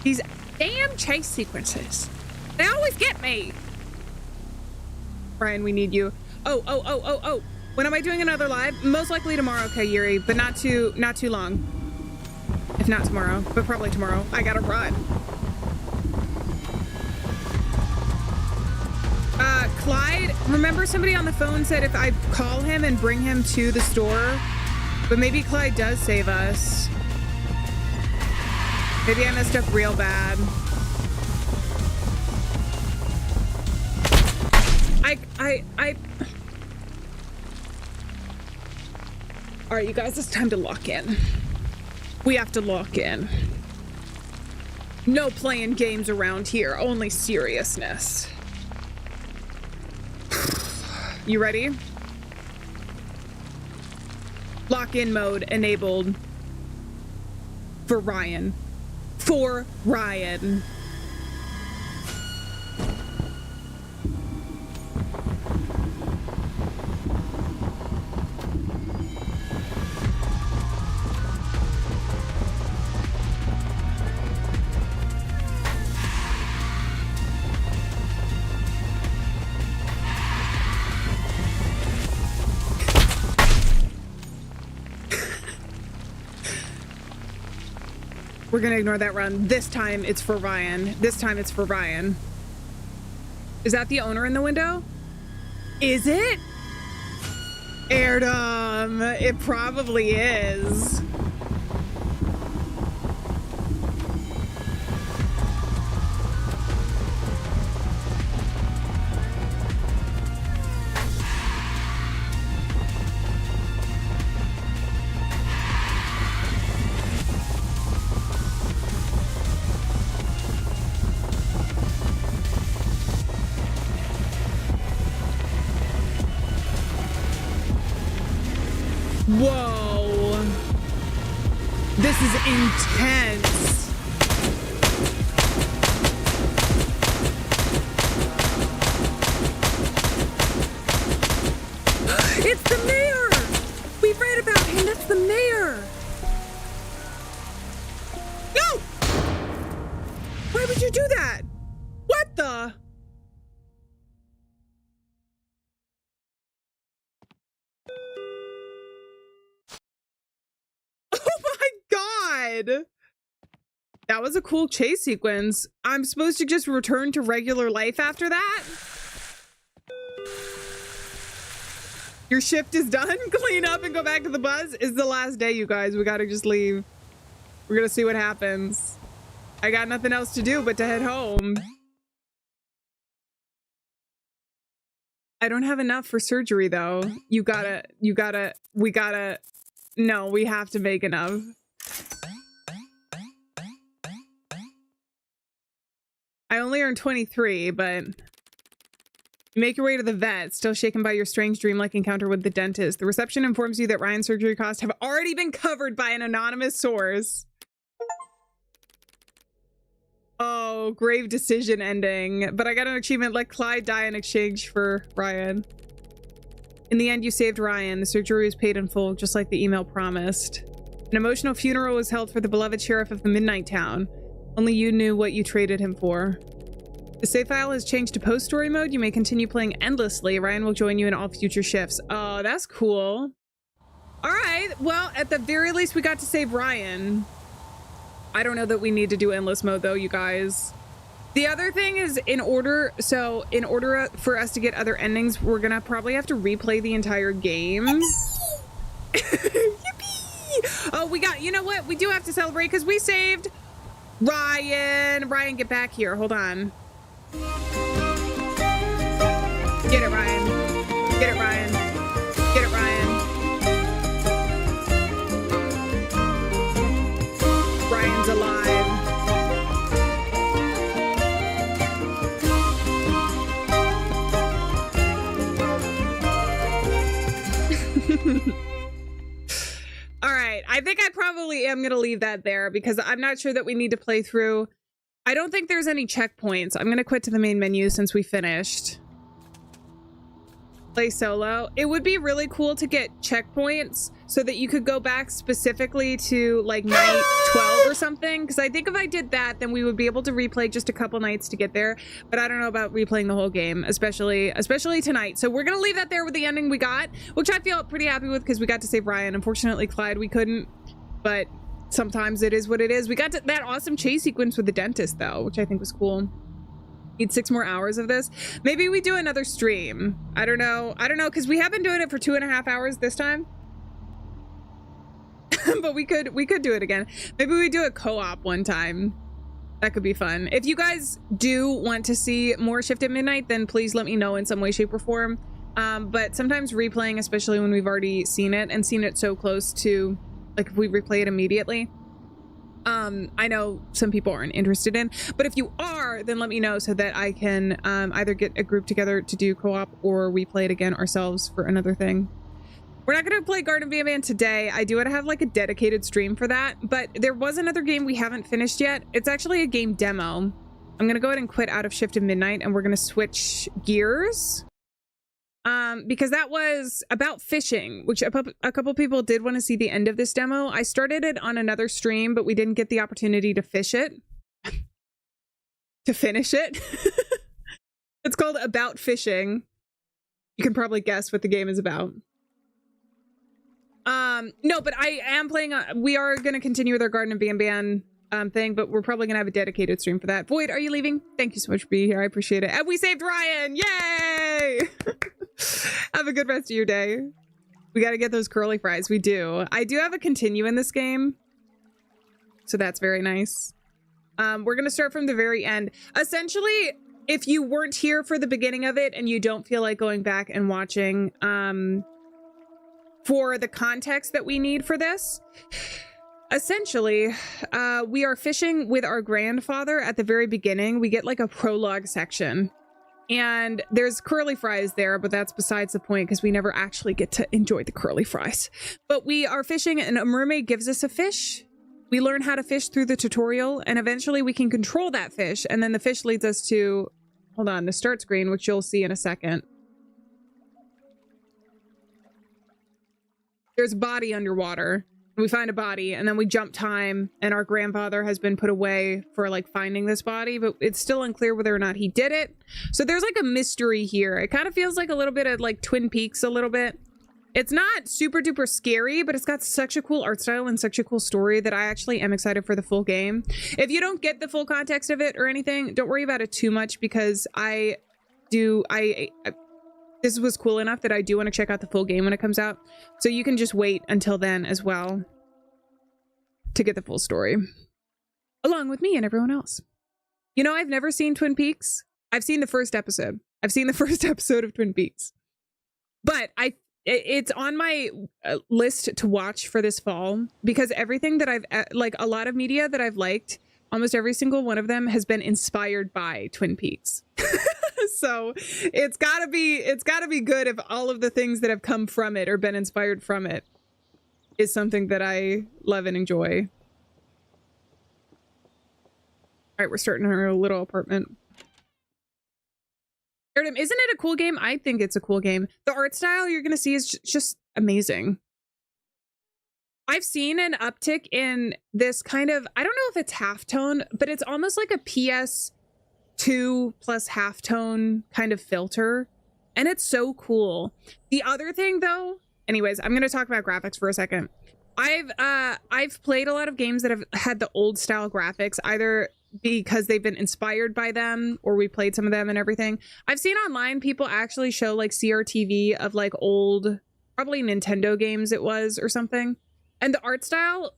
[SPEAKER 1] These damn chase sequences. They always get me. Brian, we need you. Oh. When am I doing another live? Most likely tomorrow, Kayuri, but not too long. If not tomorrow, but probably tomorrow. I gotta run. Clyde, remember somebody on the phone said if I call him and bring him to the store, but maybe Clyde does save us. Maybe I messed up real bad. All right, you guys, it's time to lock in. We have to lock in. No playing games around here, only seriousness. You ready? Lock in mode enabled for Ryan. for Ryan. We're gonna ignore that run. This time it's for Ryan. This time it's for Ryan. Is that the owner in the window? Is it? Airdom. It probably is. Whoa. This is intense. It's the mayor. We read about him. That's the mayor. No. Why would you do that? What the? That was a cool chase sequence. I'm supposed to just return to regular life after that? Your shift is done? Clean up and go back to the buzz? It's the last day, you guys. We gotta just leave. We're gonna see what happens. I got nothing else to do but to head home. I don't have enough for surgery, though. We have to make enough. I only earned 23, but you make your way to the vet, still shaken by your strange dreamlike encounter with the dentist. The reception informs you that Ryan's surgery costs have already been covered by an anonymous source. Oh, grave decision ending. But I got an achievement, let Clyde die in exchange for Ryan. In the end, you saved Ryan. The surgery was paid in full, just like the email promised. An emotional funeral was held for the beloved sheriff of the Midnight Town. Only you knew what you traded him for. The save file has changed to post-story mode. You may continue playing endlessly. Ryan will join you in all future shifts. Oh, that's cool. All right. Well, at the very least, we got to save Ryan. I don't know that we need to do endless mode, though, you guys. The other thing is, in order for us to get other endings, we're going to probably have to replay the entire game. Yippee! Oh, you know what? We do have to celebrate because we saved Ryan. Ryan, get back here. Hold on. Get it, Ryan. Get it, Ryan. Get it, Ryan. Ryan's alive. All right. I think I probably am going to leave that there because I'm not sure that we need to play through. I don't think there's any checkpoints. I'm going to quit to the main menu since we finished. Play solo. It would be really cool to get checkpoints so that you could go back specifically to like night 12 or something. Because I think if I did that, then we would be able to replay just a couple nights to get there. But I don't know about replaying the whole game, especially tonight. So we're going to leave that there with the ending we got, which I feel pretty happy with because we got to save Ryan. Unfortunately, Clyde, we couldn't. But sometimes it is what it is. We got to that awesome chase sequence with the dentist, though, which I think was cool. Need 6 more hours of this. Maybe we do another stream. I don't know, because we have been doing it for 2.5 hours this time. But we could do it again. Maybe we do a co-op one time. That could be fun. If you guys do want to see more Shift at Midnight, then please let me know in some way, shape, or form. But sometimes replaying, especially when we've already seen it and seen it so close to, like, if we replay it immediately, I know some people aren't interested in, but if you are, then let me know so that I can either get a group together to do co-op or we play it again ourselves for another thing. We're not going to play Garden of Banban today. I do want to have like a dedicated stream for that, but there was another game we haven't finished yet. It's actually a game demo. I'm going to go ahead and quit out of Shift of Midnight, and we're going to switch gears. Because that was about fishing, which a couple people did want to see the end of this demo. I started it on another stream, but we didn't get the opportunity to fish it. To finish it. It's called About Fishing. You can probably guess what the game is about. No, but I am playing, we are going to continue with our Garden of Banban thing, but we're probably going to have a dedicated stream for that. Void, are you leaving? Thank you so much for being here. I appreciate it. And we saved Ryan! Yay! Have a good rest of your day. We got to get those curly fries. We do. I do have a continue in this game, so that's very nice. We're going to start from the very end. Essentially, if you weren't here for the beginning of it and you don't feel like going back and watching, for the context that we need for this, essentially, we are fishing with our grandfather at the very beginning. We get like a prologue section, and there's curly fries there, but that's besides the point because we never actually get to enjoy the curly fries. But we are fishing, and a mermaid gives us a fish. We learn how to fish through the tutorial, and eventually we can control that fish, and then the fish leads us to, hold on, the start screen, which you'll see in a second. There's a body underwater. We find a body, and then we jump time, and our grandfather has been put away for like finding this body, but it's still unclear whether or not he did it. So there's like a mystery here. It kind of feels like a little bit of like Twin Peaks a little bit. It's not super duper scary, but it's got such a cool art style and such a cool story that I actually am excited for the full game. If you don't get the full context of it or anything, don't worry about it too much, because this was cool enough that I do want to check out the full game when it comes out. So you can just wait until then as well to get the full story, along with me and everyone else. You know, I've never seen Twin Peaks. I've seen the first episode. I've seen the first episode of Twin Peaks. But it's on my list to watch for this fall, because everything that I've, like a lot of media that I've liked, almost every single one of them has been inspired by Twin Peaks. So it's gotta be good if all of the things that have come from it or been inspired from it is something that I love and enjoy. All right, we're starting our little apartment. Isn't it a cool game? I think it's a cool game. The art style you're gonna see is just amazing. I've seen an uptick in this kind of, I don't know if it's halftone, but it's almost like a PS2 plus halftone kind of filter. And it's so cool. The other thing though, anyways, I'm going to talk about graphics for a second. I've played a lot of games that have had the old style graphics, either because they've been inspired by them or we played some of them and everything. I've seen online people actually show like CRTV of like old, probably Nintendo games it was or something. And the art style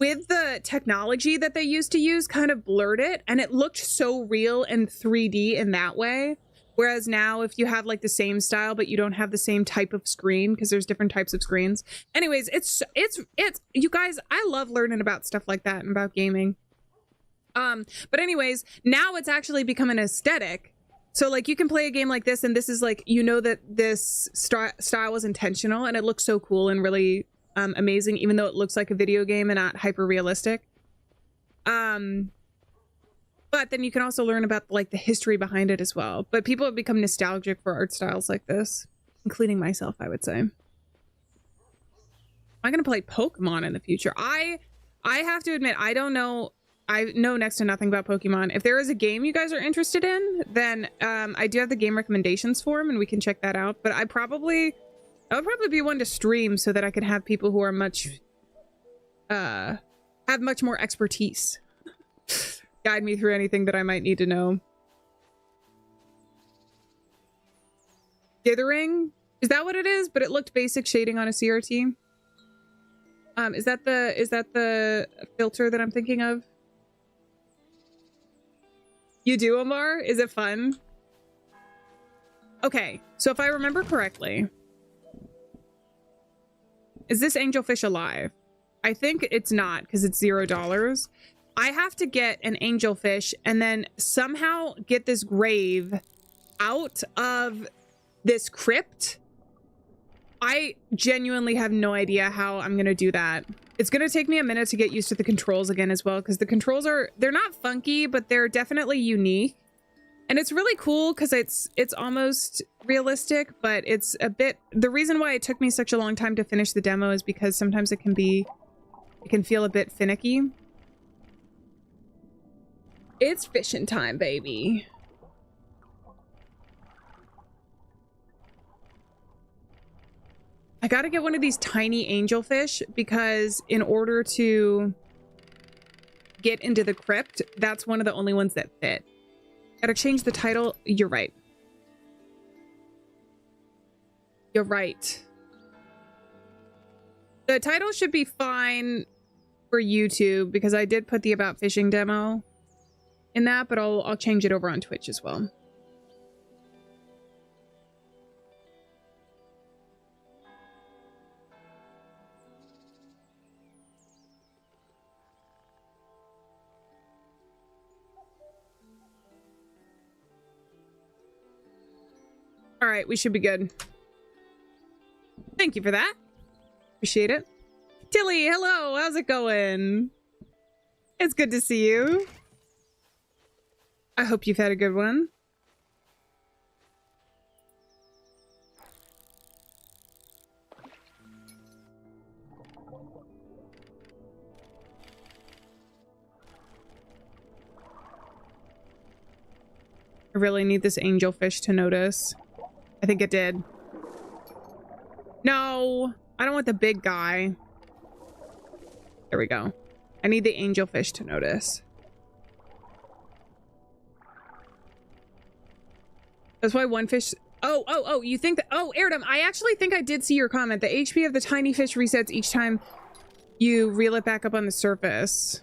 [SPEAKER 1] with the technology that they used to use kind of blurred it, and it looked so real and 3D in that way. Whereas now if you have like the same style but you don't have the same type of screen, because there's different types of screens. Anyways, it's you guys, I love learning about stuff like that and about gaming. But anyways, now it's actually become an aesthetic. So like you can play a game like this, and this is like, you know, that this style was intentional, and it looks so cool and really amazing, even though it looks like a video game and not hyper realistic. But then you can also learn about like the history behind it as well. But people have become nostalgic for art styles like this, including myself, I would say. I'm gonna play Pokemon in the future. I have to admit, I don't know. I know next to nothing about Pokemon. If there is a game you guys are interested in, then I do have the game recommendations form, and we can check that out. But that would probably be one to stream so that I can have people who are have much more expertise guide me through anything that I might need to know. Dithering? Is that what it is? But it looked basic shading on a CRT. Is that the filter that I'm thinking of? You do, Omar? Is it fun? Okay, so if I remember correctly, is this angelfish alive? I think it's not, because it's $0. I have to get an angelfish and then somehow get this grave out of this crypt I genuinely have no idea how I'm gonna do that. It's gonna take me a minute to get used to the controls again as well, because the controls they're not funky, but they're definitely unique. And it's really cool because it's almost realistic, but it's a bit... The reason why it took me such a long time to finish the demo is because sometimes it can feel a bit finicky. It's fishing time, baby. I gotta get one of these tiny angelfish because in order to get into the crypt, that's one of the only ones that fit. Gotta change the title. You're right. You're right. The title should be fine for YouTube because I did put the About Fishing demo in that, but I'll change it over on Twitch as well. All right, we should be good. Thank you for that. Appreciate it. Tilly, hello. How's it going? It's good to see you. I hope you've had a good one. I really need this angelfish to notice. I think it did. No, I don't want the big guy. There we go. I need the angelfish to notice. That's why one fish... Oh, you think that... Oh, Airdom, I actually think I did see your comment. The HP of the tiny fish resets each time you reel it back up on the surface.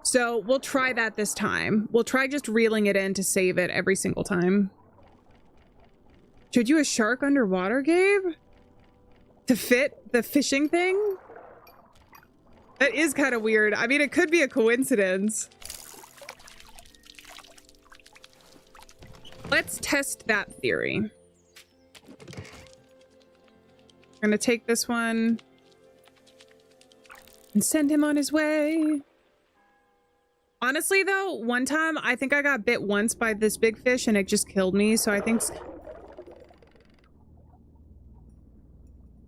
[SPEAKER 1] So we'll try that this time. We'll try just reeling it in to save it every single time. Should you a shark underwater, Gabe? To fit the fishing thing? That is kind of weird. I mean, it could be a coincidence. Let's test that theory. We're gonna take this one and send him on his way. Honestly, though, one time I think I got bit once by this big fish and it just killed me. So I think...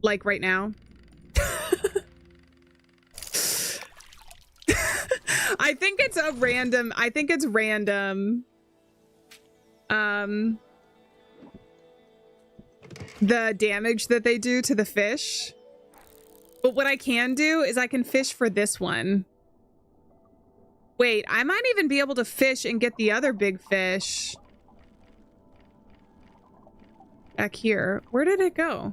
[SPEAKER 1] Like right now. I think it's a random... I think it's random. The damage that they do to the fish. But what I can do is I can fish for this one. Wait, I might even be able to fish and get the other big fish. Back here. Where did it go?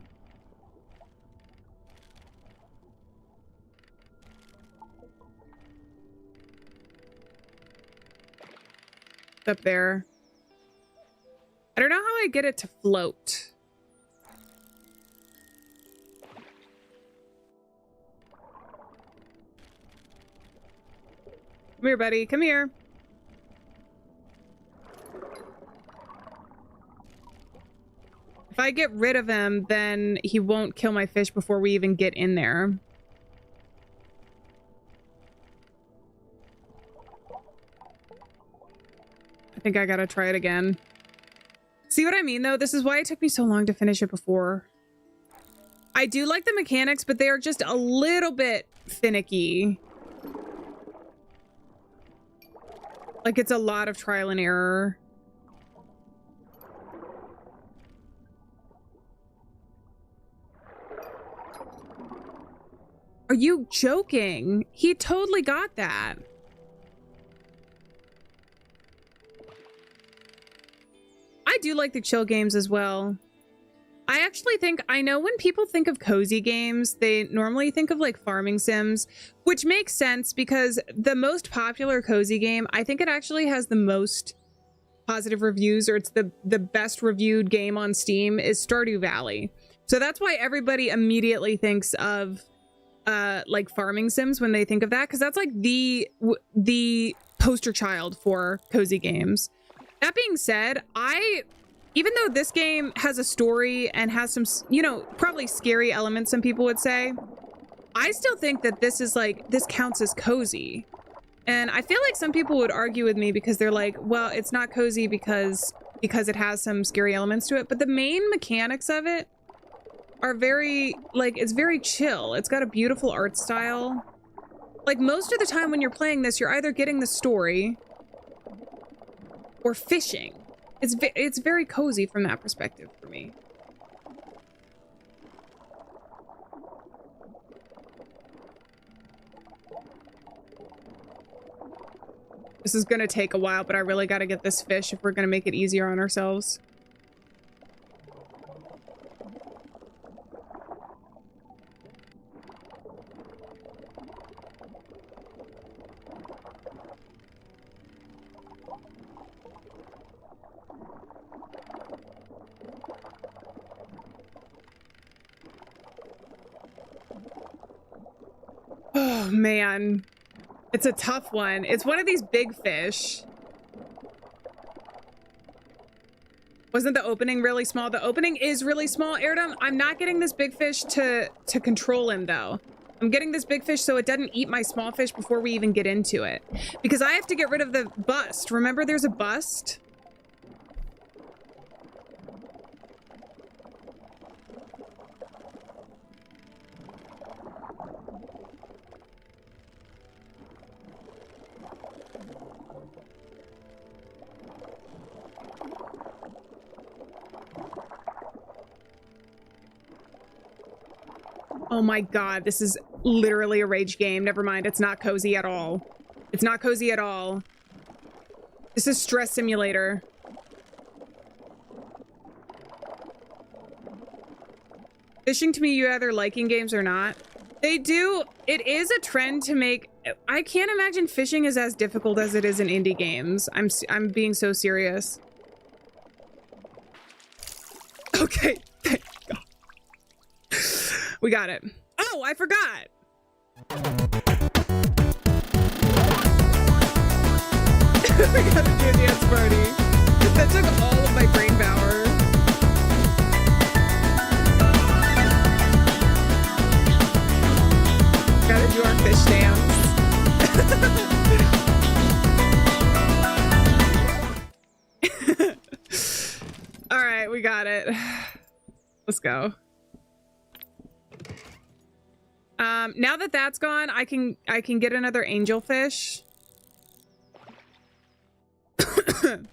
[SPEAKER 1] Up there. I don't know how I get it to float. Come here, buddy. Come here. If I get rid of him, then he won't kill my fish before we even get in there. I think I gotta try it again. See what I mean, though? This is why it took me so long to finish it before. I do like the mechanics, but they are just a little bit finicky. Like, it's a lot of trial and error. Are you joking? He totally got that. I do like the chill games as well. I actually think, I know when people think of cozy games, they normally think of like farming sims, which makes sense because the most popular cozy game, I think it actually has the most positive reviews, or it's the best reviewed game on Steam, is Stardew Valley. So that's why everybody immediately thinks of like farming sims when they think of that, because that's like the poster child for cozy games. That being said, I even though this game has a story and has some, you know, probably scary elements, some people would say, I still think that this is like, this counts as cozy. And I feel like some people would argue with me because they're like, well, it's not cozy because it has some scary elements to it. But the main mechanics of it are very, like, it's very chill. It's got a beautiful art style. Like, most of the time when you're playing this, you're either getting the story or fishing. It's very cozy from that perspective for me. This is gonna take a while, but I really gotta get this fish if we're gonna make it easier on ourselves. Oh, man. It's a tough one. It's one of these big fish. Wasn't the opening really small? The opening is really small, Airdom. I'm not getting this big fish to control him, though. I'm getting this big fish so it doesn't eat my small fish before we even get into it. Because I have to get rid of the bust. Remember, there's a bust? Oh my god, this is literally a rage game. Never mind, it's not cozy at all. It's not cozy at all. This is stress simulator. Fishing, to me, you either liking games or not. They do. It is a trend to make. I can't imagine fishing is as difficult as it is in indie games. I'm being so serious. Okay. Thank God. We got it. Oh, I forgot. We gotta do a dance party. That took all of my brain power. Gotta do our fish dance. All right, we got it. Let's go. Now that that's gone, I can get another angelfish. And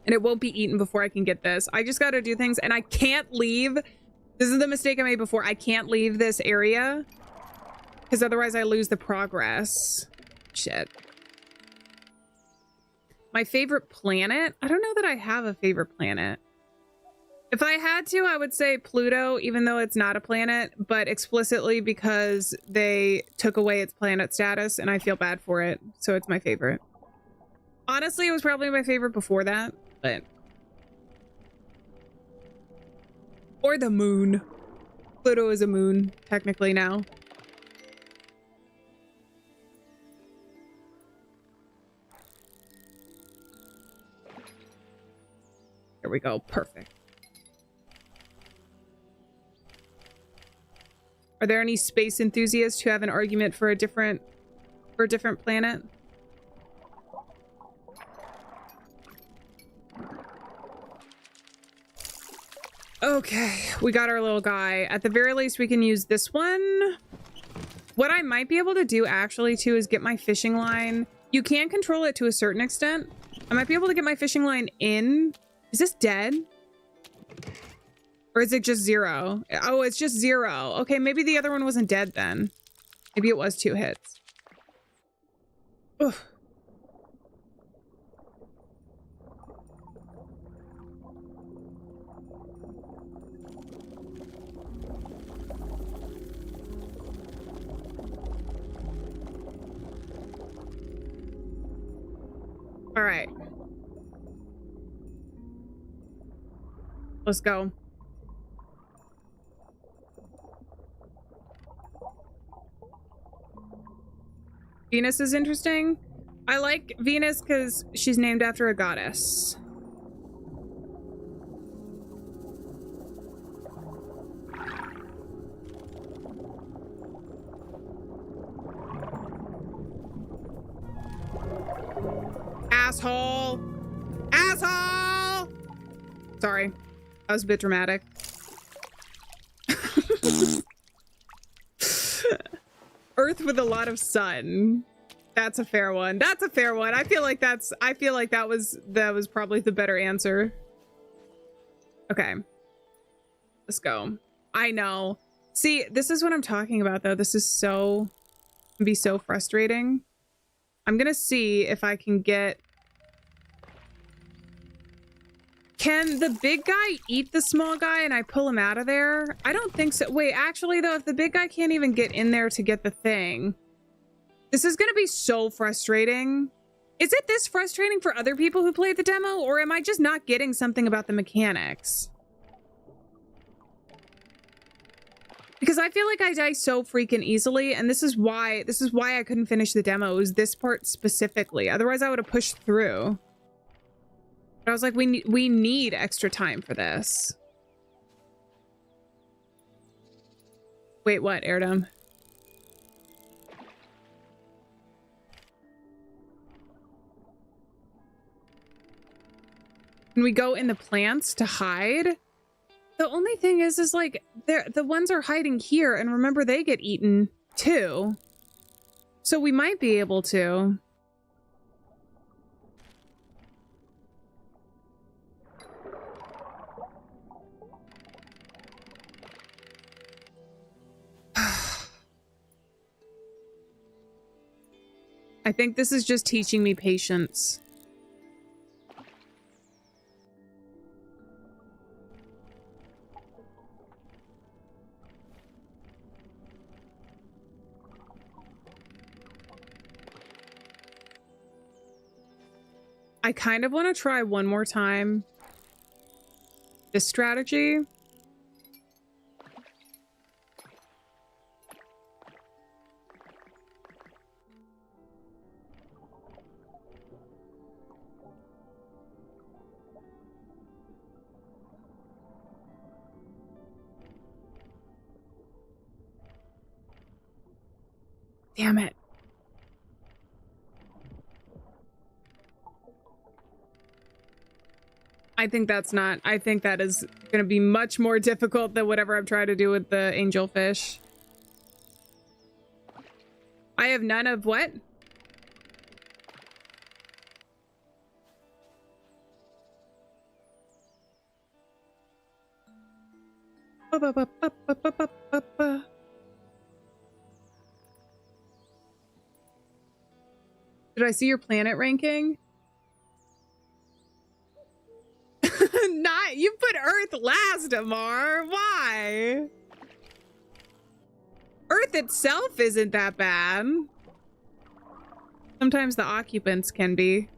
[SPEAKER 1] it won't be eaten before I can get this. I just got to do things, and I can't leave. This is the mistake I made before. I can't leave this area because otherwise I lose the progress. Shit. My favorite planet? I don't know that I have a favorite planet. If I had to, I would say Pluto, even though it's not a planet, but explicitly because they took away its planet status and I feel bad for it. So it's my favorite. Honestly, it was probably my favorite before that, but... Or the moon. Pluto is a moon, technically now. Here we go. Perfect. Are there any space enthusiasts who have an argument for a different planet? Okay, we got our little guy. At the very least, we can use this one. What I might be able to do actually too is get my fishing line. You can control it to a certain extent. I might be able to get my fishing line in. Is this dead? Or is it just 0? Oh, it's just 0. Okay, maybe the other one wasn't dead then. Maybe it was 2 hits. Ugh. All right. Let's go. Venus is interesting. I like Venus because she's named after a goddess. Asshole! Asshole! Sorry. That was a bit dramatic. Earth with a lot of sun. That's a fair one. That's a fair one. I feel like that was probably the better answer. Okay. Let's go. I know. See, this is what I'm talking about though. This is so can be so frustrating. I'm gonna see if I can get... Can the big guy eat the small guy and I pull him out of there? I don't think so. Wait, actually though, if the big guy can't even get in there to get the thing, this is gonna be so frustrating. Is it this frustrating for other people who played the demo, or am I just not getting something about the mechanics? Because I feel like I die so freaking easily, and this is why I couldn't finish the demo, is this part specifically. Otherwise I would have pushed through. But I was like, we need extra time for this. Wait, what, Airdom? Can we go in the plants to hide? The only thing is like, the ones are hiding here, and remember, they get eaten too. So we might be able to. I think this is just teaching me patience. I kind of want to try one more time this strategy. Damn it. I think that is going to be much more difficult than whatever I'm trying to do with the angelfish. I have none of what? Did I see your planet ranking? Not, you put Earth last, Amar. Why? Earth itself isn't that bad. Sometimes the occupants can be.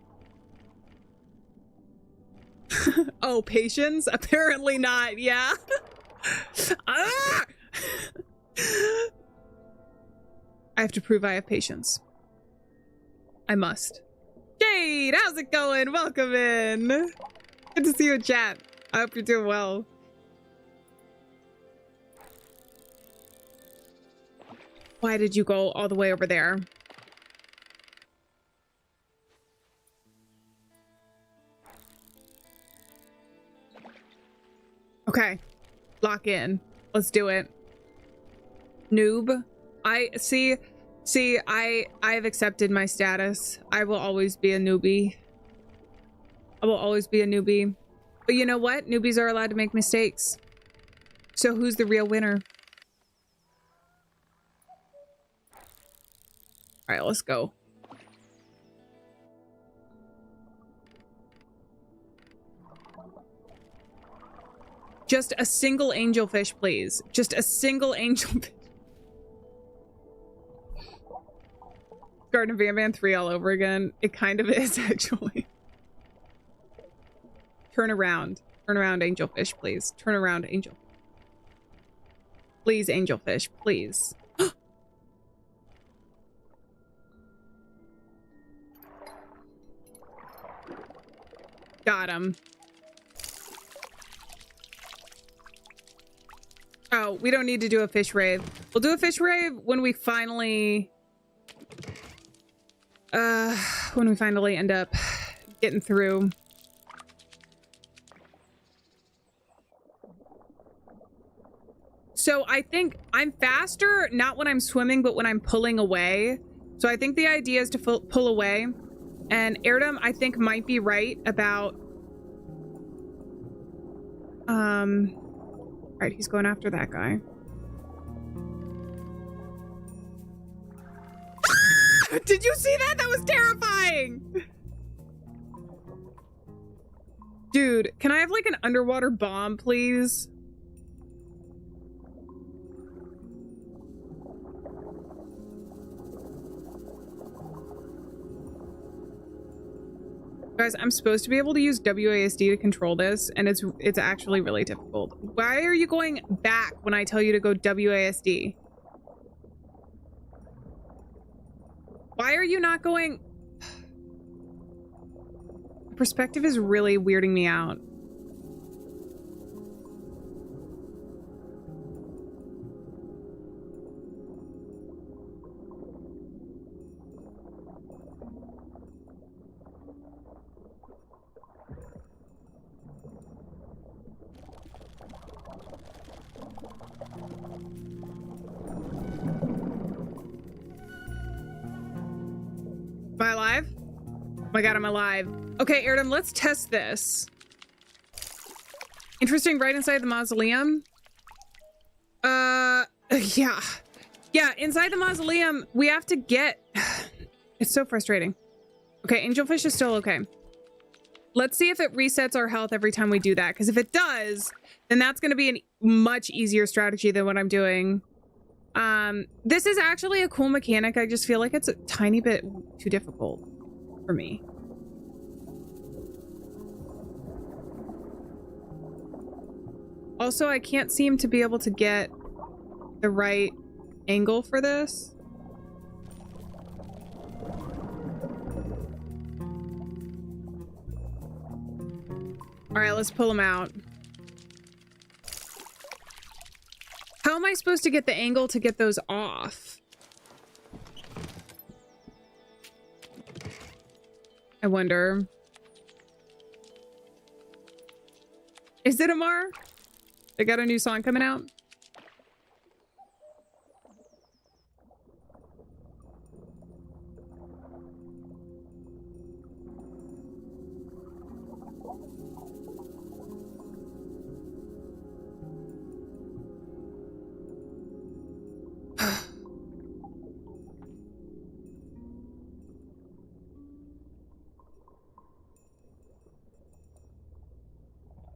[SPEAKER 1] Oh, patience? Apparently not, yeah. Ah! I have to prove I have patience. I must. Jade, how's it going? Welcome in. Good to see you in chat. I hope you're doing well. Why did you go all the way over there? Okay. Lock in. Let's do it. Noob. I have accepted my status. I will always be a newbie. I will always be a newbie. But you know what? Newbies are allowed to make mistakes. So who's the real winner? All right, let's go. Just a single angelfish, please. Just a single angelfish. Garden of Van 3 all over again. It kind of is, actually. Turn around. Turn around, angelfish, please. Turn around, angel. Please, angelfish, please. Got him. Oh, we don't need to do a fish rave. We'll do a fish rave when we finally... end up getting through. So I think I'm faster, not when I'm swimming, but when I'm pulling away. So I think the idea is to pull away. And Erdem, I think, might be right about... Alright, he's going after that guy. Did you see that? That was terrifying! Dude, can I have, like, an underwater bomb, please? Guys, I'm supposed to be able to use WASD to control this, and it's actually really difficult. Why are you going back when I tell you to go WASD? Why are you not going... Perspective is really weirding me out. Am I alive? Oh my god, I'm alive. Okay, Erdem, let's test this. Interesting, right inside the mausoleum? Yeah. Yeah, inside the mausoleum, we have to get... It's so frustrating. Okay, angelfish is still okay. Let's see if it resets our health every time we do that, because if it does, then that's going to be a much easier strategy than what I'm doing. This is actually a cool mechanic. I just feel like it's a tiny bit too difficult for me. Also, I can't seem to be able to get the right angle for this. All right, let's pull him out. How am I supposed to get the angle to get those off? I wonder. Is it Amar? They got a new song coming out?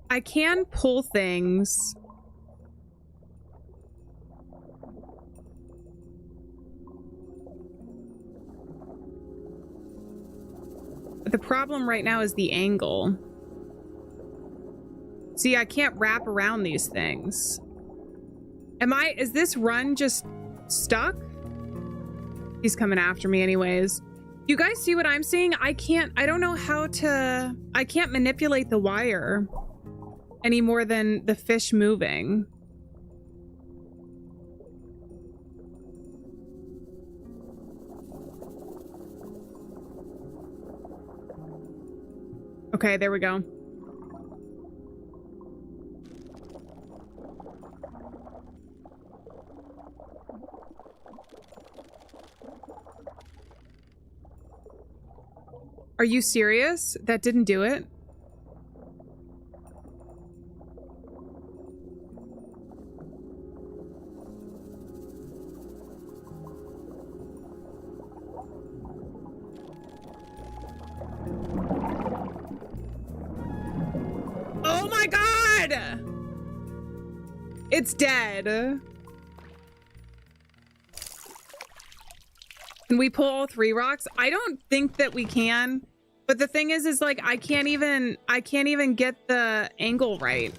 [SPEAKER 1] I can pull things. But the problem right now is the angle. See, I can't wrap around these things. Is this run just stuck? He's coming after me anyways. You guys see what I'm seeing? I don't know how to, I can't manipulate the wire any more than the fish moving. Okay, there we go. Are you serious? That didn't do it? Oh my god! It's dead. Can we pull all 3 rocks? I don't think that we can. But the thing is like I can't even get the angle right.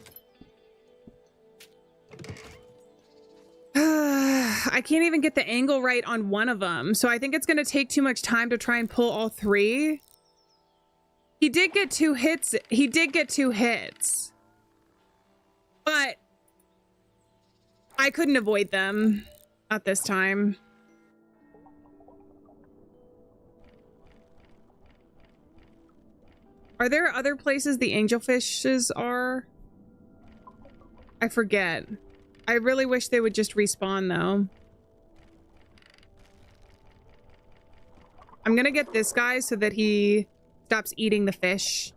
[SPEAKER 1] I can't even get the angle right on one of them. So I think it's going to take too much time to try and pull all 3. He did get 2 hits. He did get 2 hits. But I couldn't avoid them at this time. Are there other places the angelfishes are? I forget. I really wish they would just respawn, though. I'm gonna get this guy so that he stops eating the fish.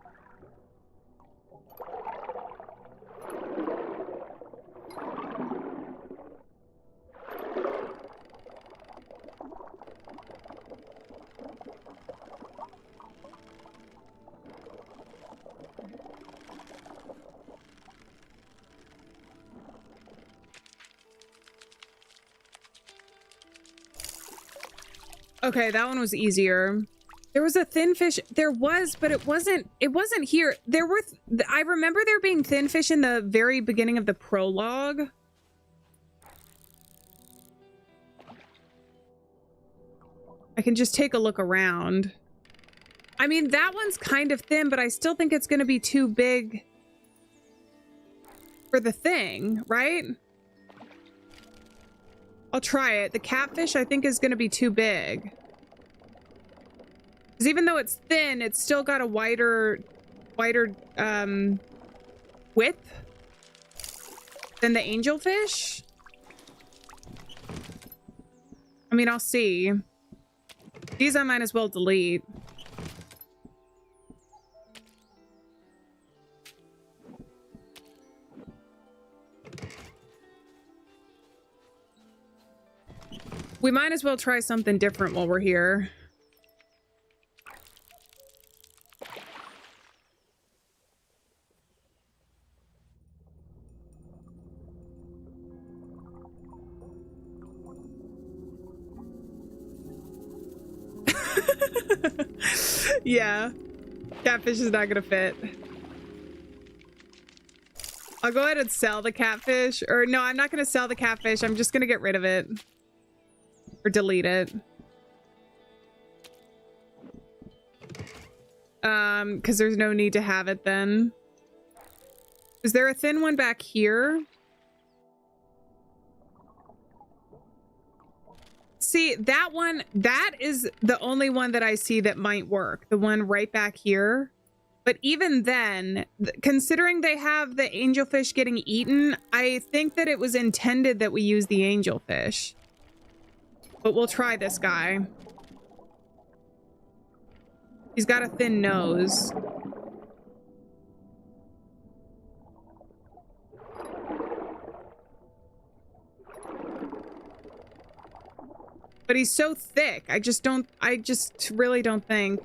[SPEAKER 1] Okay, that one was easier. There was a thin fish. There was, but it wasn't here. There were, I remember there being thin fish in the very beginning of the prologue. I can just take a look around. I mean, that one's kind of thin, but I still think it's going to be too big for the thing, right? I'll try it. The catfish, I think, is going to be too big. Because even though it's thin, it's still got a wider width than the angelfish. I mean, I'll see. These I might as well delete. We might as well try something different while we're here. Yeah, catfish is not gonna fit. I'll go ahead and sell the catfish. Or no, I'm not gonna sell the catfish. I'm just gonna get rid of it. Or delete it. Because there's no need to have it then. Is there a thin one back here? See, that one, that is the only one that I see that might work. The one right back here. But even then, considering they have the angelfish getting eaten, I think that it was intended that we use the angelfish. But we'll try this guy. He's got a thin nose. But he's so thick. I just really don't think.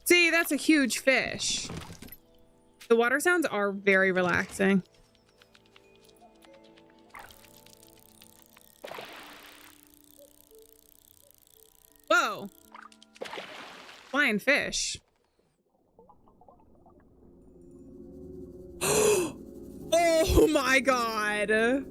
[SPEAKER 1] See, that's a huge fish. The water sounds are very relaxing. Whoa. Flying fish. Oh my god.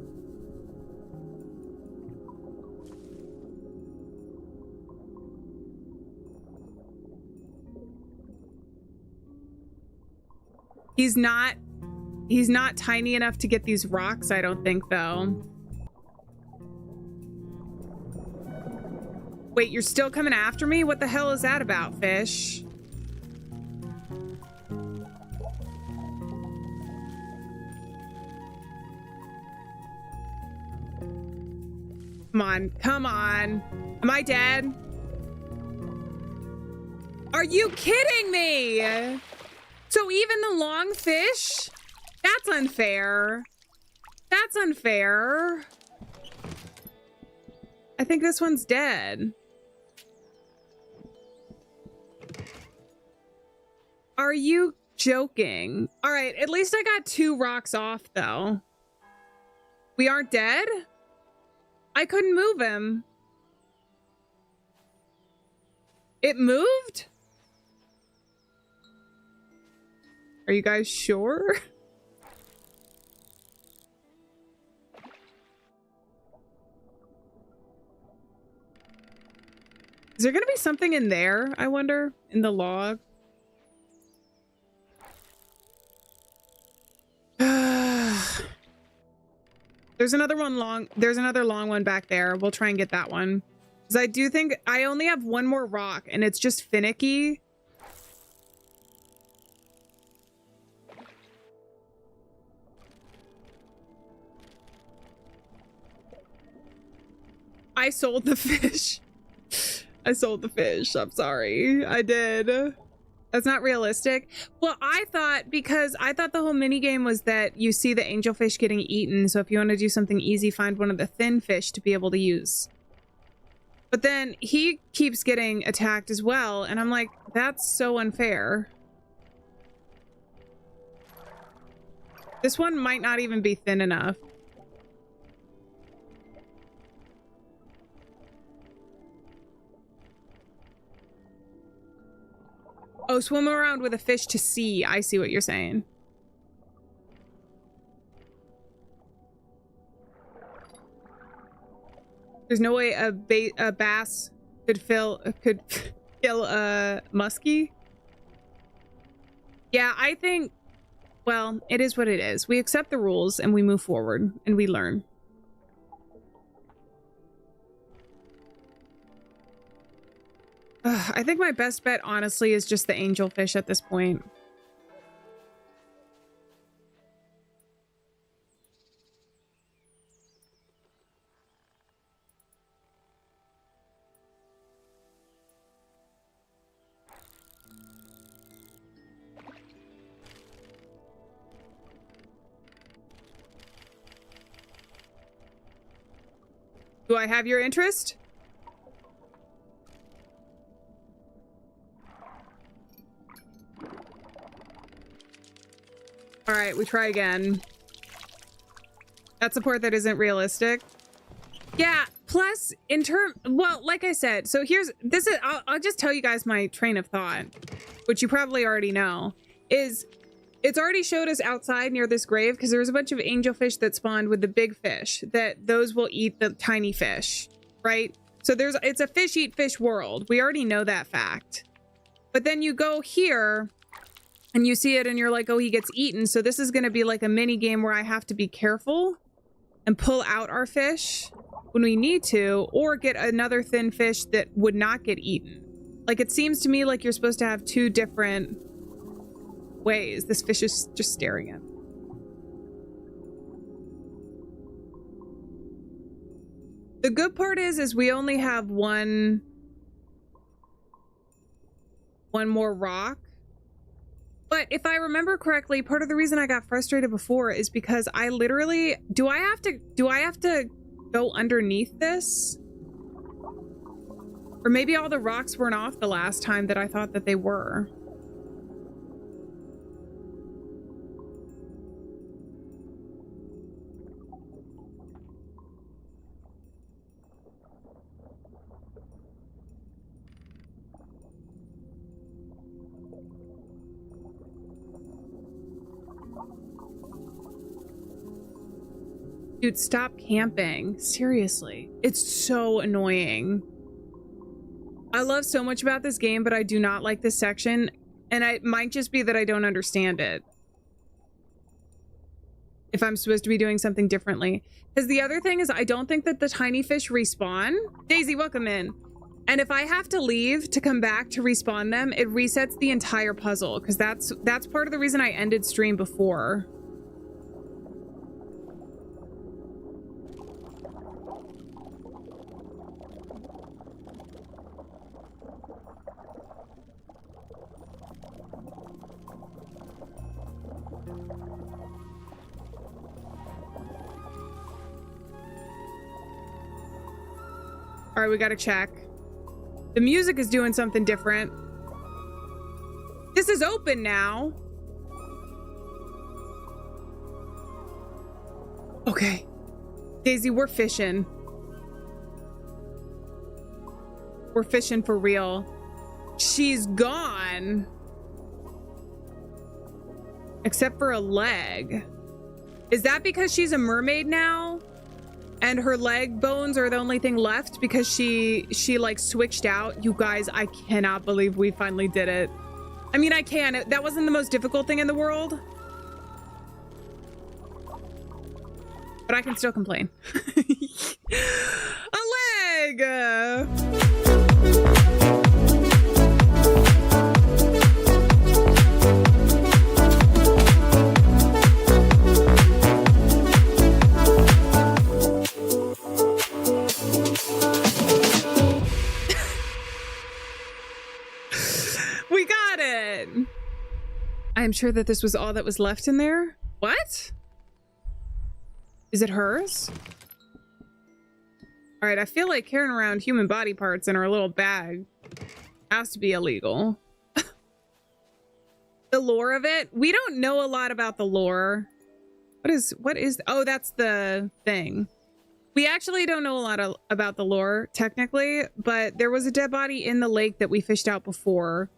[SPEAKER 1] He's not tiny enough to get these rocks, I don't think, though. Wait, you're still coming after me? What the hell is that about, fish? Come on, come on. Am I dead? Are you kidding me? So even the long fish? That's unfair. That's unfair. I think this one's dead. Are you joking? All right, at least I got 2 rocks off, though. We aren't dead? I couldn't move him. It moved? Are you guys sure? Is there gonna be something in there, I wonder? In the log? There's another long one back there. We'll try and get that one. Because I do think I only have one more rock and it's just finicky. I sold the fish. I sold the fish. I'm sorry. I did. That's not realistic. Well, I thought the whole mini game was that you see the angelfish getting eaten. So if you want to do something easy, find one of the thin fish to be able to use. But then he keeps getting attacked as well. And I'm like, that's so unfair. This one might not even be thin enough. Oh, swim around with a fish to see. I see what you're saying. There's no way a bass could kill a muskie. Yeah, I think, well, it is what it is. We accept the rules and we move forward and we learn. I think my best bet, honestly, is just the angelfish at this point. Do I have your interest? All right, we try again. That's a part that isn't realistic. Yeah, plus well, like I said, so I'll just tell you guys my train of thought, which you probably already know, is it's already showed us outside near this grave because there's a bunch of angelfish that spawned with the big fish, that those will eat the tiny fish, right? So it's a fish eat fish world. We already know that fact. But then you go here and you see it and you're like, oh, he gets eaten. So this is going to be like a mini game where I have to be careful and pull out our fish when we need to, or get another thin fish that would not get eaten. Like, it seems to me like you're supposed to have two different ways. This fish is just staring at me. The good part is we only have one more rock. But if I remember correctly, part of the reason I got frustrated before is because I literally, do I have to go underneath this? Or maybe all the rocks weren't off the last time that I thought that they were. Dude, stop camping. Seriously. It's so annoying. I love so much about this game, but I do not like this section. And it might just be that I don't understand it. If I'm supposed to be doing something differently. Because the other thing is, I don't think that the tiny fish respawn. Daisy, welcome in. And if I have to leave to come back to respawn them, it resets the entire puzzle. Because that's part of the reason I ended stream before. All right, we gotta check. The music is doing something different. This is open now. Okay. Daisy, we're fishing. We're fishing for real. She's gone. Except for a leg. Is that because she's a mermaid now? And her leg bones are the only thing left because she like switched out? You guys, I cannot believe we finally did it. I mean, I can. That wasn't the most difficult thing in the world. But I can still complain. A leg! I'm sure that this was all that was left in there. What? Is it hers? All right, I feel like carrying around human body parts in our little bag has to be illegal. The lore of it? We don't know a lot about the lore. What is, oh, that's the thing. We actually don't know a lot about the lore, technically, but there was a dead body in the lake that we fished out before.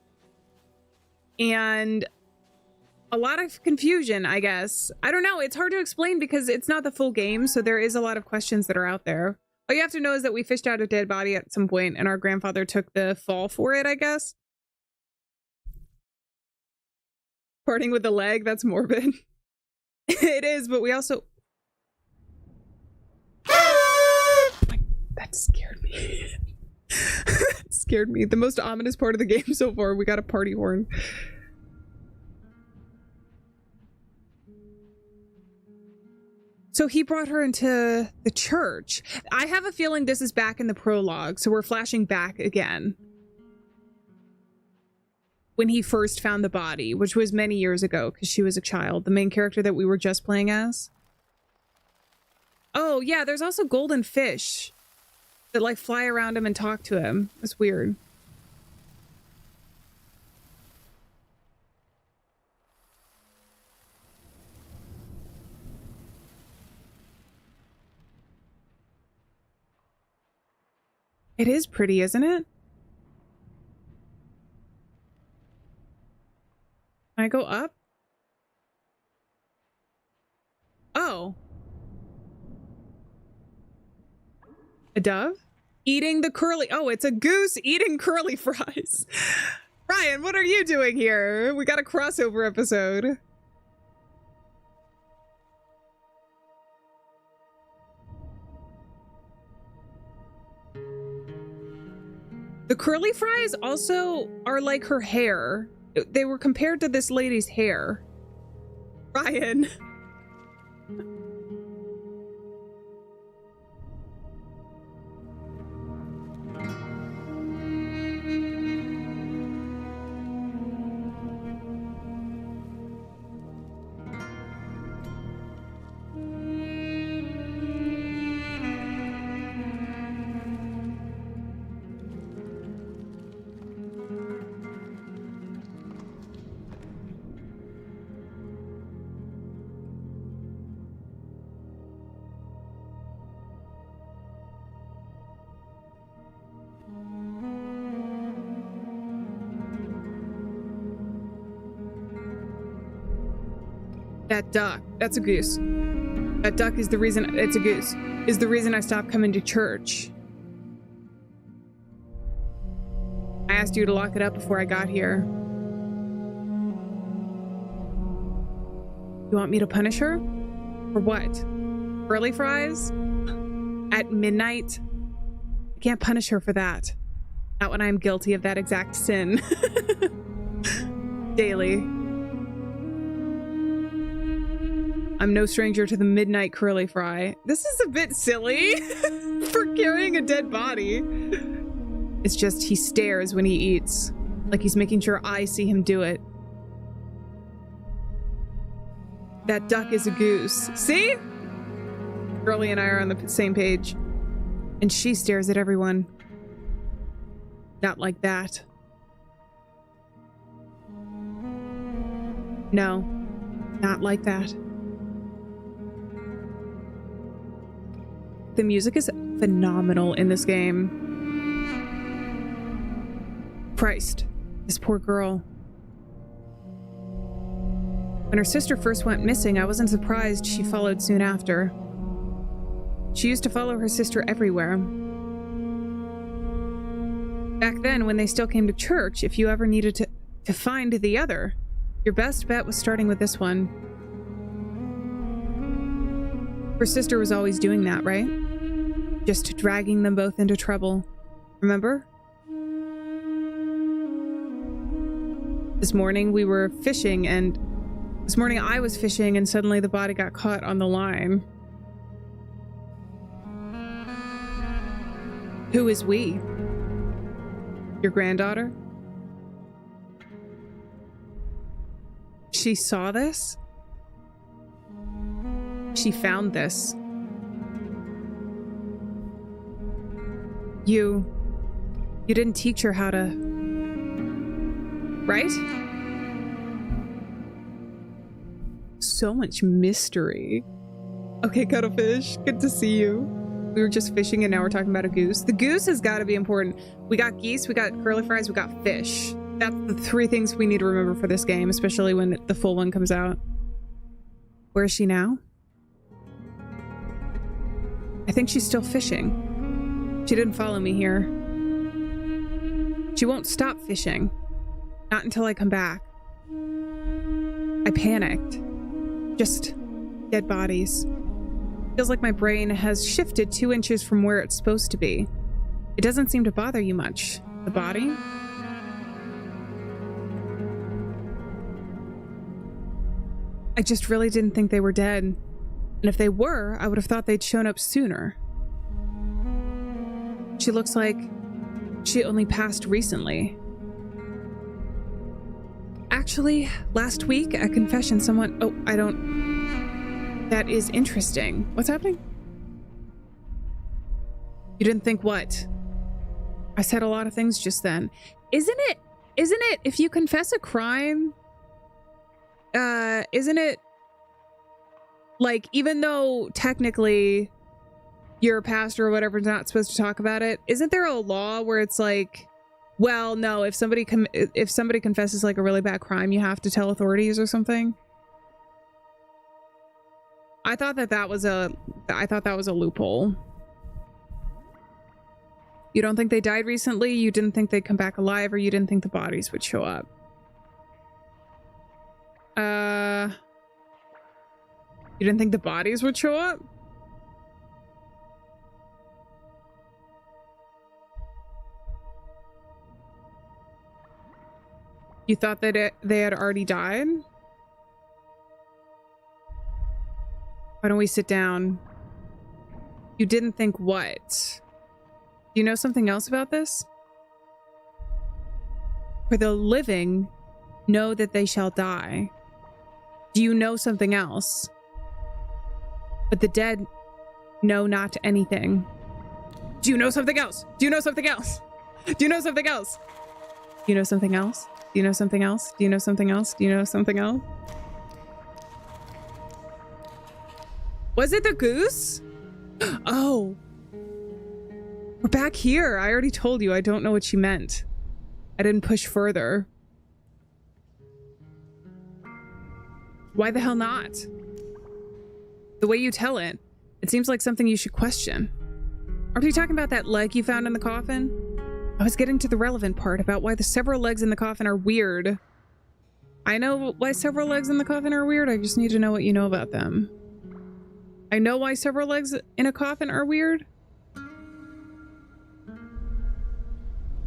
[SPEAKER 1] And a lot of confusion, I guess. I don't know. It's hard to explain because it's not the full game, so there is a lot of questions that are out there. All you have to know is that we fished out a dead body at some point, and our grandfather took the fall for it, I guess. Parting with a leg, that's morbid. It is, but we also... That scared me. That scared me. The most ominous part of the game so far. We got a party horn. So he brought her into the church. I have a feeling this is back in the prologue, so we're flashing back again. When he first found the body, which was many years ago, because she was a child, the main character that we were just playing as. Oh, yeah, there's also golden fish that, like, fly around him and talk to him. That's weird. It is pretty, isn't it? Can I go up? Oh. A dove? Eating the curly... Oh, it's a goose eating curly fries. Ryan, what are you doing here? We got a crossover episode. The curly fries also are like her hair. They were compared to this lady's hair. Ryan. That duck, that's a goose. That duck is the reason, it's a goose, is the reason I stopped coming to church. I asked you to lock it up before I got here. You want me to punish her? For what? Curly fries? At midnight? I can't punish her for that. Not when I'm guilty of that exact sin. Daily. I'm no stranger to the midnight curly fry. This is a bit silly for carrying a dead body. It's just he stares when he eats, like he's making sure I see him do it. That duck is a goose. See? Girlie and I are on the same page. And she stares at everyone. Not like that. No, not like that. The music is phenomenal in this game. Christ, this poor girl. When her sister first went missing, I wasn't surprised she followed soon after. She used to follow her sister everywhere. Back then, when they still came to church, if you ever needed to find the other, your best bet was starting with this one. Her sister was always doing that, right? Just dragging them both into trouble. Remember? This morning we were fishing and... This morning I was fishing and suddenly the body got caught on the line. Who is we? Your granddaughter? She saw this? She found this. You didn't teach her how to... Right? So much mystery. Okay, Cuttlefish, good to see you. We were just fishing and now we're talking about a goose. The goose has got to be important. We got geese, we got curly fries, we got fish. That's the 3 things we need to remember for this game, especially when the full one comes out. Where is she now? I think she's still fishing. She didn't follow me here. She won't stop fishing. Not until I come back. I panicked. Just dead bodies. Feels like my brain has shifted 2 inches from where it's supposed to be. It doesn't seem to bother you much. The body? I just really didn't think they were dead. And if they were, I would have thought they'd shown up sooner. She looks like she only passed recently. Actually, last week at confession, someone... Oh, I don't... That is interesting. What's happening? You didn't think what? I said a lot of things just then. Isn't it if you confess a crime... isn't it... Like, even though technically your pastor or whatever is not supposed to talk about it, isn't there a law where it's like... Well, no, if somebody confesses like a really bad crime, you have to tell authorities or something. I thought that was a loophole. You don't think they died recently? You didn't think they'd come back alive, or you didn't think the bodies would show up? You didn't think the bodies would show up? You thought that they had already died? Why don't we sit down? You didn't think what? Do you know something else about this? For the living know that they shall die. Do you know something else? But the dead know not anything. Do you know something else? Do you know something else? Do you know something else? Do you know something else? Do you know something else? Do you know something else? Do you know something else? Was it the goose? Oh. We're back here. I already told you. I don't know what she meant. I didn't push further. Why the hell not? The way you tell it, it seems like something you should question. Aren't we talking about that leg you found in the coffin? I was getting to the relevant part about why the several legs in the coffin are weird. I know why several legs in the coffin are weird. I just need to know what you know about them. I know why several legs in a coffin are weird.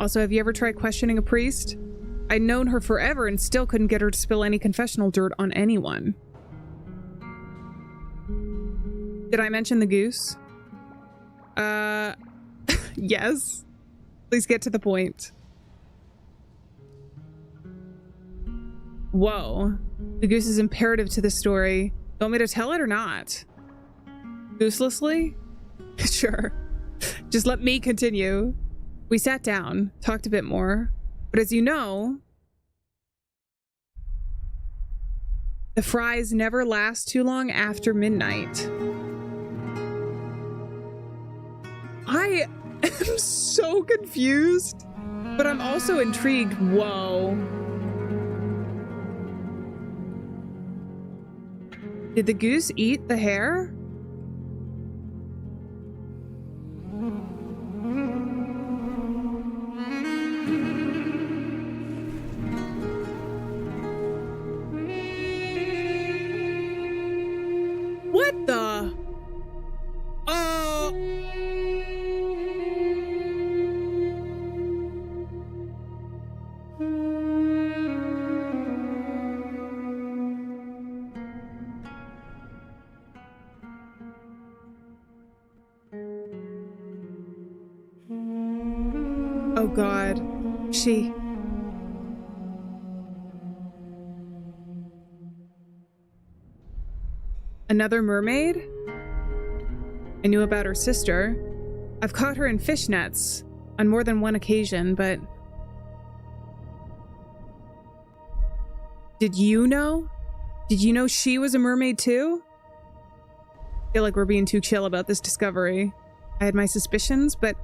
[SPEAKER 1] Also, have you ever tried questioning a priest? I'd known her forever and still couldn't get her to spill any confessional dirt on anyone. Did I mention the goose? Yes. Please get to the point. Whoa. The goose is imperative to the story. You want me to tell it or not? Gooselessly? Sure. Just let me continue. We sat down, talked a bit more, but as you know, the fries never last too long after midnight. I am so confused, but I'm also intrigued. Whoa. Did the goose eat the hare? What the? Oh God, she... Another mermaid? I knew about her sister. I've caught her in fishnets on more than one occasion, but... Did you know? Did you know she was a mermaid too? I feel like we're being too chill about this discovery. I had my suspicions, but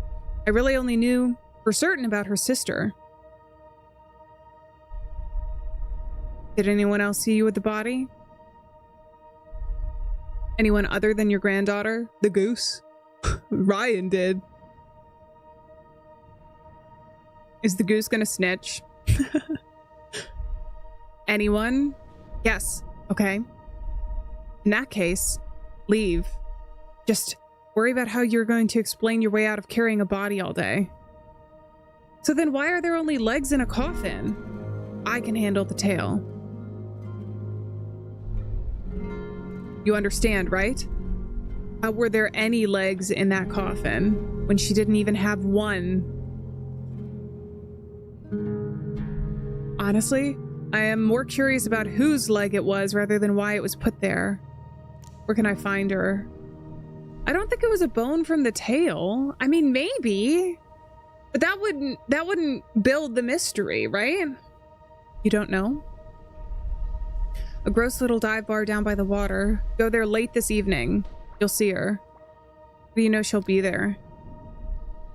[SPEAKER 1] I really only knew for certain about her sister. Did anyone else see you with the body? Anyone other than your granddaughter? The goose? Ryan did. Is the goose gonna snitch? Anyone? Yes. Okay. In that case, leave. Just worry about how you're going to explain your way out of carrying a body all day. So then why are there only legs in a coffin? I can handle the tail. You understand, right? How were there any legs in that coffin when she didn't even have one? Honestly, I am more curious about whose leg it was rather than why it was put there. Where can I find her? I don't think it was a bone from the tail. I mean, maybe, but that wouldn't build the mystery, right? You don't know? A gross little dive bar down by the water. Go there late this evening. You'll see her. How do you know she'll be there?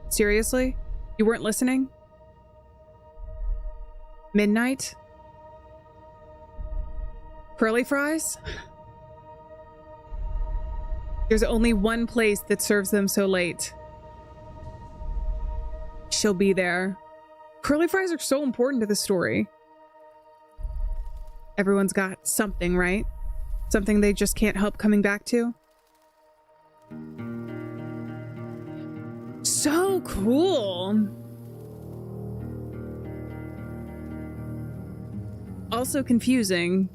[SPEAKER 1] Seriously? You weren't listening? Midnight? Curly fries? There's only one place that serves them so late. She'll be there. Curly fries are so important to the story. Everyone's got something, right? Something they just can't help coming back to. So cool. Also confusing.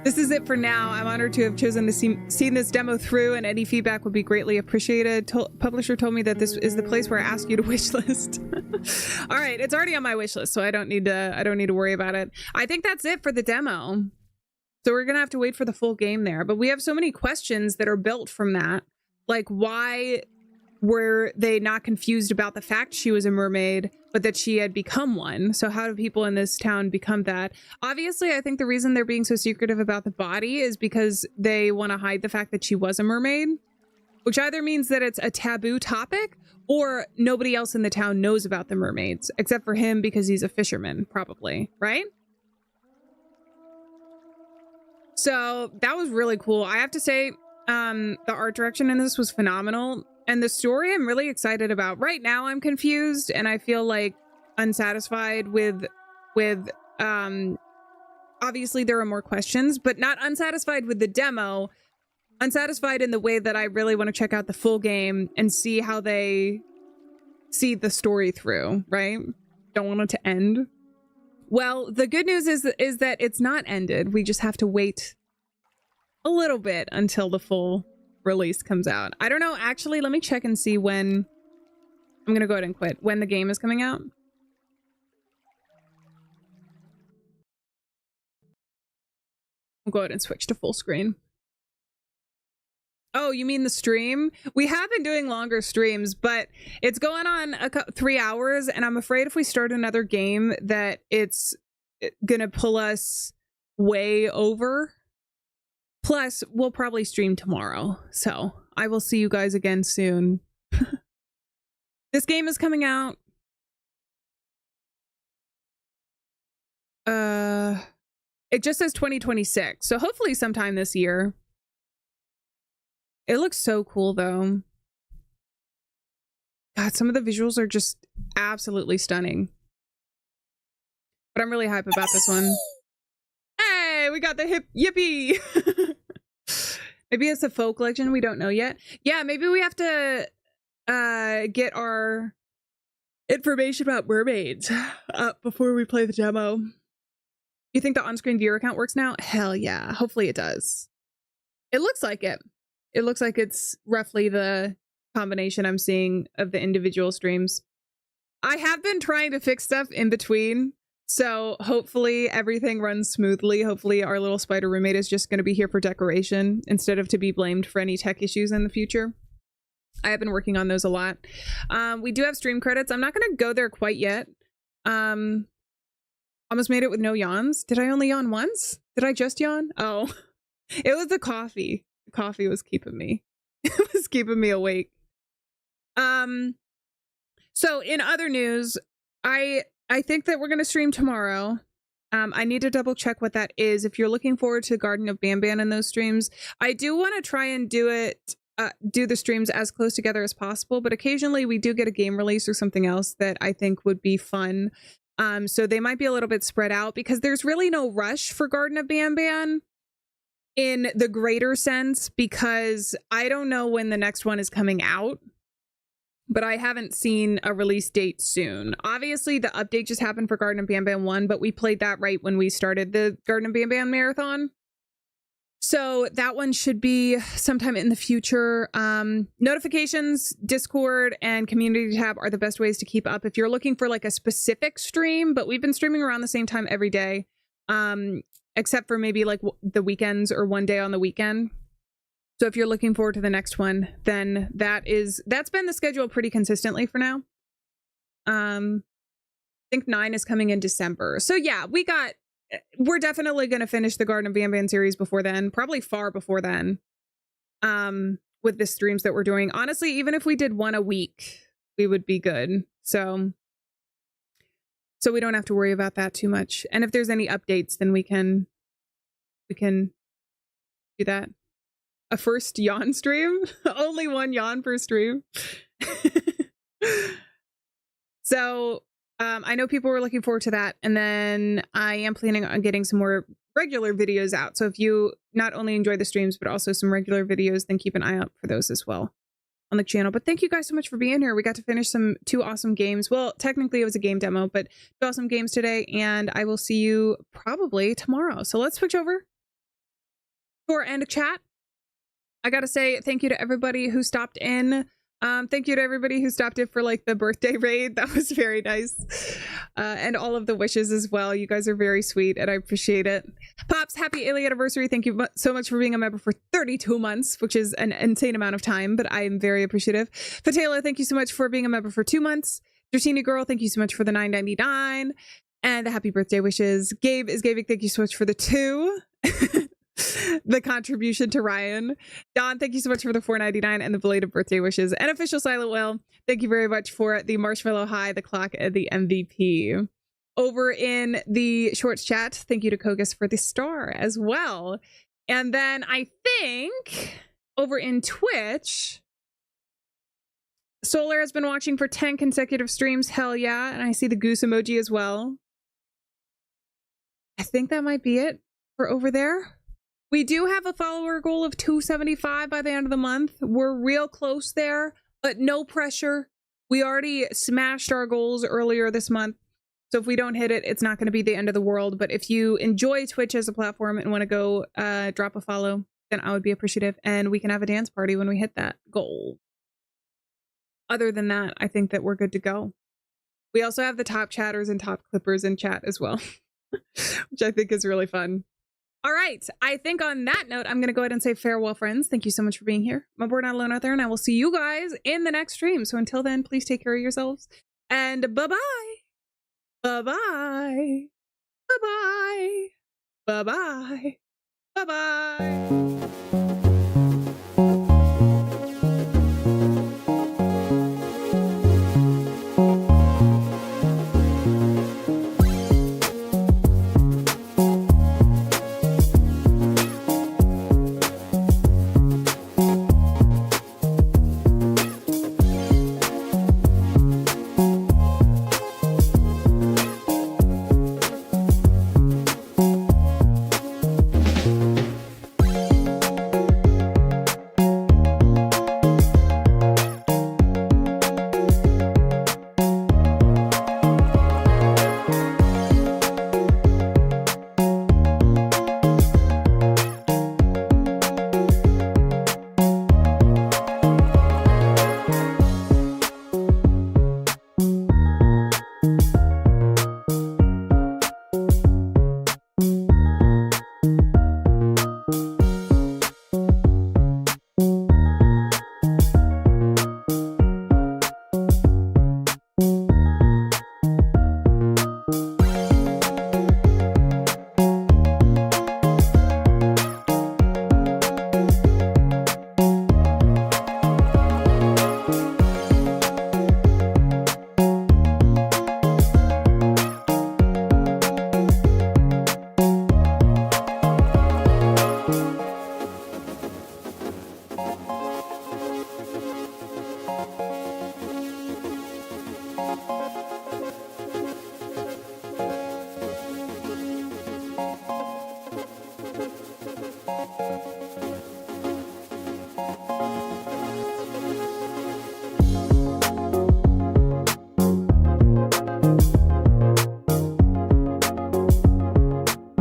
[SPEAKER 1] This is it for now. I'm honored to have chosen to seen this demo through, and any feedback would be greatly appreciated. Publisher told me that this is the place where I ask you to wishlist. All right, it's already on my wishlist, so I don't need to worry about it. I think that's it for the demo. So we're gonna have to wait for the full game there. But we have so many questions that are built from that. Like, why were they not confused about the fact she was a mermaid, but that she had become one? So how do people in this town become that? Obviously, I think the reason they're being so secretive about the body is because they want to hide the fact that she was a mermaid, which either means that it's a taboo topic or nobody else in the town knows about the mermaids, except for him because he's a fisherman, probably, right? So that was really cool. I have to say, the art direction in this was phenomenal. And the story I'm really excited about. Right now I'm confused and I feel like unsatisfied with obviously there are more questions, but not unsatisfied with the demo. Unsatisfied in the way that I really want to check out the full game and see how they see the story through, right? Don't want it to end. Well, the good news is that it's not ended. We just have to wait a little bit until the full release comes out. I don't know. Actually, let me check and see when. I'm gonna go ahead and quit. When the game is coming out. We'll go ahead and switch to full screen. Oh, you mean the stream? We have been doing longer streams, but it's going on 3 hours, and I'm afraid if we start another game that it's gonna pull us way over. Plus, we'll probably stream tomorrow, so I will see you guys again soon. This game is coming out. It just says 2026, so hopefully sometime this year. It looks so cool, though. God, some of the visuals are just absolutely stunning. But I'm really hype about this one. Hey, we got the hip yippee! Maybe it's a folk legend, we don't know yet. Yeah, maybe we have to get our information about mermaids up before we play the demo. You think the on-screen viewer account works now? Hell yeah, hopefully it does. It looks like it. It looks like it's roughly the combination I'm seeing of the individual streams. I have been trying to fix stuff in between. So hopefully everything runs smoothly. Hopefully our little spider roommate is just going to be here for decoration instead of to be blamed for any tech issues in the future. I have been working on those a lot. We do have stream credits. I'm not going to go there quite yet. Almost made it with no yawns. Did I only yawn once? Did I just yawn? Oh, it was the coffee. The coffee was keeping me. It was keeping me awake. So in other news, I think that we're going to stream tomorrow. I need to double check what that is. If you're looking forward to Garden of Banban in those streams, I do want to try and do the streams as close together as possible, but occasionally we do get a game release or something else that I think would be fun. So they might be a little bit spread out because there's really no rush for Garden of Banban in the greater sense, because I don't know when the next one is coming out. But I haven't seen a release date soon. Obviously, the update just happened for Garden of Banban 1, but we played that right when we started the Garden of Banban marathon. So that one should be sometime in the future. Notifications, Discord, and community tab are the best ways to keep up if you're looking for like a specific stream, but we've been streaming around the same time every day, except for maybe like the weekends or one day on the weekend. So if you're looking forward to the next one, then that's been the schedule pretty consistently for now. I think 9 is coming in December. So yeah, we're definitely going to finish the Garden of Banban series before then, probably far before then, with the streams that we're doing. Honestly, even if we did one a week, we would be good. So we don't have to worry about that too much. And if there's any updates, then we can do that. A first yawn stream? Only one yawn per stream. So I know people were looking forward to that. And then I am planning on getting some more regular videos out. So if you not only enjoy the streams, but also some regular videos, then keep an eye out for those as well on the channel. But thank you guys so much for being here. We got to finish two awesome games. Well, technically it was a game demo, but 2 awesome games today. And I will see you probably tomorrow. So let's switch over to our end of chat. I gotta say thank you to everybody who stopped in. Thank you to everybody who stopped in for like the birthday raid. That was very nice. And all of the wishes as well. You guys are very sweet and I appreciate it. Pops, happy Alieann anniversary. Thank you so much for being a member for 32 months, which is an insane amount of time, but I am very appreciative. Fatela, thank you so much for being a member for 2 months. Dratini Girl, thank you so much for the $9.99 and the happy birthday wishes. Gabe is giving, thank you so much for the 2. The contribution to Ryan. Don, thank you so much for the $4.99 and the belated birthday wishes. And official Silent Will, thank you very much for the Marshmallow High, the clock, and the MVP. Over in the shorts chat, thank you to Kogus for the star as well. And then I think over in Twitch, Solar has been watching for 10 consecutive streams. Hell yeah. And I see the goose emoji as well. I think that might be it for over there. We do have a follower goal of 275 by the end of the month. We're real close there, but no pressure. We already smashed our goals earlier this month. So if we don't hit it, it's not going to be the end of the world. But if you enjoy Twitch as a platform and want to go drop a follow, then I would be appreciative. And we can have a dance party when we hit that goal. Other than that, I think that we're good to go. We also have the top chatters and top clippers in chat as well, which I think is really fun. All right, I think on that note, I'm going to go ahead and say farewell, friends. Thank you so much for being here. I'm bored not alone out there, and I will see you guys in the next stream. So until then, please take care of yourselves, and bye-bye. Bye-bye. Bye-bye. Bye-bye. Bye-bye.